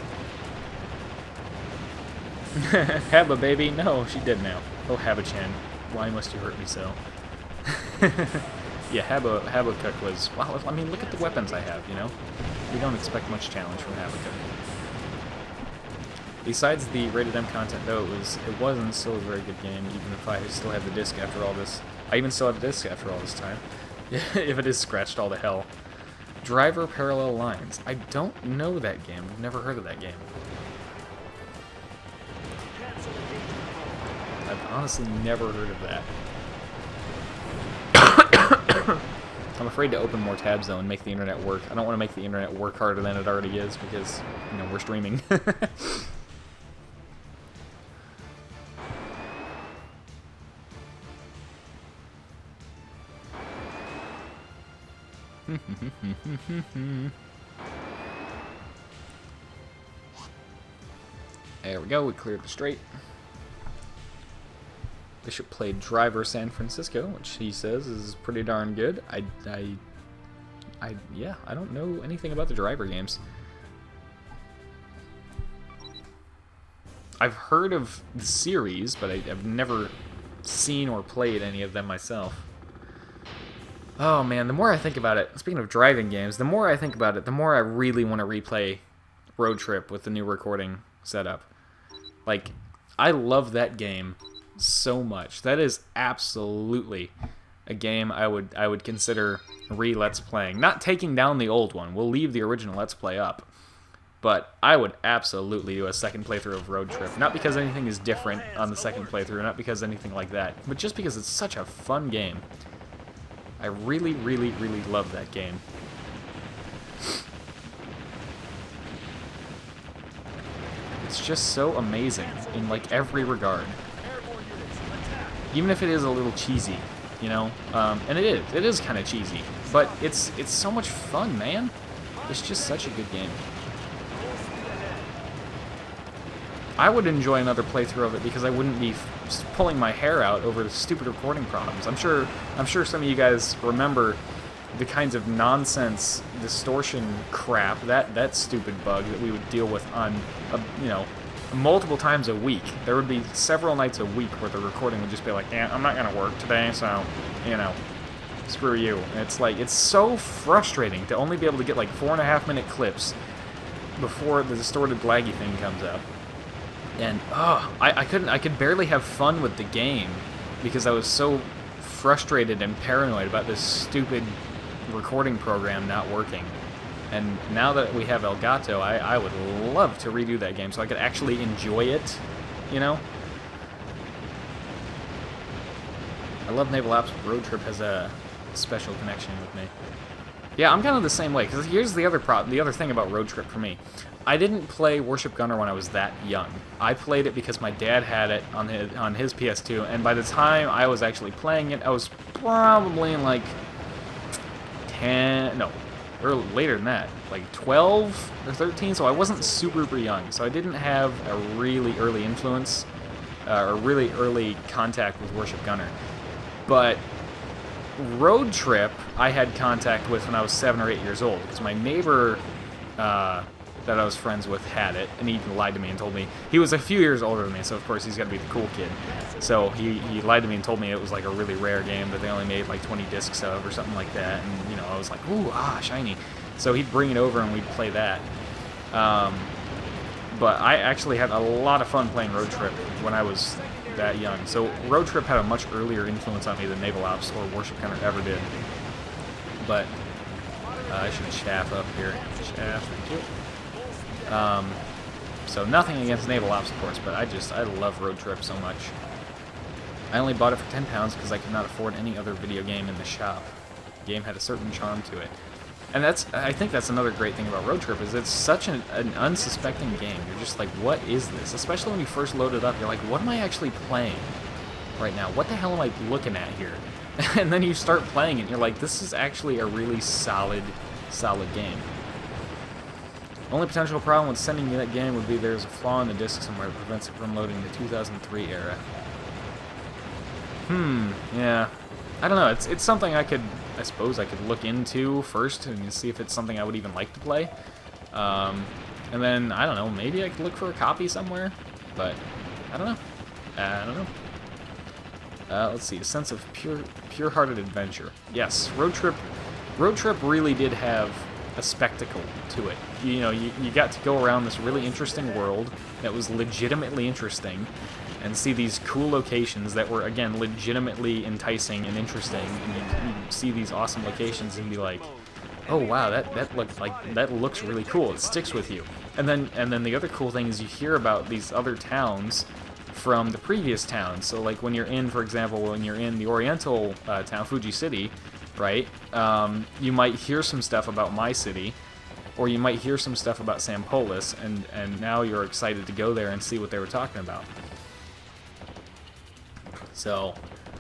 Haba, baby. No, she did now. Oh, Haba-chan. Why must you hurt me so? Yeah, Habakkuk was... Well, I mean, look at the weapons I have, you know? We don't expect much challenge from Habakkuk. Besides the rated M content, though, it wasn't still a very good game, even if I still have the disc after all this. I even still have the disc after all this time. If it is scratched all to hell. Driver Parallel Lines. I don't know that game. I've never heard of that game. I've honestly never heard of that. I'm afraid to open more tabs, though, and make the internet work. I don't want to make the internet work harder than it already is, because, you know, we're streaming. There we go, we cleared the straight. Bishop played Driver San Francisco, which he says is pretty darn good. Yeah, I don't know anything about the Driver games. I've heard of the series, but I've never seen or played any of them myself. Oh man, the more I think about it, speaking of driving games, the more I think about it, the more I really want to replay Road Trip with the new recording setup. Like, I love that game so much. That is absolutely a game I would consider re-Let's Playing. Not taking down the old one. We'll leave the original Let's Play up. But I would absolutely do a second playthrough of Road Trip. Not because anything is different on the second playthrough, not because anything like that, but just because it's such a fun game. I really, really, really love that game. It's just so amazing in, like, every regard. Even if it is a little cheesy, you know? And it is kind of cheesy. But it's so much fun, man. It's just such a good game. I would enjoy another playthrough of it because I wouldn't be pulling my hair out over the stupid recording problems. I'm sure some of you guys remember the kinds of nonsense distortion crap, that stupid bug that we would deal with on, you know, multiple times a week. There would be several nights a week where the recording would just be like, yeah, I'm not gonna work today, so, you know, screw you. And it's like, it's so frustrating to only be able to get like 4.5-minute clips before the distorted laggy thing comes up. And I could barely have fun with the game because I was so frustrated and paranoid about this stupid recording program not working. And now that we have Elgato, I would love to redo that game so I could actually enjoy it, you know? I love Naval Ops, but Road Trip has a special connection with me. Yeah, I'm kind of the same way, because here's the other the other thing about Road Trip for me. I didn't play Warship Gunner when I was that young. I played it because my dad had it on his PS2, and by the time I was actually playing it, I was probably in like 10, no, or later than that, like 12 or 13, so I wasn't super young, so I didn't have a really early influence, or really early contact with Warship Gunner. But Road Trip I had contact with when I was 7 or 8 years old, because my neighbor that I was friends with had it, and he lied to me and told me, he was a few years older than me, so of course he's got to be the cool kid. So he lied to me and told me it was like a really rare game that they only made like 20 discs of or something like that, and you know, I was like, ooh, shiny. So he'd bring it over and we'd play that. But I actually had a lot of fun playing Road Trip when I was that young. So Road Trip had a much earlier influence on me than Naval Ops or Warship Gunner ever did. But I should chaff up here. Chaff. So nothing against Naval Ops, of course, but I love Road Trip so much. I only bought it for £10 because I could not afford any other video game in the shop. The game had a certain charm to it. And I think that's another great thing about Road Trip, is it's such an unsuspecting game. You're just like, what is this? Especially when you first load it up, you're like, what am I actually playing right now? What the hell am I looking at here? And then you start playing it, and you're like, this is actually a really solid game. Only potential problem with sending you that game would be there's a flaw in the disk somewhere that prevents it from loading the 2003 era. Yeah. I don't know, it's something I suppose I could look into first and see if it's something I would even like to play. And then, I don't know, maybe I could look for a copy somewhere, but I don't know. Let's see, a sense of pure-hearted adventure. Yes, Road Trip really did have a spectacle to it. You know, you got to go around this really interesting world that was legitimately interesting, and see these cool locations that were, again, legitimately enticing and interesting, and you see these awesome locations and be like, oh wow, that looks really cool. It sticks with you. And then the other cool thing is you hear about these other towns from the previous towns. So like when you're in, for example, when you're in the Oriental town, Fuji City, right? You might hear some stuff about my city, or you might hear some stuff about Sampolis, and now you're excited to go there and see what they were talking about. So,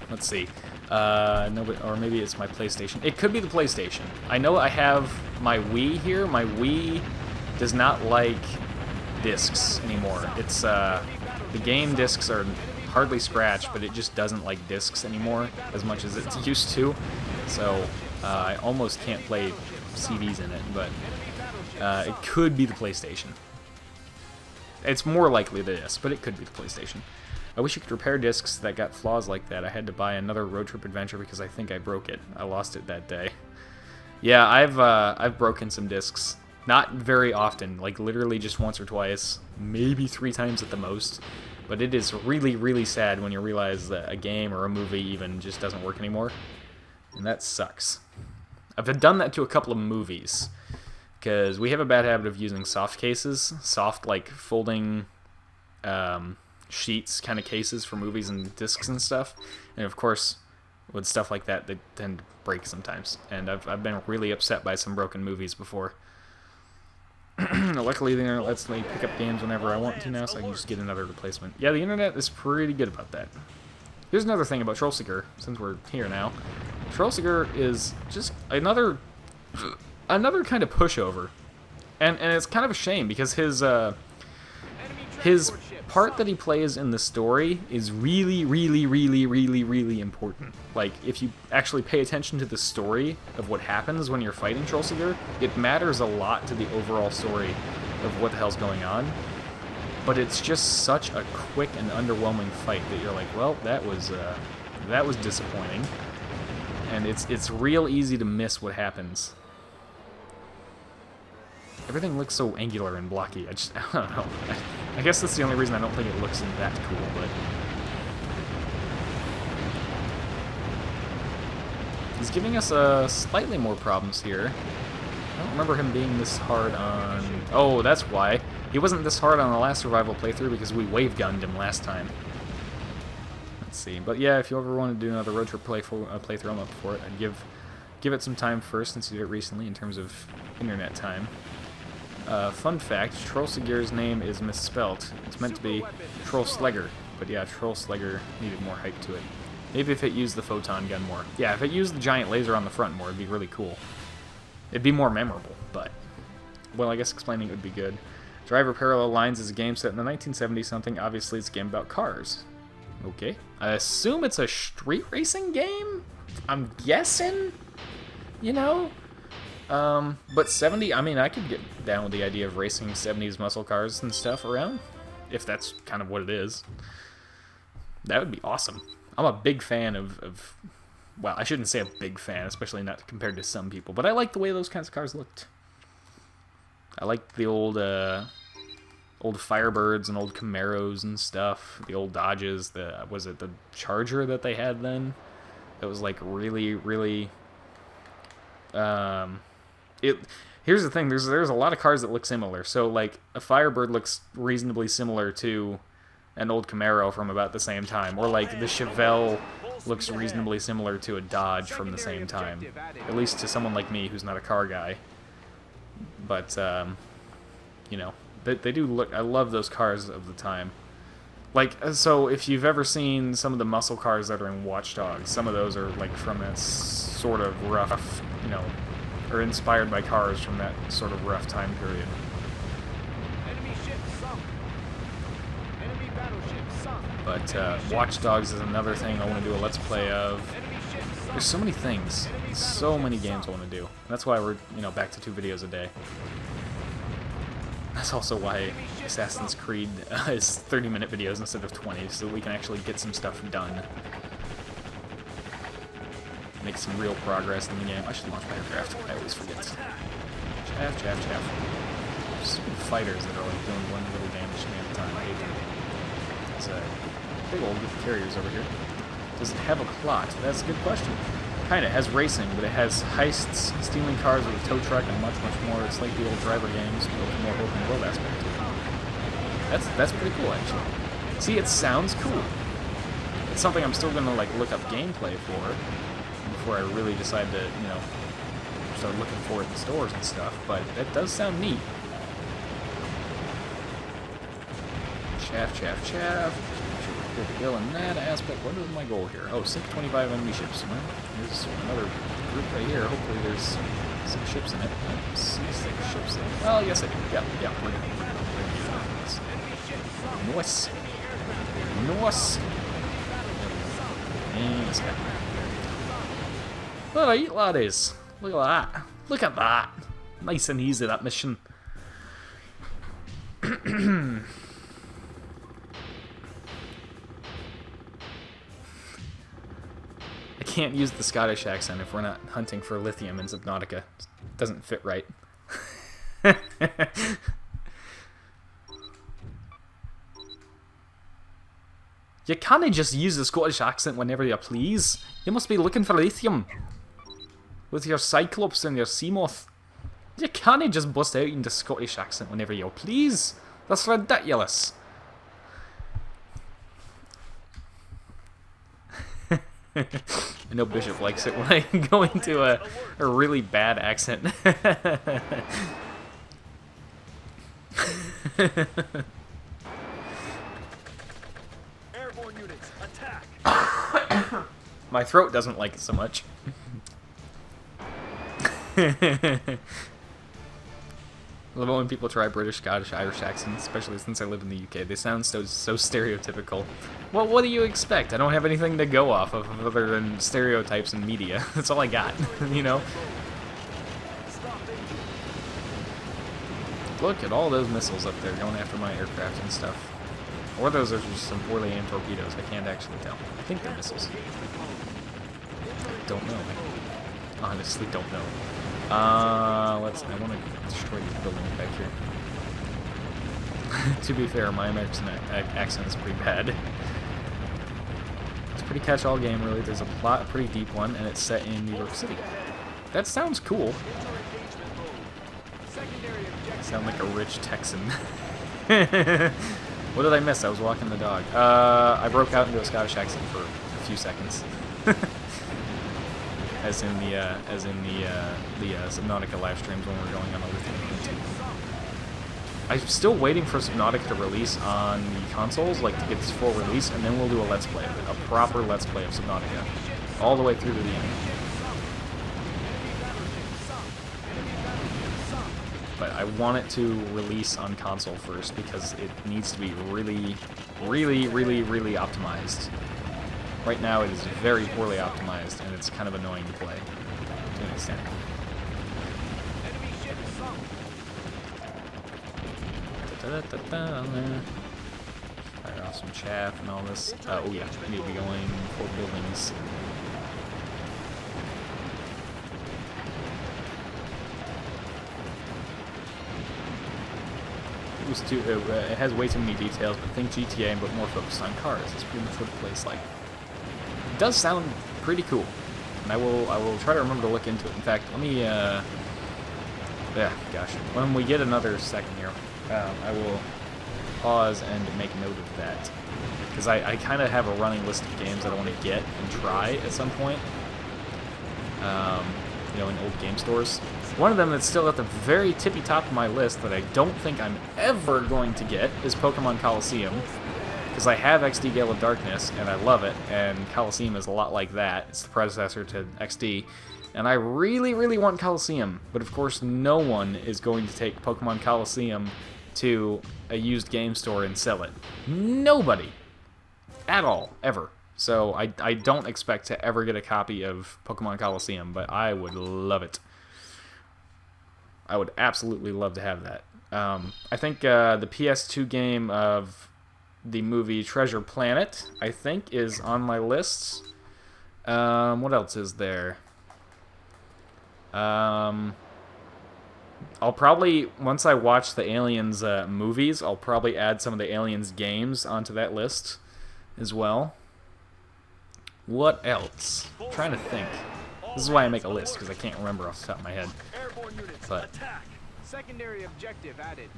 let's see. No, or maybe it's my PlayStation. It could be the PlayStation. I know I have my Wii here. My Wii does not like discs anymore. It's the game discs are hardly scratched, but it just doesn't like discs anymore as much as it used to. So I almost can't play CDs in it, but it could be the PlayStation. It's more likely the disc, but it could be the PlayStation. I wish you could repair discs that got flaws like that. I had to buy another Road Trip adventure because I think I broke it. I lost it that day. Yeah, I've broken some discs. Not very often, like literally just once or twice, maybe 3 times at the most. But it is really, really sad when you realize that a game or a movie even just doesn't work anymore. And that sucks. I've done that to a couple of movies, because we have a bad habit of using soft cases, soft like folding sheets kind of cases for movies and discs and stuff. And of course, with stuff like that, they tend to break sometimes. And I've been really upset by some broken movies before. Luckily, the internet lets me pick up games whenever I want to now, so I can just get another replacement. Yeah, the internet is pretty good about that. Here's another thing about Trollseeker, since we're here now. Trollseeker is just another kind of pushover. And it's kind of a shame, because his part that he plays in the story is really, really, really, really, really important. Like, if you actually pay attention to the story of what happens when you're fighting Trollseeker, it matters a lot to the overall story of what the hell's going on. But it's just such a quick and underwhelming fight that you're like, well, that was disappointing. And it's real easy to miss what happens. Everything looks so angular and blocky. I don't know. I guess that's the only reason I don't think it looks that cool, but... He's giving us slightly more problems here. I don't remember him being this hard on... Oh, that's why. He wasn't this hard on the last survival playthrough because we wave gunned him last time. Let's see. But yeah, if you ever want to do another Road Trip playthrough, I'm up for it. I'd give give it some time first since you did it recently in terms of internet time. Fun fact, Trollsegir's name is misspelt. It's meant to be Trollslegger, but yeah, Trollslegger needed more hype to it. Maybe if it used the photon gun more. Yeah, if it used the giant laser on the front more, it'd be really cool. It'd be more memorable, but... Well, I guess explaining it would be good. Driver Parallel Lines is a game set in the 1970s something. Obviously, it's a game about cars. Okay. I assume it's a street racing game? I'm guessing? You know? But 70, I mean, I could get down with the idea of racing 70s muscle cars and stuff around, if that's kind of what it is. That would be awesome. I'm a big fan of well, I shouldn't say a big fan, especially not compared to some people, but I like the way those kinds of cars looked. I like the old Firebirds and old Camaros and stuff, the old Dodges, was it the Charger that they had then? That was like really, really... Here's the thing, there's a lot of cars that look similar. So like a Firebird looks reasonably similar to an old Camaro from about the same time, or like the Chevelle looks reasonably similar to a Dodge from the same time, at least to someone like me who's not a car guy. But you know, they do look. I love those cars of the time. Like, so if you've ever seen some of the muscle cars that are in Watch Dogs, some of those are like from that sort of rough, you know, or inspired by cars from that sort of rough time period. Enemy ship sunk. Enemy battleship sunk. But Watch Dogs is another thing I want to do a Let's Play of. Enemy ship sunk. There's so many things, so many games I want to do. That's why we're, you know, back to 2 videos a day. That's also why Assassin's Creed is 30-minute videos instead of 20, so that we can actually get some stuff done. Make some real progress in the game. I should launch my aircraft. I always forget. Chaff. Stupid fighters that are like doing one little damage to me at a time. I hate them. It's big old carriers over here. Does it have a plot? That's a good question. Kinda has racing, but it has heists, stealing cars with a tow truck, and much, much more. It's like the old Driver games, but with more open world aspect to it. That's pretty cool, actually. See, it sounds cool. It's something I'm still gonna like look up gameplay for before I really decide to, you know, start looking for it in stores and stuff. But it does sound neat. Chaff. Good to go in that aspect. What is my goal here? Oh, sink 25 enemy ships. Well, there's another group right here. Hopefully there's 6 ships in it. I don't see 6 ships in it. Well, yes I do. Yeah. We're gonna Nice. And this guy. Alright, laddies. Look at that. Look at that. Nice and easy, that mission. I can't use the Scottish accent if we're not hunting for lithium in Subnautica. It doesn't fit right. You can't just use the Scottish accent whenever you please. You must be looking for lithium. With your Cyclops and your Seamoth. You can't just bust out into Scottish accent whenever you please. That's ridiculous. I know Bishop likes it when I go into a really bad accent. Airborne units, attack. My throat doesn't like it so much. I love it when people try British, Scottish, Irish accents, especially since I live in the UK. They sound so stereotypical. Well, what do you expect? I don't have anything to go off of other than stereotypes in media. That's all I got, you know? Look at all those missiles up there going after my aircraft and stuff. Or those are just some poorly aimed torpedoes. I can't actually tell. I think they're missiles. I don't know. I honestly don't know. I want to destroy these buildings back here. To be fair, my American accent is pretty bad. It's a pretty catch-all game, really. There's a plot, a pretty deep one, and it's set in New York City. That sounds cool. I sound like a rich Texan. What did I miss? I was walking the dog. I broke out into a Scottish accent for a few seconds. as in the Subnautica live streams when we're going on other things. I'm still waiting for Subnautica to release on the consoles, like to get this full release, and then we'll do a Let's Play of it, a proper Let's Play of Subnautica, all the way through to the end. But I want it to release on console first because it needs to be really, really, really, really optimized. Right now it is very poorly optimized, and it's kind of annoying to play to an extent. Fire off some chaff and all this. Oh yeah, I need to be going for buildings. It has way too many details, but think GTA, but more focused on cars. It's pretty much what it plays like. It does sound pretty cool, and I will try to remember to look into it. In fact, let me yeah, gosh, when we get another second here, I will pause and make note of that, because I kind of have a running list of games that I want to get and try at some point. You know, in old game stores. One of them that's still at the very tippy top of my list that I don't think I'm ever going to get is Pokemon Coliseum, because I have XD Gale of Darkness, and I love it, and Coliseum is a lot like that. It's the predecessor to XD, and I really, really want Coliseum, but of course no one is going to take Pokemon Coliseum to a used game store and sell it. Nobody. At all. Ever. So I don't expect to ever get a copy of Pokemon Coliseum, but I would love it. I would absolutely love to have that. I think the PS2 game of the movie Treasure Planet, I think, is on my list. What else is there? I'll probably, once I watch the Aliens movies, I'll probably add some of the Aliens games onto that list as well. What else? I'm trying to think. This is why I make a list, because I can't remember off the top of my head. But secondary objective added.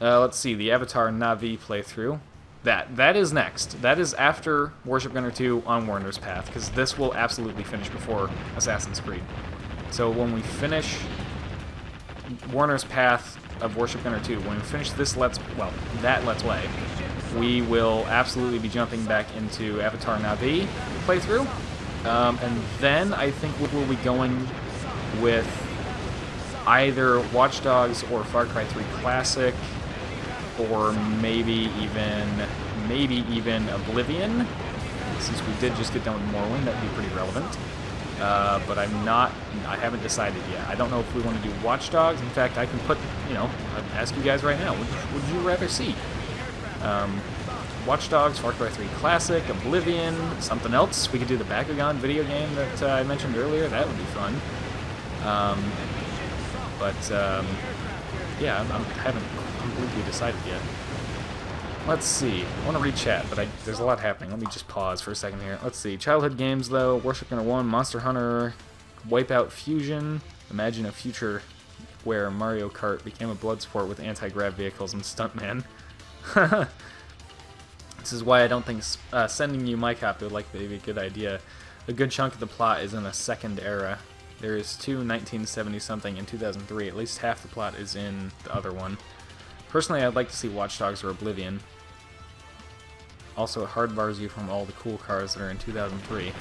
Let's see, the Avatar Na'vi playthrough. That is next. That is after Warship Gunner 2 on Warner's Path, because this will absolutely finish before Assassin's Creed. So when we finish Warner's Path of Warship Gunner 2, when we finish this Let's Play, we will absolutely be jumping back into Avatar Na'vi playthrough. And then I think we'll be going with either Watch Dogs or Far Cry 3 Classic, or maybe even Oblivion. Since we did just get done with Morrowind, that would be pretty relevant. But I haven't decided yet. I don't know if we want to do Watch Dogs. In fact, I can put, I'd ask you guys right now, would you rather see? Watch Dogs, Far Cry 3 Classic, Oblivion, something else. We could do the Bakugan video game that I mentioned earlier. That would be fun. Yeah, I haven't completely decided yet. Let's see. I want to read chat, but there's a lot happening. Let me just pause for a second here. Let's see. Childhood games, though. Warship Gunner 1, Monster Hunter, Wipeout Fusion. Imagine a future where Mario Kart became a blood sport with anti-grav vehicles and Stuntman. This is why I don't think sending you my copy would likely be a good idea. A good chunk of the plot is in a second era. There is two 1970-something and 2003. At least half the plot is in the other one. Personally, I'd like to see Watch Dogs or Oblivion. Also, it hardbars you from all the cool cars that are in 2003.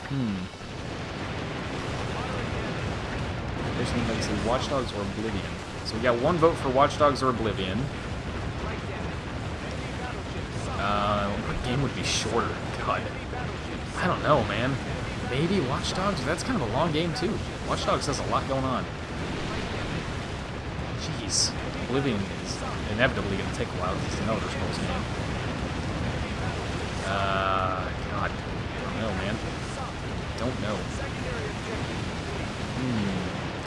Personally, I'd like to see Watch Dogs or Oblivion. So we got one vote for Watch Dogs or Oblivion. What game would be shorter? God. I don't know, man. Maybe Watch Dogs? That's kind of a long game, too. Watch Dogs has a lot going on. Jeez. Oblivion is inevitably going to take a while because it's an Elder Scrolls game. God. I don't know, man. Don't know.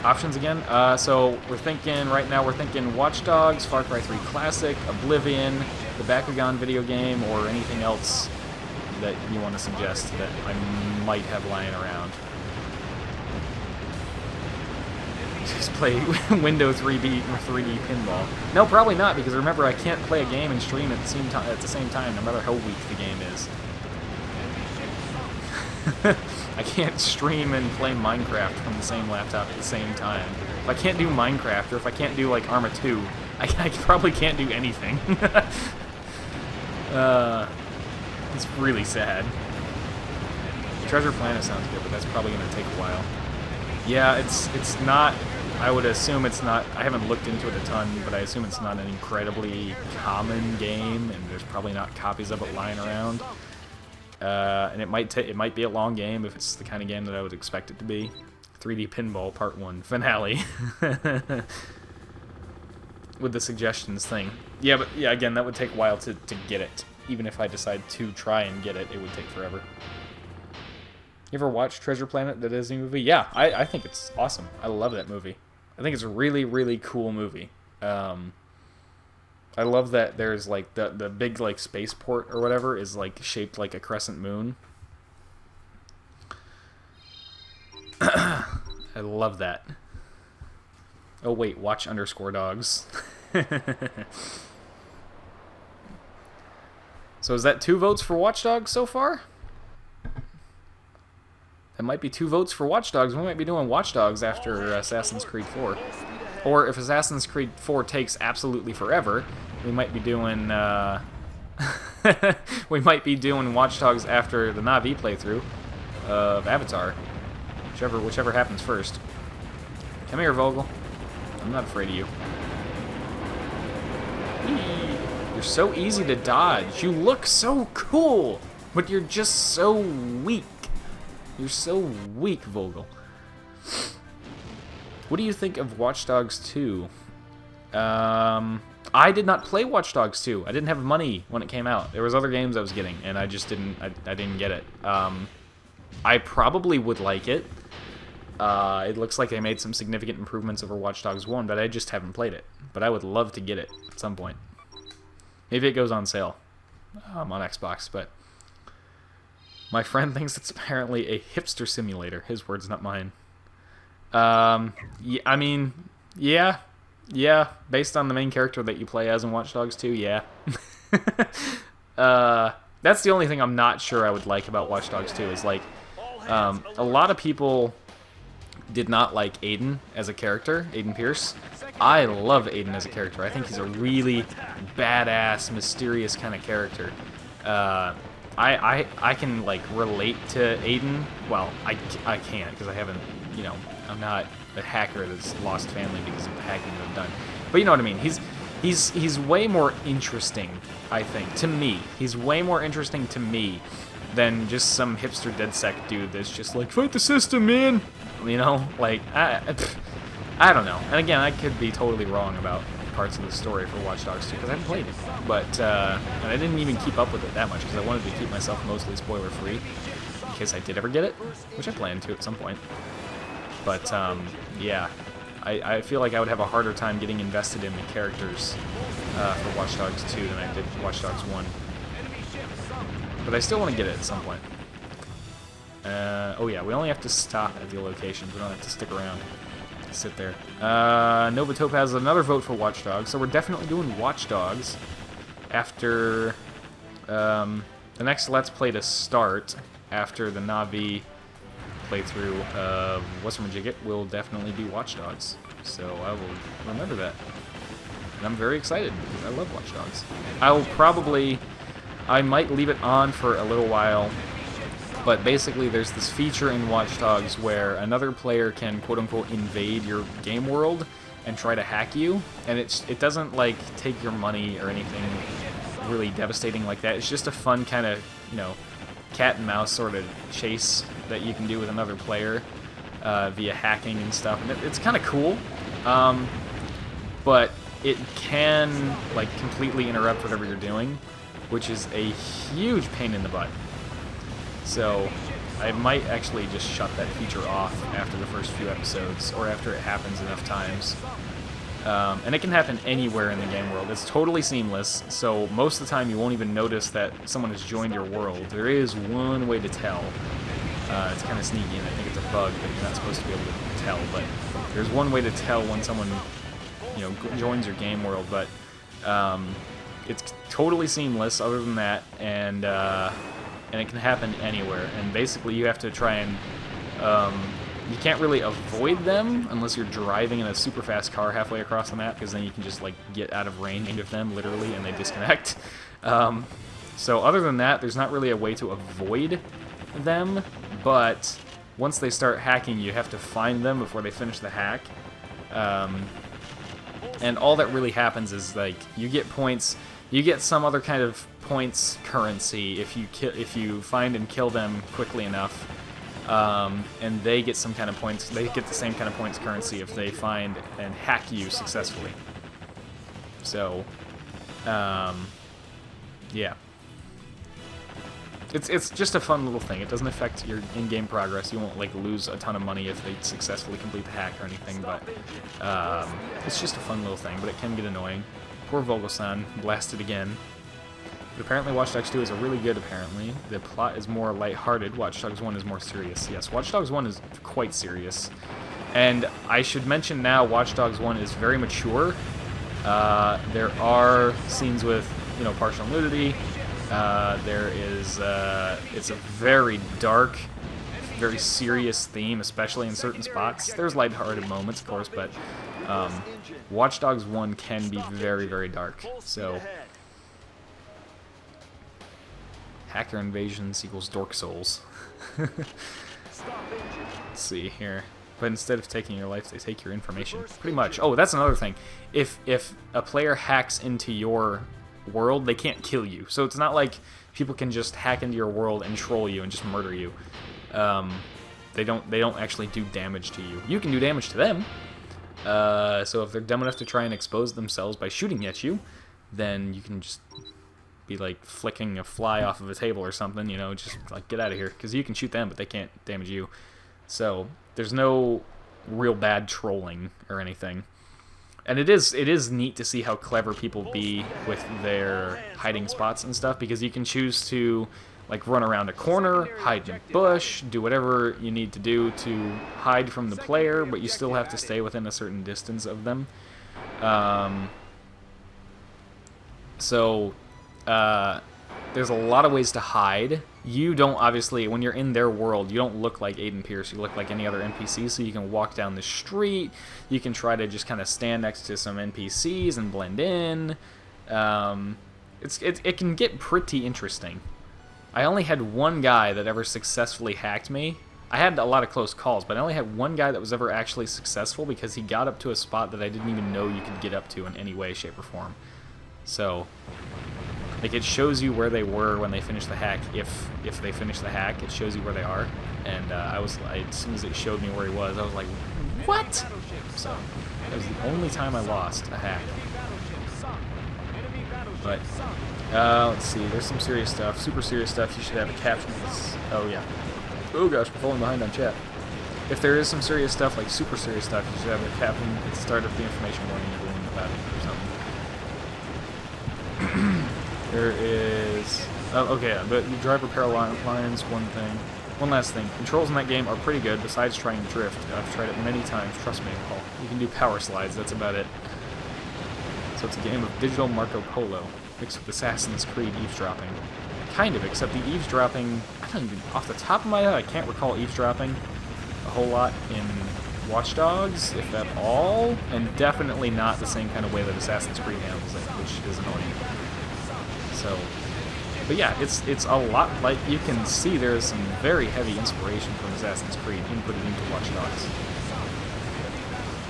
Options again? So we're thinking, right now we're thinking Watch Dogs, Far Cry 3 Classic, Oblivion, the Bakugan video game, or anything else that you want to suggest that I might have lying around. Just play Window 3D pinball. No, probably not, because remember, I can't play a game and stream at the same time, no matter how weak the game is. I can't stream and play Minecraft from the same laptop at the same time. If I can't do Minecraft, or if I can't do, like, Arma 2, I probably can't do anything. It's really sad. Treasure Planet sounds good, but that's probably going to take a while. Yeah, it's not... I would assume it's not... I haven't looked into it a ton, but I assume it's not an incredibly common game, and there's probably not copies of it lying around. And it might be a long game if it's the kind of game that I would expect it to be. 3D Pinball Part 1 Finale. With the suggestions thing. Yeah, but yeah, again, that would take a while to get it. Even if I decide to try and get it, it would take forever. You ever watch Treasure Planet, the Disney movie? Yeah, I think it's awesome. I love that movie. I think it's a really, really cool movie. I love that there's, like, the big, like, spaceport or whatever is, like, shaped like a crescent moon. I love that. Oh, wait, watch _dogs. So is that 2 votes for Watch Dogs so far? That might be 2 votes for Watch Dogs. We might be doing Watch Dogs after Assassin's Creed 4. Or if Assassin's Creed 4 takes absolutely forever, we might be doing we might be doing Watch Dogs after the Na'vi playthrough of Avatar. Whichever happens first. Come here, Vogel. I'm not afraid of you. You're so easy to dodge. You look so cool, but you're just so weak. You're so weak, Vogel. What do you think of Watch Dogs 2? I did not play Watch Dogs 2. I didn't have money when it came out. There was other games I was getting, and I just didn't. I didn't get it. I probably would like it. It looks like they made some significant improvements over Watch Dogs 1, but I just haven't played it. But I would love to get it at some point. Maybe it goes on sale on Xbox, but my friend thinks it's apparently a hipster simulator. His words, not mine. Yeah, I mean, yeah, based on the main character that you play as in Watch Dogs 2, yeah. That's the only thing I'm not sure I would like about Watch Dogs 2, is, like, a lot of people did not like Aiden as a character, Aiden Pierce. I love Aiden as a character. I think he's a really badass, mysterious kind of character. I can, like, relate to Aiden. Well, I can't, because I haven't, you know, I'm not a hacker that's lost family because of the hacking that I've done. But you know what I mean. He's way more interesting, I think, to me. He's way more interesting to me than just some hipster DedSec dude that's just like, fight the system, man! You know? Like, I don't know. And again, I could be totally wrong about parts of the story for Watch Dogs 2, because I haven't played it. But, and I didn't even keep up with it that much, because I wanted to keep myself mostly spoiler-free, in case I did ever get it, which I plan to at some point. But, yeah. I feel like I would have a harder time getting invested in the characters for Watch Dogs 2 than I did Watch Dogs 1. But I still want to get it at some point. Oh yeah, we only have to stop at the locations. We don't have to stick around. Sit there. Novatope has another vote for Watch Dogs, so we're definitely doing Watch Dogs after the next Let's Play to start after the Na'vi playthrough of Whatsamajigget will definitely be Watch Dogs. So I will remember that. And I'm very excited because I love Watch Dogs. I might leave it on for a little while, but basically there's this feature in Watch Dogs where another player can quote-unquote invade your game world and try to hack you, and it doesn't, like, take your money or anything really devastating like that. It's just a fun kind of, you know, cat and mouse sort of chase that you can do with another player via hacking and stuff. And it's kind of cool, but it can, like, completely interrupt whatever you're doing, which is a huge pain in the butt. So I might actually just shut that feature off after the first few episodes, or after it happens enough times. And it can happen anywhere in the game world. It's totally seamless, so most of the time you won't even notice that someone has joined your world. There is one way to tell. It's kind of sneaky, and I think it's a bug that you're not supposed to be able to tell, but there's one way to tell when someone, you know, joins your game world, but it's totally seamless other than that, and and it can happen anywhere. And basically, you have to try and you can't really avoid them unless you're driving in a super fast car halfway across the map, because then you can just like get out of range of them literally, and they disconnect. So other than that, there's not really a way to avoid them, but once they start hacking, you have to find them before they finish the hack. And all that really happens is like you get points, you get some other kind of points currency if you find and kill them quickly enough, and they get some kind of points. They get the same kind of points currency if they find and hack you successfully. So, yeah. It's just a fun little thing. It doesn't affect your in-game progress. You won't like lose a ton of money if they successfully complete the hack or anything, but it's just a fun little thing, but it can get annoying. Poor Vogel-san, blasted again. But apparently Watch Dogs 2 is a really good, apparently. The plot is more lighthearted. Watch Dogs 1 is more serious. Yes, Watch Dogs 1 is quite serious. And I should mention now, Watch Dogs 1 is very mature. There are scenes with, you know, partial nudity. There is, it's a very dark, very serious theme, especially in certain spots. There's lighthearted moments, of course, but Watch Dogs 1 can be very, very dark. So, hacker invasions equals dork souls. Let's see here. But instead of taking your life, they take your information. Pretty much. Oh, that's another thing. If a player hacks into your world, they can't kill you. So it's not like people can just hack into your world and troll you and just murder you. They don't actually do damage to you. You can do damage to them. So if they're dumb enough to try and expose themselves by shooting at you, then you can just be like flicking a fly off of a table or something, you know, just like get out of here, because you can shoot them but they can't damage you. So there's no real bad trolling or anything. And it is neat to see how clever people be with their hiding spots and stuff, because you can choose to like run around a corner, hide in a bush, do whatever you need to do to hide from the player, but you still have to stay within a certain distance of them. There's a lot of ways to hide. You don't, obviously, when you're in their world, you don't look like Aiden Pierce. You look like any other NPC, so you can walk down the street. You can try to just kind of stand next to some NPCs and blend in. It can get pretty interesting. I only had one guy that ever successfully hacked me. I had a lot of close calls, but I only had one guy that was ever actually successful because he got up to a spot that I didn't even know you could get up to in any way, shape, or form. So, like, it shows you where they were when they finished the hack. If they finish the hack, it shows you where they are. And as soon as it showed me where he was, I was like, what? So, that was the only time I lost a hack. But, let's see, there's some serious stuff, super serious stuff. You should have a caption for this. Oh, yeah. Oh, gosh, we're falling behind on chat. If there is some serious stuff, like super serious stuff, you should have a caption at the start of the information warning you're doing about it or something. There is... Oh, okay, but the driver parallel lines, one thing. One last thing. Controls in that game are pretty good, besides trying to drift. I've tried it many times, trust me, Paul. You can do power slides, that's about it. So it's a game of digital Marco Polo, mixed with Assassin's Creed eavesdropping. Kind of, except the eavesdropping... I don't even... Off the top of my head, I can't recall eavesdropping a whole lot in Watch Dogs, if at all, and definitely not the same kind of way that Assassin's Creed handles it, which is annoying. So, but yeah, it's a lot, like, you can see there is some very heavy inspiration from Assassin's Creed inputted into Watch Dogs.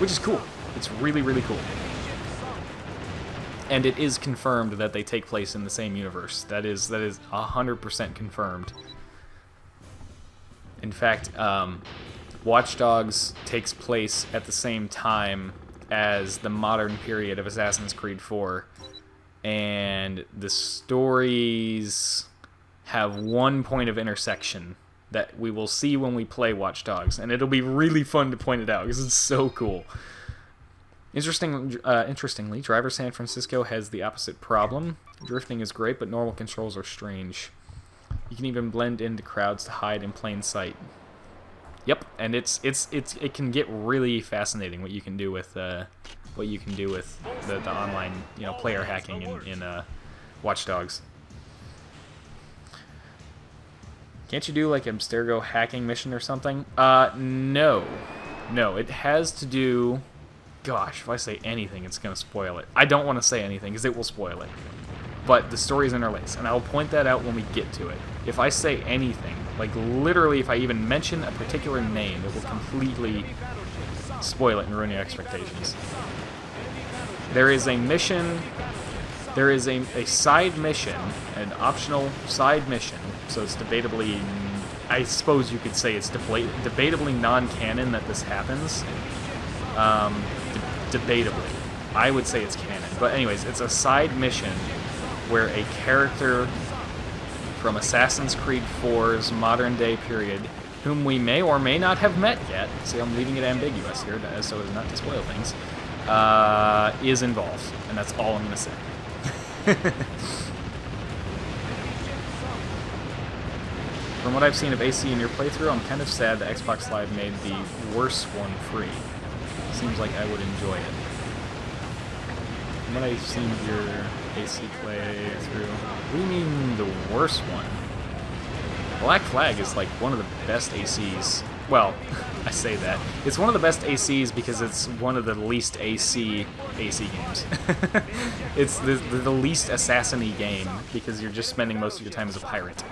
Which is cool. It's really, really cool. And it is confirmed that they take place in the same universe. That is 100% confirmed. In fact, Watch Dogs takes place at the same time as the modern period of Assassin's Creed 4. And the stories have one point of intersection that we will see when we play Watch Dogs, and it'll be really fun to point it out because it's so cool. Interestingly, Driver San Francisco has the opposite problem. Drifting is great, but normal controls are strange. You can even blend into crowds to hide in plain sight. Yep, and it can get really fascinating what you can do with the online, you know, player hacking in Watch Dogs. Can't you do like Abstergo hacking mission or something? No. No, it has to do... Gosh, if I say anything, it's going to spoil it. I don't want to say anything, because it will spoil it. But the story's interlaced, and I'll point that out when we get to it. If I say anything, like literally if I even mention a particular name, it will completely spoil it and ruin your expectations. There is a mission... There is a side mission, an optional side mission, so it's debatably... I suppose you could say it's debatably non-canon that this happens. Debatably. I would say it's canon. But anyways, it's a side mission where a character from Assassin's Creed 4's modern day period, whom we may or may not have met yet, see I'm leaving it ambiguous here so as not to spoil things, is involved. And that's all I'm going to say. From what I've seen of AC in your playthrough, I'm kind of sad that Xbox Live made the worst one free. Seems like I would enjoy it. From what I've seen of your AC playthrough, what do you mean the worst one? Black Flag is like one of the best ACs. Well, I say that. It's one of the best ACs because it's one of the least AC games. It's the least assassin-y game because you're just spending most of your time as a pirate.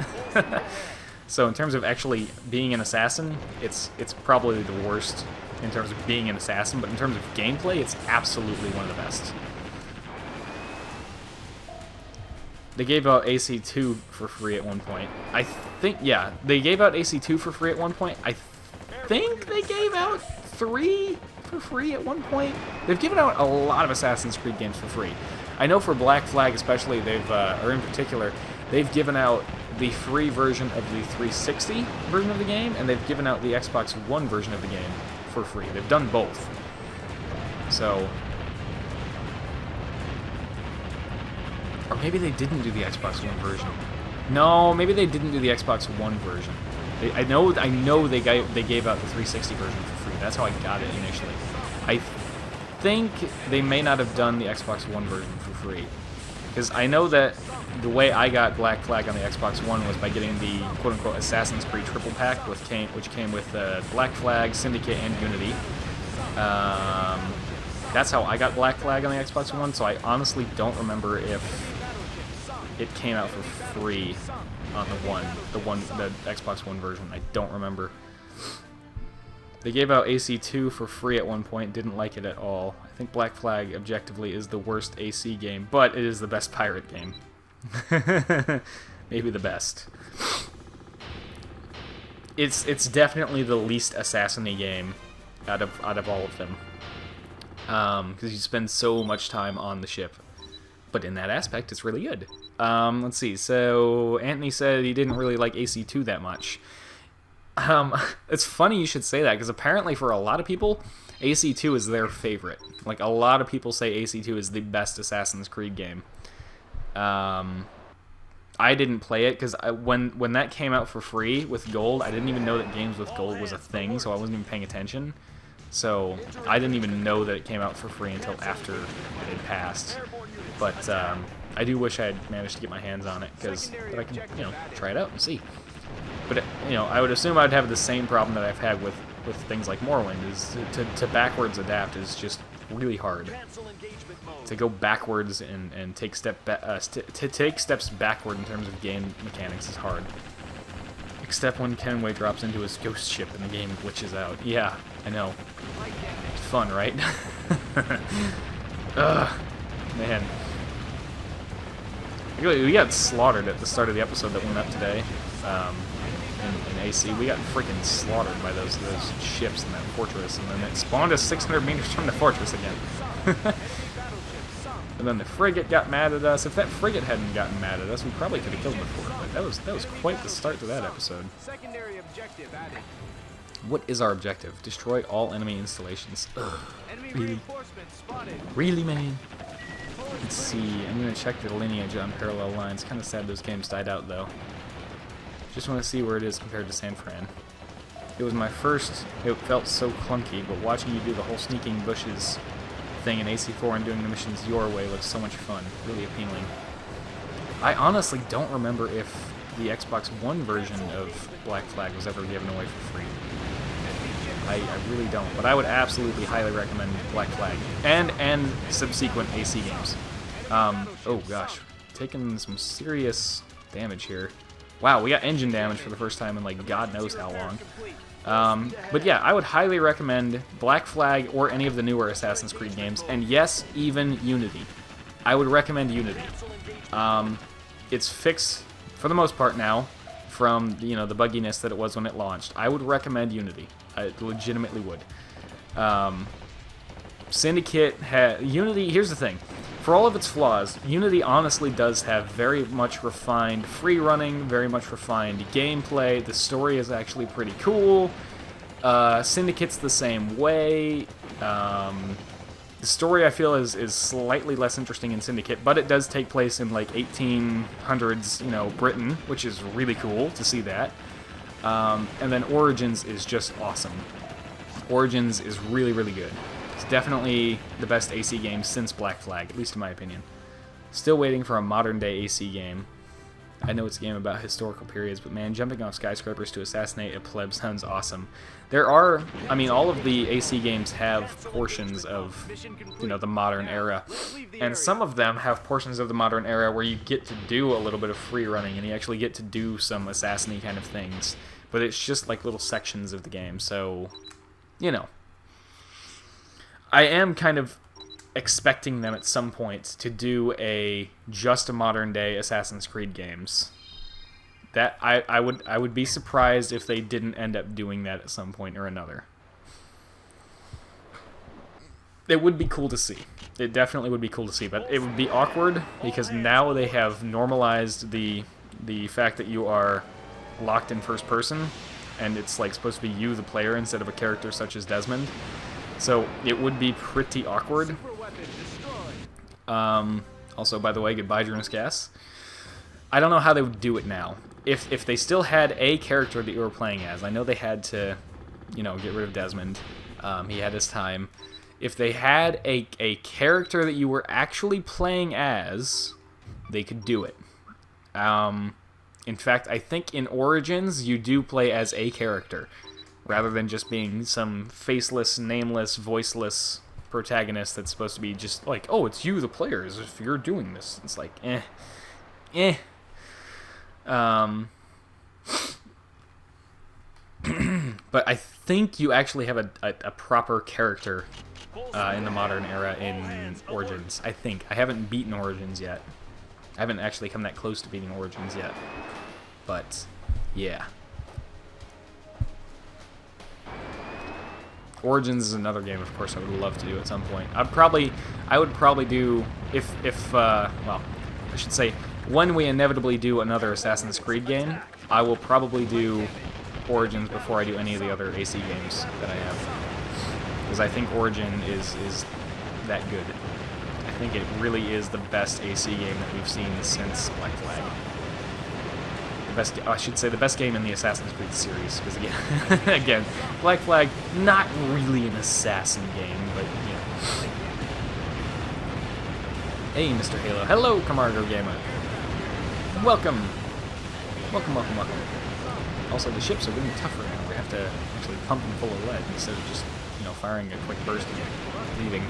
So in terms of actually being an assassin, it's probably the worst in terms of being an assassin, but in terms of gameplay, it's absolutely one of the best. They gave out AC2 for free at one point. I think, yeah, they gave out AC2 for free at one point. I think they gave out 3 for free at one point. They've given out a lot of Assassin's Creed games for free. I know for Black Flag especially, or in particular, they've given out the free version of the 360 version of the game, and they've given out the Xbox One version of the game for free. They've done both. So... Or maybe they didn't do the Xbox One version. No, maybe they didn't do the Xbox One version. I know they gave out the 360 version for free. That's how I got it initially. I think they may not have done the Xbox One version for free. Because I know that the way I got Black Flag on the Xbox One was by getting the quote-unquote Assassin's Creed triple pack, which came with Black Flag, Syndicate, and Unity. That's how I got Black Flag on the Xbox One, so I honestly don't remember if it came out for free on the Xbox One version. I don't remember. They gave out AC2 for free at one point, didn't like it at all. I think Black Flag objectively is the worst AC game, but it is the best pirate game. Maybe the best. It's definitely the least assassin-y game out of all of them. Because you spend so much time on the ship. But in that aspect, it's really good. Let's see. So, Anthony said he didn't really like AC2 that much. It's funny you should say that, because apparently for a lot of people, AC2 is their favorite. Like, a lot of people say AC2 is the best Assassin's Creed game. I didn't play it, because when that came out for free with gold, I didn't even know that games with gold was a thing, so I wasn't even paying attention. So, I didn't even know that it came out for free until after it had passed. But, I do wish I had managed to get my hands on it, because I could, try it out and see. But, I would assume I'd have the same problem that I've had with things like Morrowind, is to backwards adapt is just really hard. To go backwards and take take steps backward in terms of game mechanics is hard. Except when Kenway drops into his ghost ship and the game glitches out. Yeah, I know. It's fun, right? Ugh, man. We got slaughtered at the start of the episode that went up today. In AC, we got freaking slaughtered by those ships in that fortress, and then it spawned us 600 meters from the fortress again. And then the frigate got mad at us. If that frigate hadn't gotten mad at us, we probably could have killed it before. But that was quite the start to that episode. Secondary objective added. What is our objective? Destroy all enemy installations. Ugh. Enemy Really? reinforcements spotted. Really, man? Let's see. I'm gonna check the lineage on parallel lines. Kind of sad those games died out, though. Just want to see where it is compared to San Fran. It was my first. It felt so clunky, but watching you do the whole sneaking bushes thing in AC4 and doing the missions your way looks so much fun. Really appealing. I honestly don't remember if the Xbox One version of Black Flag was ever given away for free. I really don't, but I would absolutely highly recommend Black Flag and subsequent AC games. Oh gosh, taking some serious damage here. Wow, we got engine damage for the first time in like God knows how long. But yeah, I would highly recommend Black Flag or any of the newer Assassin's Creed games, and yes, even Unity. I would recommend Unity. It's fixed for the most part now from the bugginess that it was when it launched. I would recommend Unity. I legitimately would. Syndicate Unity. Here's the thing: for all of its flaws, Unity honestly does have very much refined free running, very much refined gameplay. The story is actually pretty cool. Syndicate's the same way. The story, I feel, is slightly less interesting in Syndicate, but it does take place in, like, 1800s, Britain, which is really cool to see that. And then Origins is just awesome. Origins is really, really good. It's definitely the best AC game since Black Flag, at least in my opinion. Still waiting for a modern-day AC game. I know it's a game about historical periods, but man, jumping off skyscrapers to assassinate a pleb sounds awesome. There are, I mean, all of the AC games have portions of, the modern era. And some of them have portions of the modern era where you get to do a little bit of free running, and you actually get to do some assassin-y kind of things. But it's just like little sections of the game, so, I am kind of expecting them at some point to do just a modern day Assassin's Creed games. That I would be surprised if they didn't end up doing that at some point or another. It would be cool to see. It definitely would be cool to see, but it would be awkward because now they have normalized the fact that you are locked in first person, and it's like supposed to be you, the player, instead of a character such as Desmond. So it would be pretty awkward. Also, by the way, goodbye, Jonas Gas. I don't know how they would do it now. If they still had a character that you were playing as, I know they had to, get rid of Desmond. He had his time. If they had a character that you were actually playing as, they could do it. In fact, I think in Origins, you do play as a character, rather than just being some faceless, nameless, voiceless protagonist that's supposed to be just like, oh, it's you, the player, as if you're doing this. It's like, But I think you actually have a proper character in the modern era in Origins. I think. I haven't beaten Origins yet. I haven't actually come that close to beating Origins yet. But, yeah. Origins is another game, of course, I would love to do at some point. I would probably do, well, I should say, when we inevitably do another Assassin's Creed game, I will probably do Origins before I do any of the other AC games that I have. Because I think Origin is that good. I think it really is the best AC game that we've seen since Black Flag. I should say the best game in the Assassin's Creed series, because again, Black Flag, not really an assassin game, but Hey, Mr. Halo. Hello, Camargo Gamer. Welcome. Welcome. Also, the ships are getting tougher now. We have to actually pump them full of lead instead of just, firing a quick burst and leaving.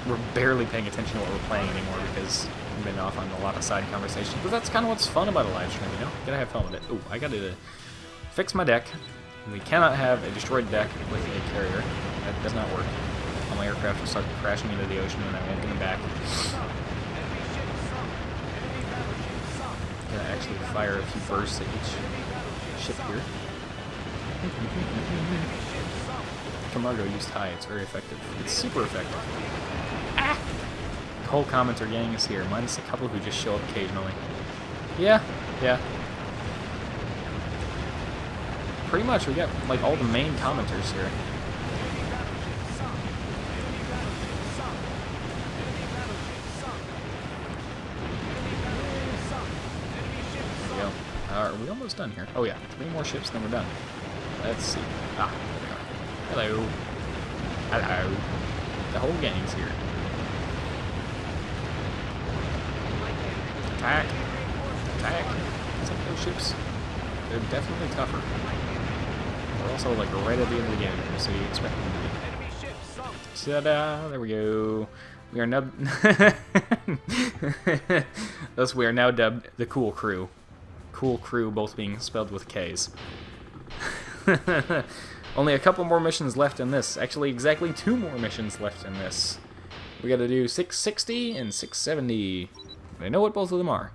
We're barely paying attention to what we're playing anymore because we've been off on a lot of side conversations. But that's kind of what's fun about a live stream, Gotta have fun with it. Ooh, I gotta fix my deck. We cannot have a destroyed deck with a carrier. That does not work. All my aircraft will start crashing into the ocean and I won't get them back. Gonna actually fire a few bursts at each ship here. Camargo used high. It's very effective. It's super effective. Ah! The whole commenter gang is here, minus a couple who just show up occasionally. Yeah. Pretty much, we got, like, all the main commenters here. There we go. Are we almost done here? Oh yeah, 3 more ships, then we're done. Let's see. Ah, there we are. Hello. Hello. The whole gang's here. Attack. attack. Some of those ships, they're definitely tougher. They're also like right at the end of the game, so you expect them to be. Enemy ship sunk. Ta-da! There we go. We are now. Thus, we are now dubbed the Cool Crew. Cool Crew, both being spelled with K's. Only a couple more missions left in this. Actually, exactly 2 more missions left in this. We gotta do 660 and 670. I know what both of them are.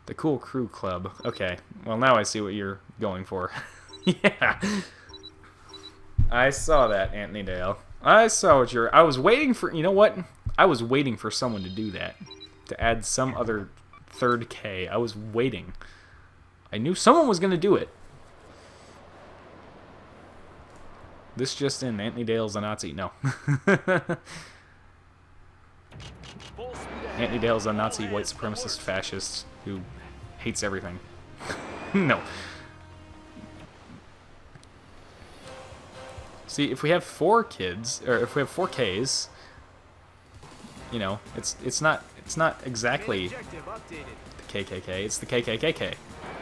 The Cool Crew Club. Okay, well now I see what you're going for. Yeah. I saw that, Anthony Dale. I saw what you're... I was waiting for... You know what? I was waiting for someone to do that. To add some other third K. I was waiting. I knew someone was going to do it. This just in, Anthony Dale's a Nazi. No. Anthony Dale's a Nazi white supremacist fascist who hates everything. No. See, if we have 4 kids, or if we have 4 Ks, you know, it's not exactly the KKK, it's the KKKK,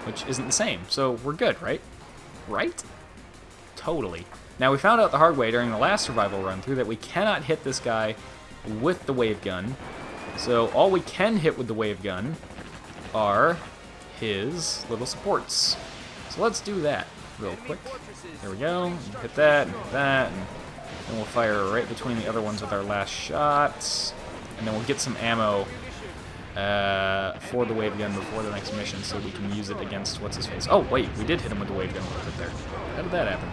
which isn't the same. So we're good, right? Right? Totally. Now, we found out the hard way during the last survival run through that we cannot hit this guy with the wave gun. So all we can hit with the wave gun are his little supports. So let's do that real quick. There we go. Hit that, and hit that, and then we'll fire right between the other ones with our last shots. And then we'll get some ammo for the wave gun before the next mission so we can use it against what's-his-face. Oh, wait, we did hit him with the wave gun a little bit there. How did that happen?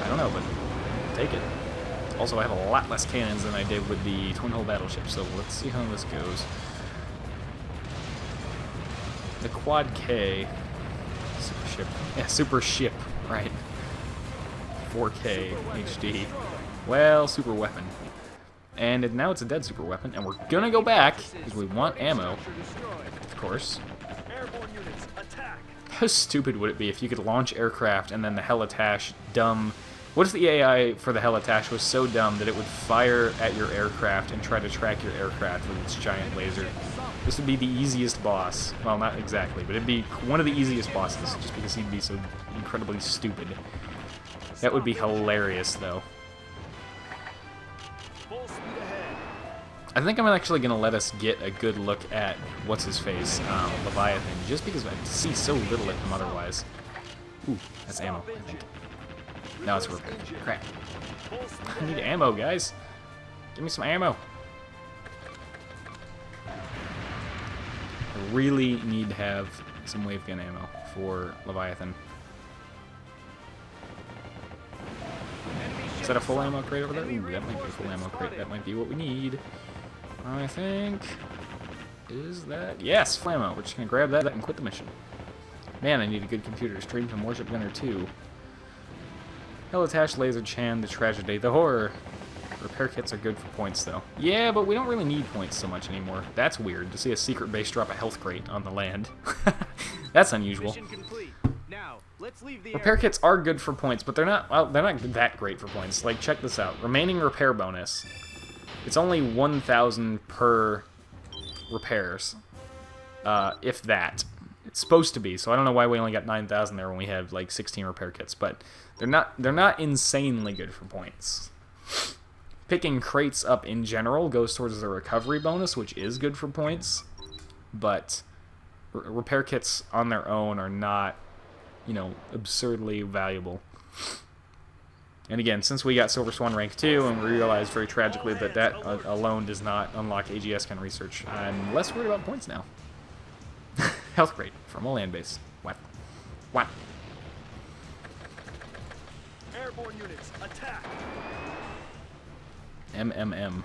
I don't know, but take it. Also, I have a lot less cannons than I did with the twin-hull battleship, so let's see how this goes. The Quad K... Super ship. Yeah, super ship, right. 4K HD. Well, super weapon. And now it's a dead super weapon, and we're gonna go back, because we want ammo. Of course. How stupid would it be if you could launch aircraft and then the Helitash dumb... What if the AI for the Helitash was so dumb that it would fire at your aircraft and try to track your aircraft with its giant laser? This would be the easiest boss. Well, not exactly, but it'd be one of the easiest bosses, just because he'd be so incredibly stupid. That would be hilarious, though. I think I'm actually going to let us get a good look at what's-his-face, Leviathan, just because I see so little of him otherwise. Ooh, that's ammo, I think. No, it's repair. Crap. I need ammo, guys. Give me some ammo. I really need to have some wave gun ammo for Leviathan. Is that a full ammo crate over there? Ooh, that might be a full ammo crate. That might be what we need. I think... Is that... Yes, Flammo. We're just going to grab that and quit the mission. Man, I need a good computer to stream from Warship Gunner 2. Helitash, Laser Chan, the tragedy, the horror. Repair kits are good for points, though. Yeah, but we don't really need points so much anymore. That's weird, to see a secret base drop a health crate on the land. That's unusual. Now, let's leave the repair kits are good for points, but they're not, well, they're not that great for points. Like, check this out. Remaining repair bonus. It's only 1,000 per repairs. If that. It's supposed to be, so I don't know why we only got 9,000 there when we have, like, 16 repair kits, but they're not insanely good for points. Picking crates up in general goes towards the recovery bonus, which is good for points, but repair kits on their own are not, you know, absurdly valuable. And again, since we got Silver Swan rank 2, and we realized very tragically that that alone does not unlock AGS kind of research, I'm less worried about points now. Health crate from a land base. What? What? airborne units attack. MMM.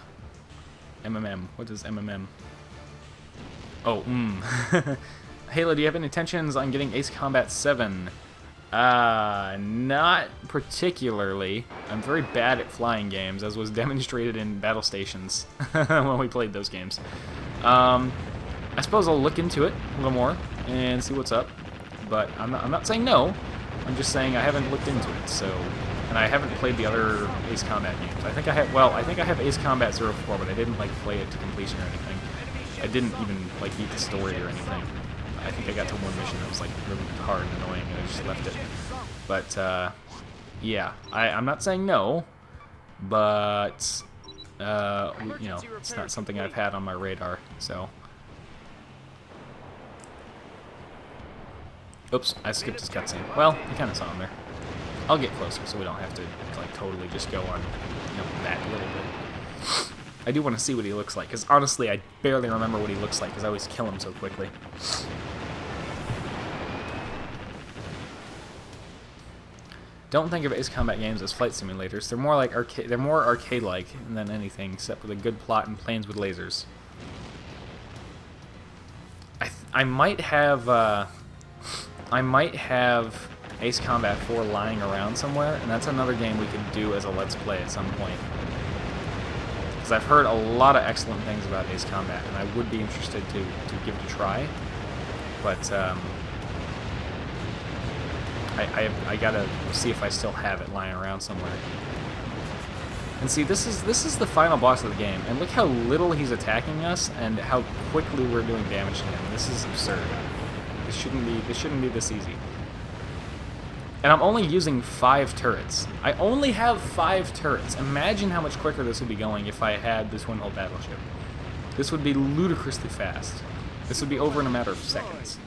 MMM. What is MMM? Oh, Halo, do you have any intentions on getting Ace Combat 7? Not particularly. I'm very bad at flying games, as was demonstrated in Battle Stations when we played those games. I suppose I'll look into it a little more and see what's up, but I'm not saying no. I'm just saying I haven't looked into it, so... And I haven't played the other Ace Combat games. I think I have Ace Combat 04, but I didn't, like, play it to completion or anything. I didn't even like beat the story or anything. I think I got to one mission that was like really hard and annoying, and I just left it. But yeah, I'm not saying no, but you know, it's not something I've had on my radar. So, oops, I skipped his cutscene. Well, you kind of saw him there. I'll get closer so we don't have to like totally just go on, you know, that little bit. I do want to see what he looks like, because honestly, I barely remember what he looks like, because I always kill him so quickly. Don't think of Ace Combat games as flight simulators. They're more like arcade-like than anything, except with a good plot and planes with lasers. I might have Ace Combat 4 lying around somewhere, and that's another game we could do as a Let's Play at some point. Because I've heard a lot of excellent things about Ace Combat, and I would be interested to give it a try. But I gotta see if I still have it lying around somewhere. And see, this is the final boss of the game, and look how little he's attacking us, and how quickly we're doing damage to him. This is absurd. This shouldn't be this easy. And I'm only using 5 turrets. I only have 5 turrets. Imagine how much quicker this would be going if I had this twin-hull battleship. This would be ludicrously fast. This would be over in a matter of seconds.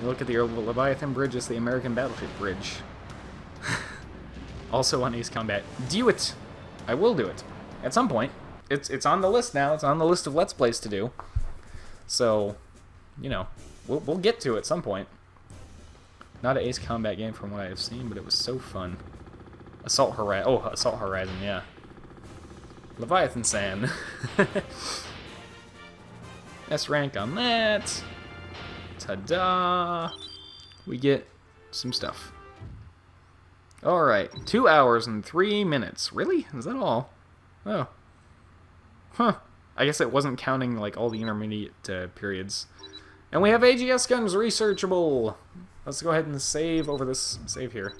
Look at the Leviathan Bridge. It's the American Battleship Bridge. Also on Ace Combat. Do it! I will do it. At some point. It's on the list now. It's on the list of Let's Plays to do. So, you know, we'll get to it at some point. Not an Ace Combat game from what I have seen, but it was so fun. Assault Horizon. Oh, Assault Horizon, yeah. Leviathan San. S rank on that. Ta-da! We get some stuff. Alright, 2 hours and 3 minutes. Really? Is that all? Oh. Huh. I guess it wasn't counting, like, all the intermediate periods. And we have AGS guns researchable! Let's go ahead and save over this. Save here.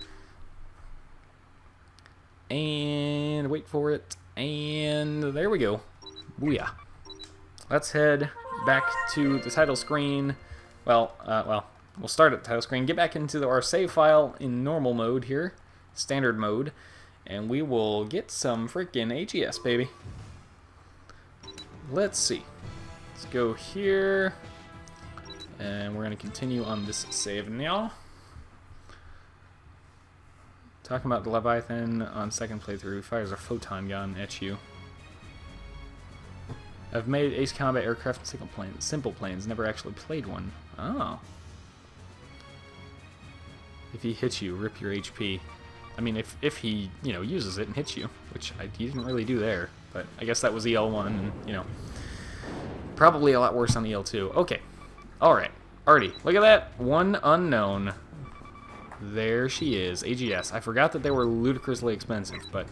And wait for it. And there we go. Booyah. Let's head back to the title screen. Well, we'll start at the title screen, get back into our save file in normal mode here, standard mode, and we will get some freaking AGS, baby. Let's see. Let's go here, and we're going to continue on this save now. Talking about the Leviathan on second playthrough, fires a photon gun at you. I've made Ace Combat aircraft and simple planes, never actually played one. Oh. If he hits you, rip your HP. I mean, if he, you know, uses it and hits you, which he didn't really do there, but I guess that was EL1, and, you know, probably a lot worse on EL2. Okay. Alright. Artie, look at that. One unknown. There she is. AGS. I forgot that they were ludicrously expensive, but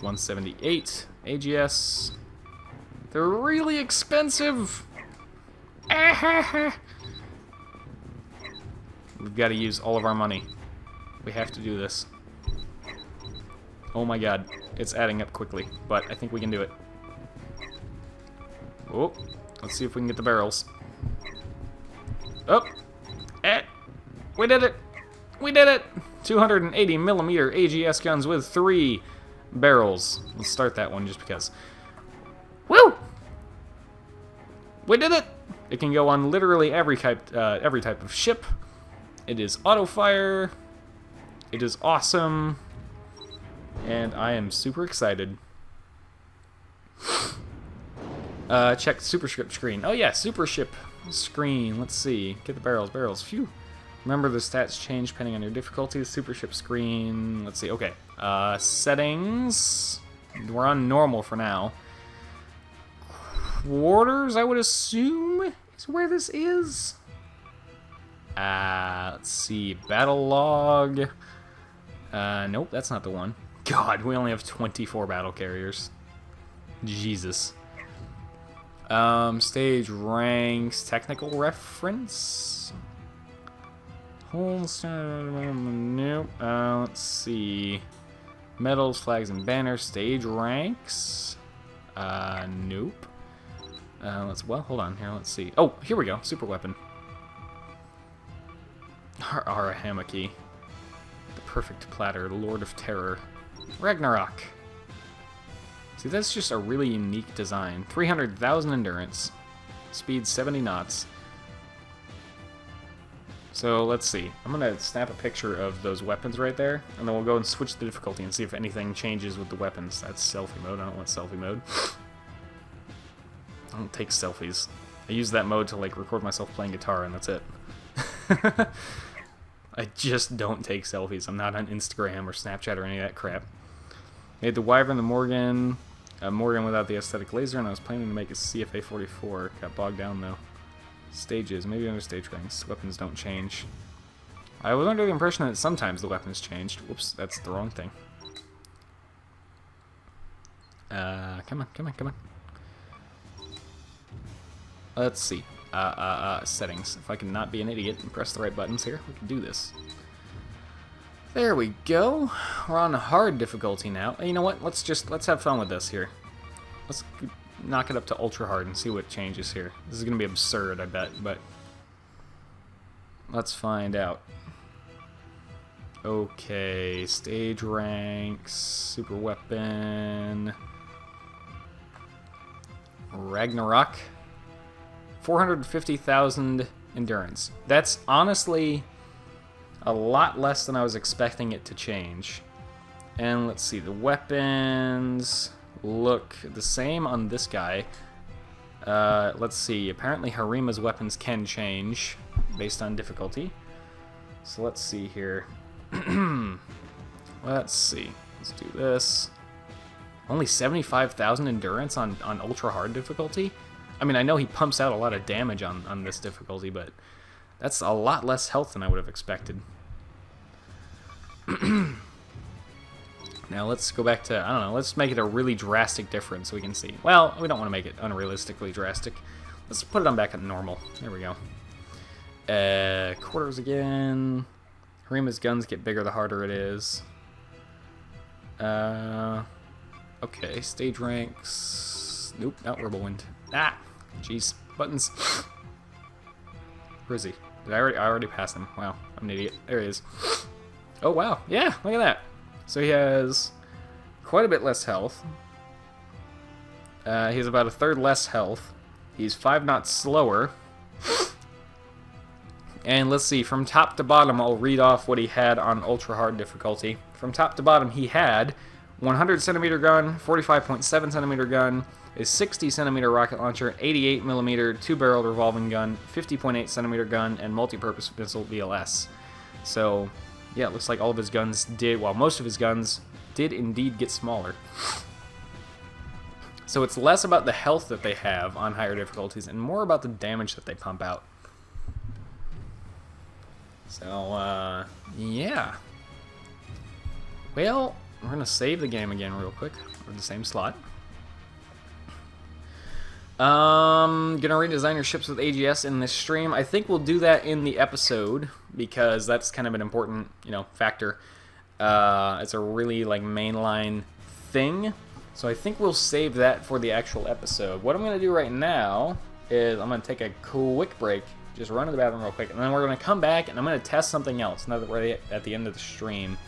178 AGS. They're really expensive. We've got to use all of our money. We have to do this. Oh my god. It's adding up quickly, but I think we can do it. Oh, let's see if we can get the barrels. Oh, we did it. We did it. 280 millimeter AGS guns with 3 barrels. Let's start that one just because. Woo! We did it. It can go on literally every type of ship. It is auto fire. It is awesome, and I am super excited. Check supership screen. Oh yeah, supership screen. Let's see. Get the barrels. Barrels. Phew. Remember the stats change depending on your difficulty. Supership screen. Let's see. Okay. Settings. We're on normal for now. Quarters, I would assume, is where this is. Let's see. Battle log. Nope, that's not the one. God, we only have 24 battle carriers. Jesus. Stage ranks, technical reference. Nope. Let's see. Medals, flags, and banners. Stage ranks. Nope. Well, hold on here. Let's see. Oh, here we go. Super weapon. Arahamaki. The perfect platter. Lord of Terror. Ragnarok. See, that's just a really unique design. 300,000 endurance. Speed 70 knots. So, let's see. I'm going to snap a picture of those weapons right there, and then we'll go and switch the difficulty and see if anything changes with the weapons. That's selfie mode. I don't want selfie mode. I don't take selfies. I use that mode to, like, record myself playing guitar, and that's it. I just don't take selfies. I'm not on Instagram or Snapchat or any of that crap. Made the Wyvern, the Morgan... Morgan without the aesthetic laser, and I was planning to make a CFA 44. Got bogged down, though. Stages. Maybe under stage ranks. Weapons don't change. I was under the impression that sometimes the weapons changed. Whoops, that's the wrong thing. Come on. Let's see. Settings. If I can not be an idiot and press the right buttons here, we can do this. There we go. We're on hard difficulty now. You know what? Let's have fun with this here. Let's knock it up to ultra hard and see what changes here. This is gonna be absurd, I bet, but let's find out. Okay, stage ranks, super weapon, Ragnarok, 450,000 endurance. That's honestly a lot less than I was expecting it to change. And let's see, the weapons look the same on this guy. Let's see, apparently Harima's weapons can change based on difficulty. So let's see here. Let's see. Let's do this. Only 75,000 endurance on ultra hard difficulty? I mean, I know he pumps out a lot of damage on this difficulty, but that's a lot less health than I would have expected. Now let's go back to, I don't know, let's make it a really drastic difference so we can see. Well, we don't want to make it unrealistically drastic. Let's put it on back at normal. There we go. Quarters again. Harima's guns get bigger the harder it is. Okay, stage ranks. Nope, not Whirlwind. Ah, jeez, buttons. Where is he? I already passed him. Wow, I'm an idiot. There he is. Oh wow, yeah, look at that. So he has quite a bit less health. He has about a third less health. He's 5 knots slower. And let's see, from top to bottom, I'll read off what he had on ultra hard difficulty. From top to bottom, he had 100 centimeter gun, 45.7 centimeter gun, a 60 centimeter rocket launcher, 88 millimeter 2-barreled revolving gun, 50.8 centimeter gun, and multi-purpose missile VLS. So, yeah, it looks like all of his guns did, well, most of his guns did indeed get smaller. So it's less about the health that they have on higher difficulties and more about the damage that they pump out. So, yeah. Well, we're going to save the game again real quick. We're in the same slot. Gonna redesign your ships with AGS in this stream. I think we'll do that in the episode because that's kind of an important, factor. It's a really mainline thing. So I think we'll save that for the actual episode. What I'm gonna do right now is I'm gonna take a quick break, just run to the bathroom real quick, and then we're gonna come back and I'm gonna test something else now that we're at the end of the stream.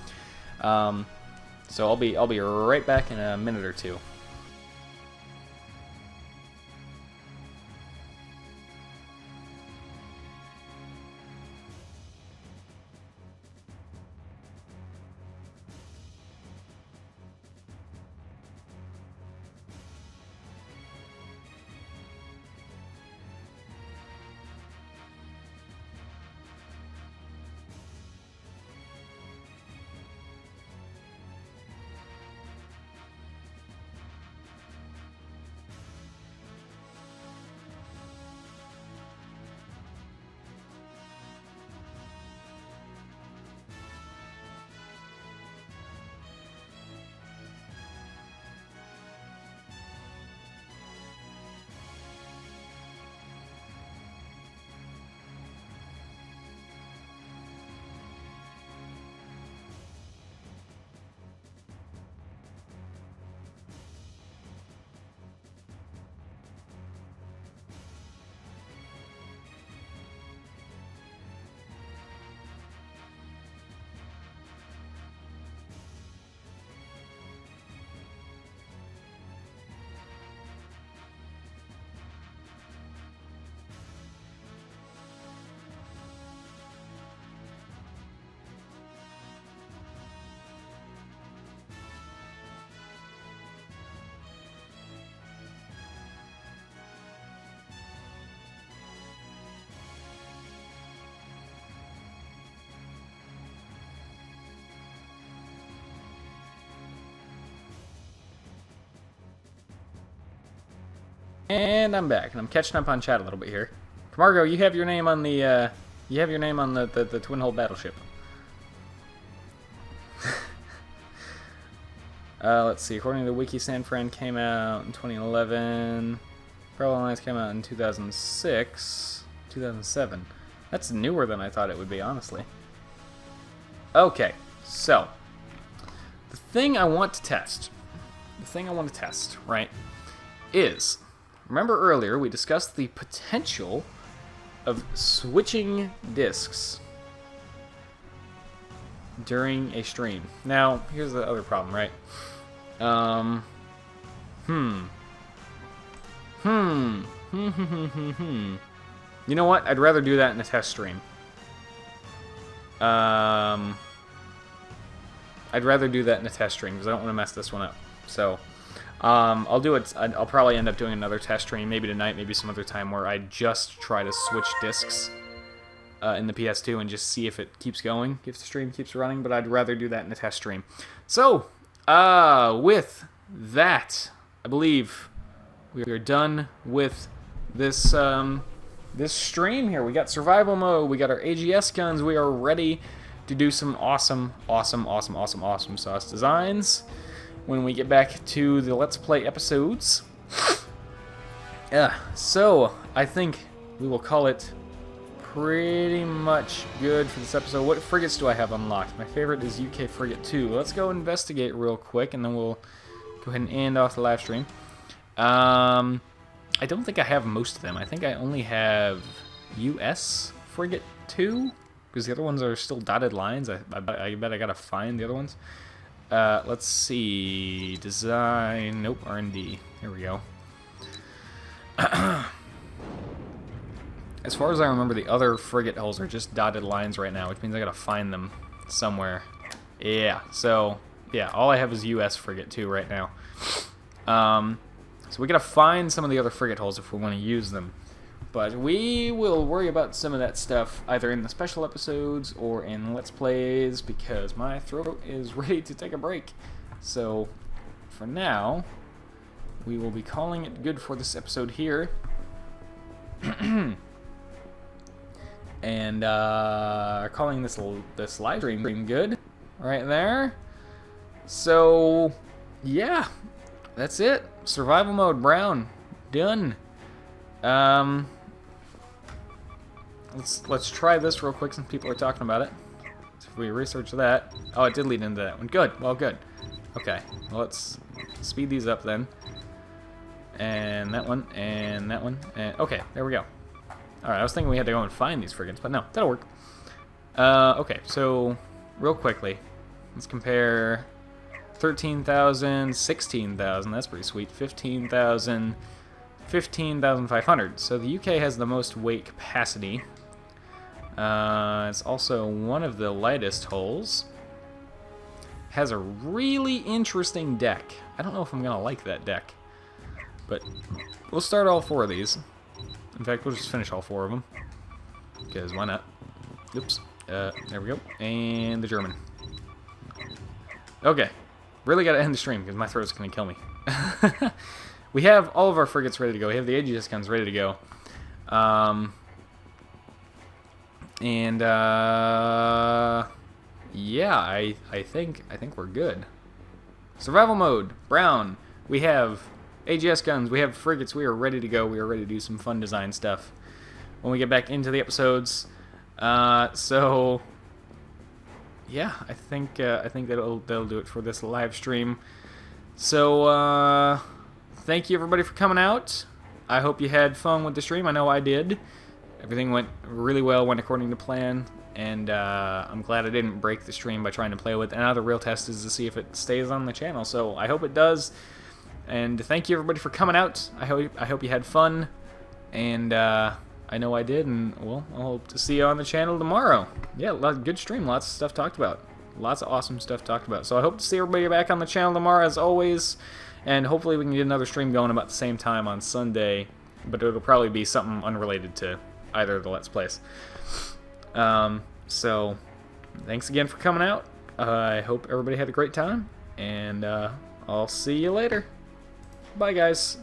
So I'll be right back in a minute or two. And I'm back, and I'm catching up on chat a little bit here. Camargo, you have your name on the the twin hull battleship. Let's see. According to the wiki, San Fran came out in 2011. Parallel Lines came out in 2006, 2007. That's newer than I thought it would be, honestly. Okay, so the thing I want to test, right, is, remember earlier we discussed the potential of switching discs during a stream. Now, here's the other problem, right? You know what? I'd rather do that in a test stream. I'd rather do that in a test stream because I don't want to mess this one up. So, I'll do it. I'll probably end up doing another test stream, maybe tonight, maybe some other time, where I just try to switch discs in the PS2 and just see if it keeps going, if the stream keeps running. But I'd rather do that in a test stream. So, with that, I believe we are done with this this stream here. We got survival mode, we got our AGS guns, we are ready to do some awesome sauce designs when we get back to the Let's Play episodes. Yeah, so I think we will call it pretty much good for this episode. What frigates do I have unlocked? My favorite is UK Frigate 2. Let's go investigate real quick, and then we'll go ahead and end off the live stream. I don't think I have most of them. I think I only have US Frigate 2, because the other ones are still dotted lines. I bet I gotta find the other ones. Let's see. Design. Nope, R&D. Here we go. As far as I remember, the other frigate hulls are just dotted lines right now, which means I gotta find them somewhere. Yeah, so, yeah, all I have is US Frigate 2 right now. So we gotta find some of the other frigate hulls if we want to use them. But we will worry about some of that stuff either in the special episodes or in Let's Plays, because my throat is ready to take a break. So, for now, we will be calling it good for this episode here. And calling this live stream good right there. So, yeah, that's it. Survival mode, Braun, done. Let's try this real quick since people are talking about it. So if we research that, oh, it did lead into that one. Good. Well, good. Okay. Well, let's speed these up then. And that one, and that one, and okay, there we go. All right, I was thinking we had to go and find these frigates, but no, that'll work. Okay, so real quickly, let's compare 13,000, 16,000, that's pretty sweet, 15,000, 15,500. So the UK has the most weight capacity. It's also one of the lightest hulls. Has a really interesting deck. I don't know if I'm going to like that deck. But we'll start all four of these. In fact, we'll just finish all four of them. Because why not? Oops. There we go. And the German. Okay. Really got to end the stream because my throat's going to kill me. We have all of our frigates ready to go. We have the AGS guns ready to go. Yeah, I think we're good. Survival mode, Braun. We have AGS guns. We have frigates. We are ready to go. We are ready to do some fun design stuff when we get back into the episodes. So yeah, I think that'll do it for this live stream. So thank you everybody for coming out. I hope you had fun with the stream. I know I did. Everything went really well, went according to plan, and I'm glad I didn't break the stream by trying to play with it. And now the real test is to see if it stays on the channel. So I hope it does. And thank you everybody for coming out. I hope you had fun, and I know I did. And well, I'll hope to see you on the channel tomorrow. Yeah, good stream. Lots of stuff talked about. Lots of awesome stuff talked about. So I hope to see everybody back on the channel tomorrow as always. And hopefully we can get another stream going about the same time on Sunday. But it'll probably be something unrelated to either of the Let's Plays. So thanks again for coming out. I hope everybody had a great time. And I'll see you later. Bye, guys.